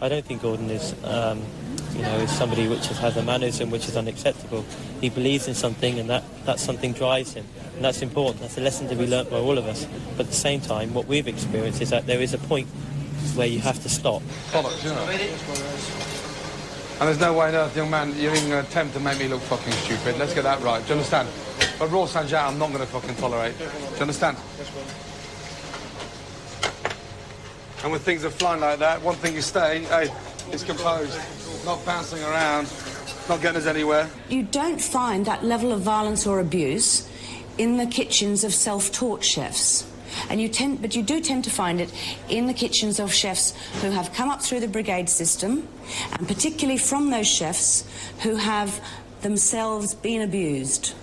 I don't think Gordon is, is somebody which has a mannerism which is unacceptable. He believes in something, and that something drives him. And that's important. That's a lesson to be learnt by all of us. But at the same time, what we've experienced is that there is a point where you have to stop. Bollocks, you know. And there's no way on earth, young man, you're even going to attempt to make me look fucking stupid. Let's get that right. Do you understand? But raw Saint-Jacques, I'm not going to fucking tolerate. Do you understand? And when things are flying like that, one thing you stay, hey, it's composed. Not bouncing around, not getting us anywhere. You don't find that level of violence or abuse in the kitchens of self-taught chefs. And you do tend to find it in the kitchens of chefs who have come up through the brigade system, and particularly from those chefs who have themselves been abused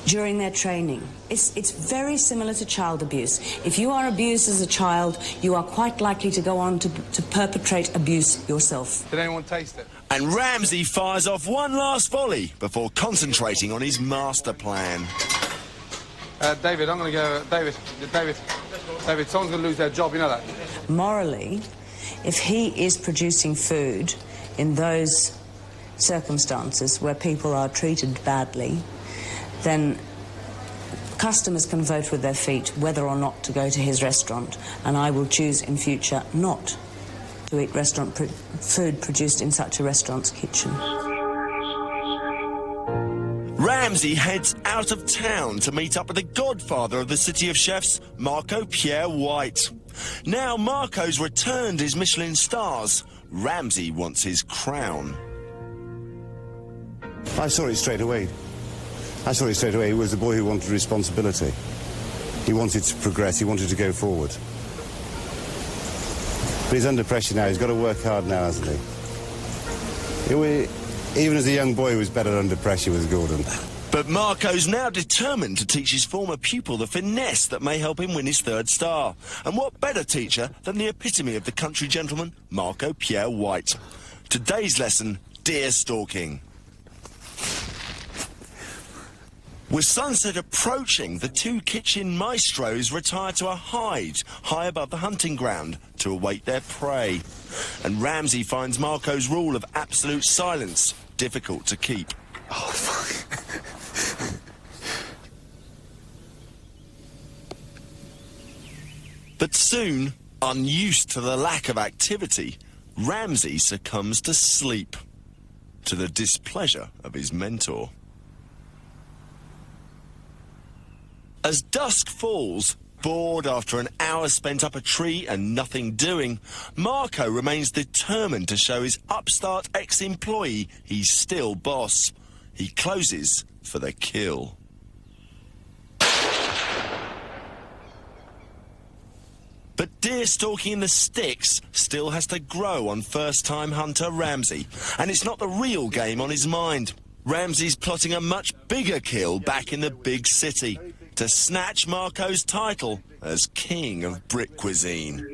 during their training. It's very similar to child abuse. If you are abused as a child, you are quite likely to go on to perpetrate abuse yourself. Did anyone taste it? And Ramsay fires off one last volley before concentrating on his master plan. David, I'm going to go... David, someone's going to lose their job, you know that? Morally, if he is producing food in those circumstances where people are treated badly, then customers can vote with their feet whether or not to go to his restaurant, and I will choose in future not to eat food produced in such a restaurant's kitchen. Ramsay heads out of town to meet up with the godfather of the City of Chefs, Marco Pierre-White. Now Marco's returned his Michelin stars, Ramsay wants his crown. I saw it straight away. He was the boy who wanted responsibility. He wanted to progress, he wanted to go forward. But he's under pressure now, he's got to work hard now, hasn't he? Even as a young boy, he was better under pressure with Gordon. But Marco's now determined to teach his former pupil the finesse that may help him win his third star. And what better teacher than the epitome of the country gentleman, Marco Pierre-White. Today's lesson, deer stalking. With sunset approaching, the two kitchen maestros retire to a hide high above the hunting ground to await their prey. And Ramsay finds Marco's rule of absolute silence difficult to keep. Oh, fuck. But soon, unused to the lack of activity, Ramsay succumbs to sleep, to the displeasure of his mentor. As dusk falls, bored after an hour spent up a tree and nothing doing, Marco remains determined to show his upstart ex-employee he's still boss. He closes for the kill. But deer stalking in the sticks still has to grow on first-time hunter Ramsay, and it's not the real game on his mind. Ramsay's plotting a much bigger kill back in the big city, to snatch Marco's title as king of brick cuisine.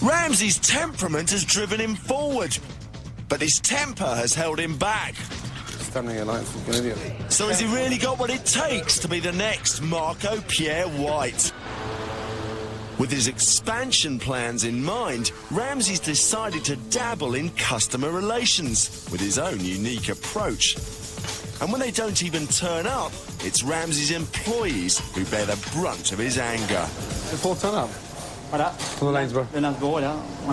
Ramsay's temperament has driven him forward, but his temper has held him back. Standing here like a fucking idiot. So has he really got what it takes to be the next Marco Pierre-White? With his expansion plans in mind, Ramsay's decided to dabble in customer relations with his own unique approach. And when they don't even turn up, it's Ramsay's employees who bear the brunt of his anger. Did Paul turn up? Voilà. From the Lanesborough.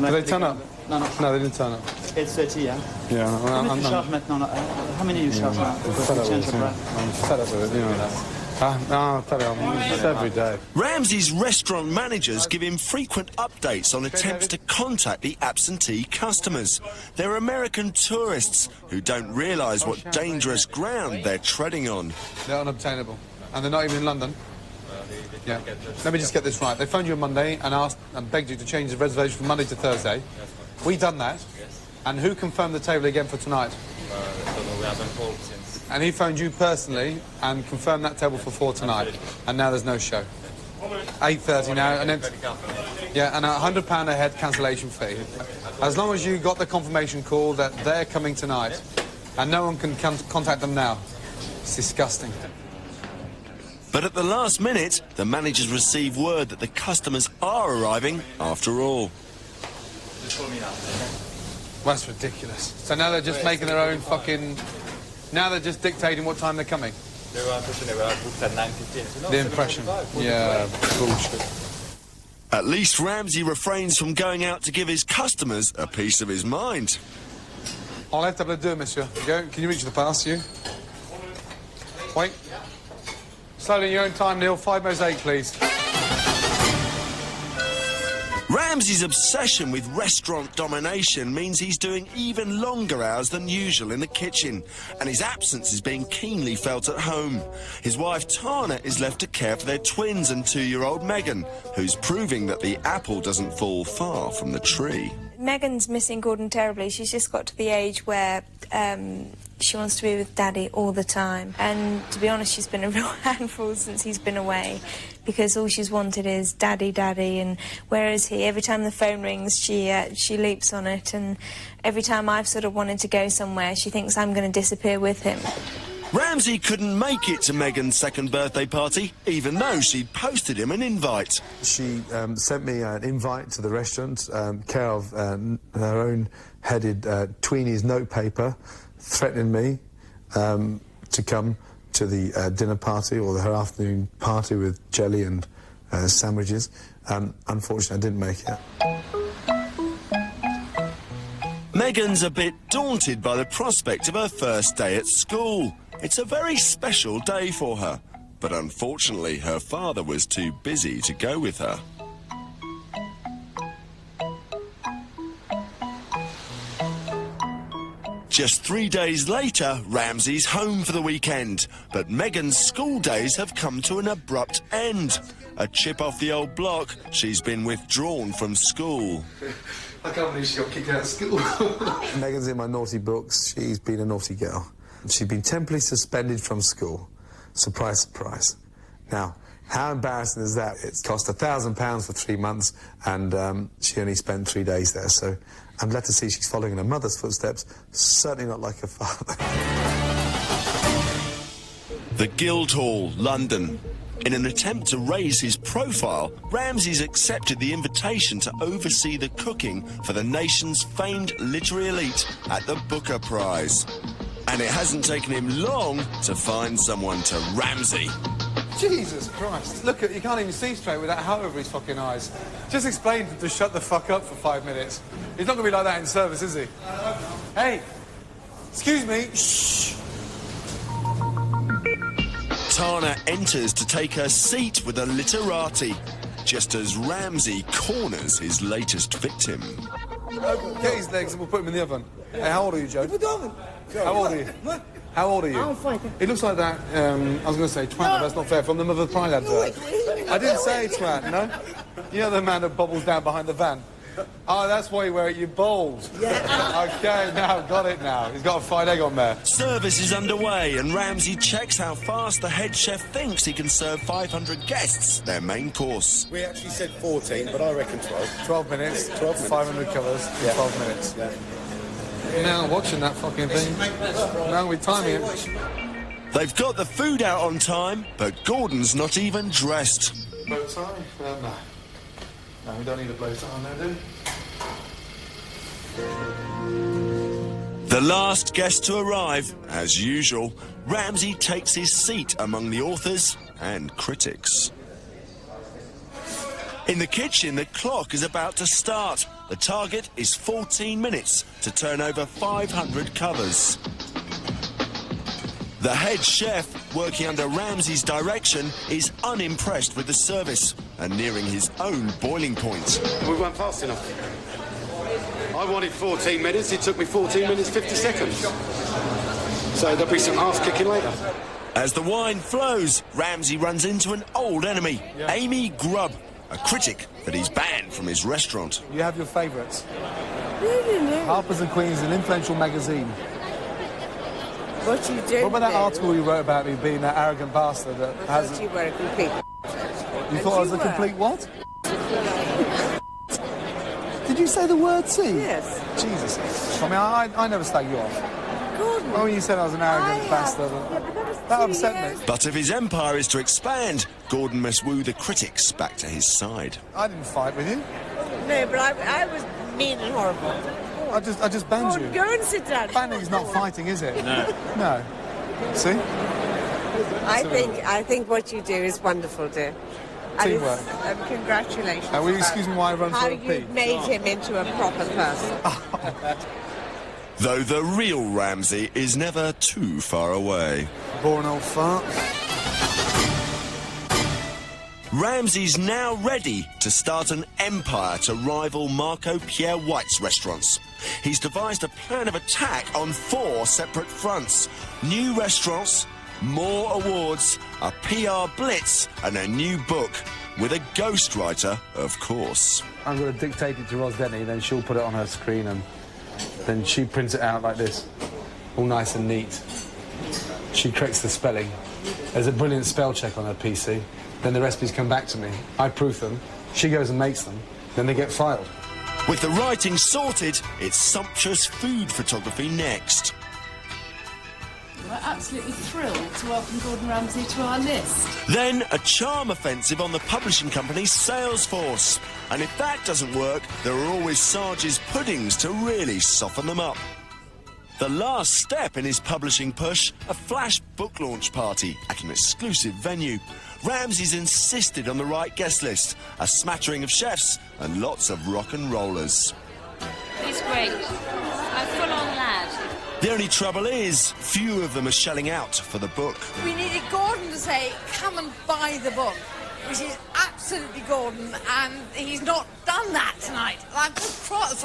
Did they turn up? No, no. No, they didn't turn up. It's 30, yeah. Yeah. Combien tu charges maintenant là? How many you charge now? I'm fed up with it, you know. It's every day. Ramsay's restaurant managers give him frequent updates on attempts to contact the absentee customers. They're American tourists who don't realise what dangerous ground they're treading on. They're unobtainable. And they're not even in London. Yeah. Let me just get this right. They phoned you on Monday and asked and begged you to change the reservation from Monday to Thursday. We done that. And who confirmed the table again for tonight? We haven't called since. And he phoned you personally and confirmed that table for 4 tonight. And now there's no show. 8:30 now. And then, yeah, and a £100 a head cancellation fee. As long as you got the confirmation call that they're coming tonight and no one can contact them now. It's disgusting. But at the last minute, the managers receive word that the customers are arriving after all. Well, that's ridiculous. So now they're just making their own fucking... Now they're just dictating what time they're coming. They were booked at 9:15. The impression. Yeah, bullshit. At least Ramsay refrains from going out to give his customers a piece of his mind. Enlève table 2, monsieur. Go. Can you reach the pass, you? Wait. Slowly in your own time, Neil. 5 mosaic, please. Ramsay's obsession with restaurant domination means he's doing even longer hours than usual in the kitchen, and his absence is being keenly felt at home. His wife Tana is left to care for their twins and 2-year-old Megan, who's proving that the apple doesn't fall far from the tree. Megan's missing Gordon terribly. She's just got to the age where she wants to be with Daddy all the time. And to be honest, she's been a real handful since he's been away, because all she's wanted is Daddy, Daddy, and where is he? Every time the phone rings, she leaps on it, and every time I've sort of wanted to go somewhere, she thinks I'm going to disappear with him. Ramsay couldn't make it to Megan's second birthday party, even though she'd posted him an invite. She sent me an invite to the restaurant, care of her own headed Tweeny's notepaper, threatening me to come to the dinner party or her afternoon party with jelly and sandwiches. Unfortunately, I didn't make it. Megan's a bit daunted by the prospect of her first day at school. It's a very special day for her, but unfortunately her father was too busy to go with her. Just 3 days later, Ramsay's home for the weekend, but Megan's school days have come to an abrupt end. A chip off the old block, she's been withdrawn from school. I can't believe she got kicked out of school. Megan's in my naughty books. She's been a naughty girl. She's been temporarily suspended from school. Surprise, surprise. Now, how embarrassing is that? It's cost £1,000 for 3 months, and she only spent 3 days there, so I'm glad to see she's following in her mother's footsteps, certainly not like her father. The Guildhall, London. In an attempt to raise his profile, Ramsay's accepted the invitation to oversee the cooking for the nation's famed literary elite at the Booker Prize. And it hasn't taken him long to find someone to Ramsay. Jesus Christ. Look, you can't even see straight with that hat over his fucking eyes. Just explain to shut the fuck up for 5 minutes. He's not going to be like that in service, is he? Hey, excuse me. Shh. Tana enters to take her seat with a literati, just as Ramsay corners his latest victim. Get his legs and we'll put him in the oven. Hey, how old are you, Joe? How old are you? How old are you? I'm fine. He looks like that, I was going to say twat, but that's not fair, from the Mother Pride advert. I didn't say twat, no? You know the man that bobbles down behind the van? Oh, that's why you wear it, you bald. Yeah. OK, now, got it now. He's got a fried egg on there. Service is underway, and Ramsay checks how fast the head chef thinks he can serve 500 guests their main course. We actually said 14, but I reckon 12. 12 minutes, 12 minutes. 500 covers, yeah. 12 minutes. Yeah. Now watching that fucking thing. Now we're timing it. They've got the food out on time, but Gordon's not even dressed. Bow tie? No. No, we don't need a blow tie now, do we? The last guest to arrive, as usual, Ramsay takes his seat among the authors and critics. In the kitchen, the clock is about to start. The target is 14 minutes to turn over 500 covers. The head chef, working under Ramsay's direction, is unimpressed with the service and nearing his own boiling point. We weren't fast enough. I wanted 14 minutes, it took me 14 minutes 50 seconds. So there'll be some ass kicking later. As the wine flows, Ramsay runs into an old enemy, Amy Grubb, a critic that he's banned from his restaurant. You have your favourites. Harper's and Queen's, an influential magazine. What you did? What about that article you wrote about me being that arrogant bastard that has... You were a complete... You thought I was a complete what? Did you say the word C? Yes. Jesus. I mean, I never slag you off. Gordon. Oh, you said I was an arrogant bastard. That upset me. But if his empire is to expand, Gordon must woo the critics back to his side. I didn't fight with you. No, but I was mean and horrible. I just banned you. Go and sit down. Banning's not fighting, is it? No. No. See? I think what you do is wonderful, dear. Teamwork. Congratulations. Will you excuse me while I run how for a pee? you made him into a proper person. Though the real Ramsay is never too far away. Boring old fart. Ramsay's now ready to start an empire to rival Marco Pierre-White's restaurants. He's devised a plan of attack on 4 separate fronts. New restaurants, more awards, a PR blitz and a new book. With a ghostwriter, of course. I'm going to dictate it to Ros Denny, then she'll put it on her screen and then she prints it out like this. All nice and neat. She corrects the spelling. There's a brilliant spell check on her PC. Then the recipes come back to me. I proof them. She goes and makes them. Then they get filed. With the writing sorted, it's sumptuous food photography next. We're absolutely thrilled to welcome Gordon Ramsay to our list. Then a charm offensive on the publishing company's sales force. And if that doesn't work, there are always Sarge's puddings to really soften them up. The last step in his publishing push, a flash book launch party at an exclusive venue. Ramsay's insisted on the right guest list, a smattering of chefs and lots of rock and rollers. He's great. A full-on lad. The only trouble is, few of them are shelling out for the book. We needed Gordon to say, come and buy the book, which is absolutely Gordon, and he's not done that tonight. I'm so cross,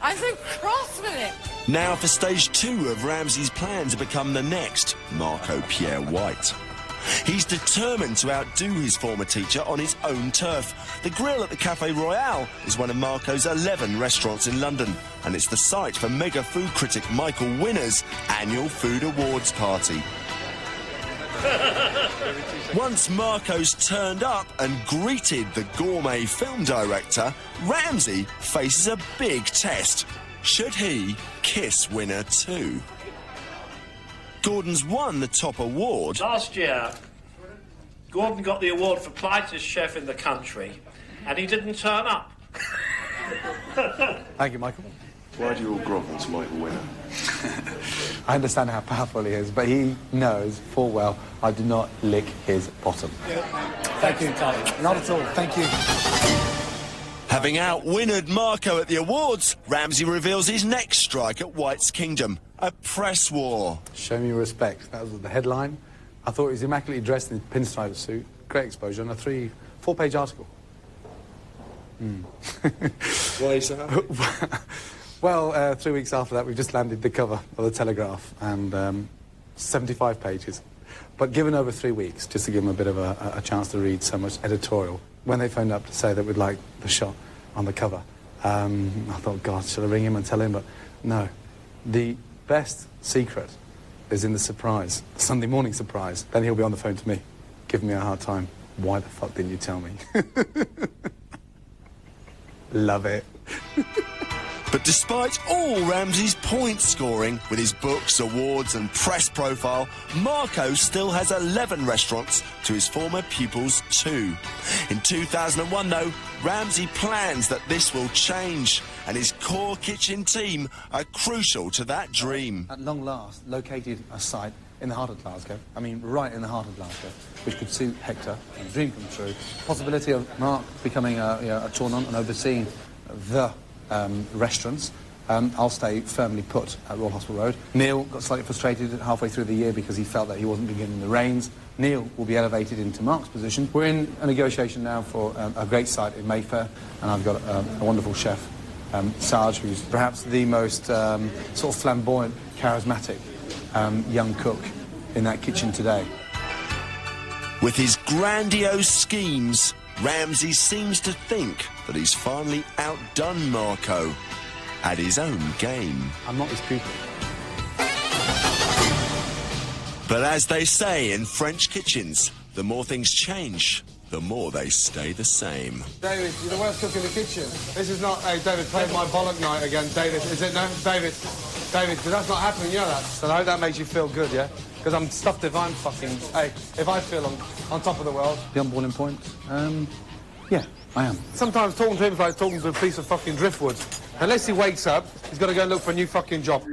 I'm so cross with it. Now for stage 2 of Ramsay's plan to become the next Marco Pierre-White. He's determined to outdo his former teacher on his own turf. The grill at the Café Royal is one of Marco's 11 restaurants in London, and it's the site for mega food critic Michael Winner's annual Food Awards party. Once Marco's turned up and greeted the gourmet film director, Ramsay faces a big test. Should he kiss Winner too? Gordon's won the top award. Last year, Gordon got the award for politest chef in the country, and he didn't turn up. Thank you, Michael. Why do you all grovel to Michael Winner? I understand how powerful he is, but he knows full well I do not lick his bottom. Thank you, Carly. Not at all. Thank you. Having outwinnered Marco at the awards, Ramsay reveals his next strike at White's Kingdom, a press war. Show me respect. That was the headline. I thought he was immaculately dressed in a pinstripe suit, great exposure, and a 4-page article. Why is that? Well, 3 weeks after that, we just landed the cover of the Telegraph, and 75 pages. But given over 3 weeks, just to give them a bit of a chance to read so much editorial, when they phoned up to say that we'd like the shot on the cover, I thought, God, should I ring him and tell him? But no. The best secret is in the surprise, the Sunday morning surprise. Then he'll be on the phone to me, giving me a hard time. Why the fuck didn't you tell me? Love it. But despite all Ramsay's point scoring, with his books, awards and press profile, Marco still has 11 restaurants to his former pupils' 2. In 2001, though, Ramsay plans that this will change, and his core kitchen team are crucial to that dream. At long last, located a site in the heart of Glasgow, I mean right in the heart of Glasgow, which could suit Hector, a dream come true. Possibility of Mark becoming a tournant and overseeing the restaurants. I'll stay firmly put at Royal Hospital Road. Neil got slightly frustrated halfway through the year because he felt that he wasn't beginning the reins. Neil will be elevated into Mark's position. We're in a negotiation now for a great site in Mayfair, and I've got a wonderful chef, Sarge, who's perhaps the most sort of flamboyant, charismatic young cook in that kitchen today. With his grandiose schemes, Ramsay seems to think that he's finally outdone Marco at his own game. I'm not his pupil. But as they say in French kitchens, the more things change, the more they stay the same. David, you're the worst cook in the kitchen. This is not, hey, David, play my bollock night again. David, is it no? David, because that's not happening, you know that. So I hope that makes you feel good, yeah? Because I'm stuffed if I'm fucking... Hey, if I feel on top of the world. The unborn point? Yeah, I am. Sometimes talking to him is like talking to a piece of fucking driftwood. Unless he wakes up, he's got to go and look for a new fucking job.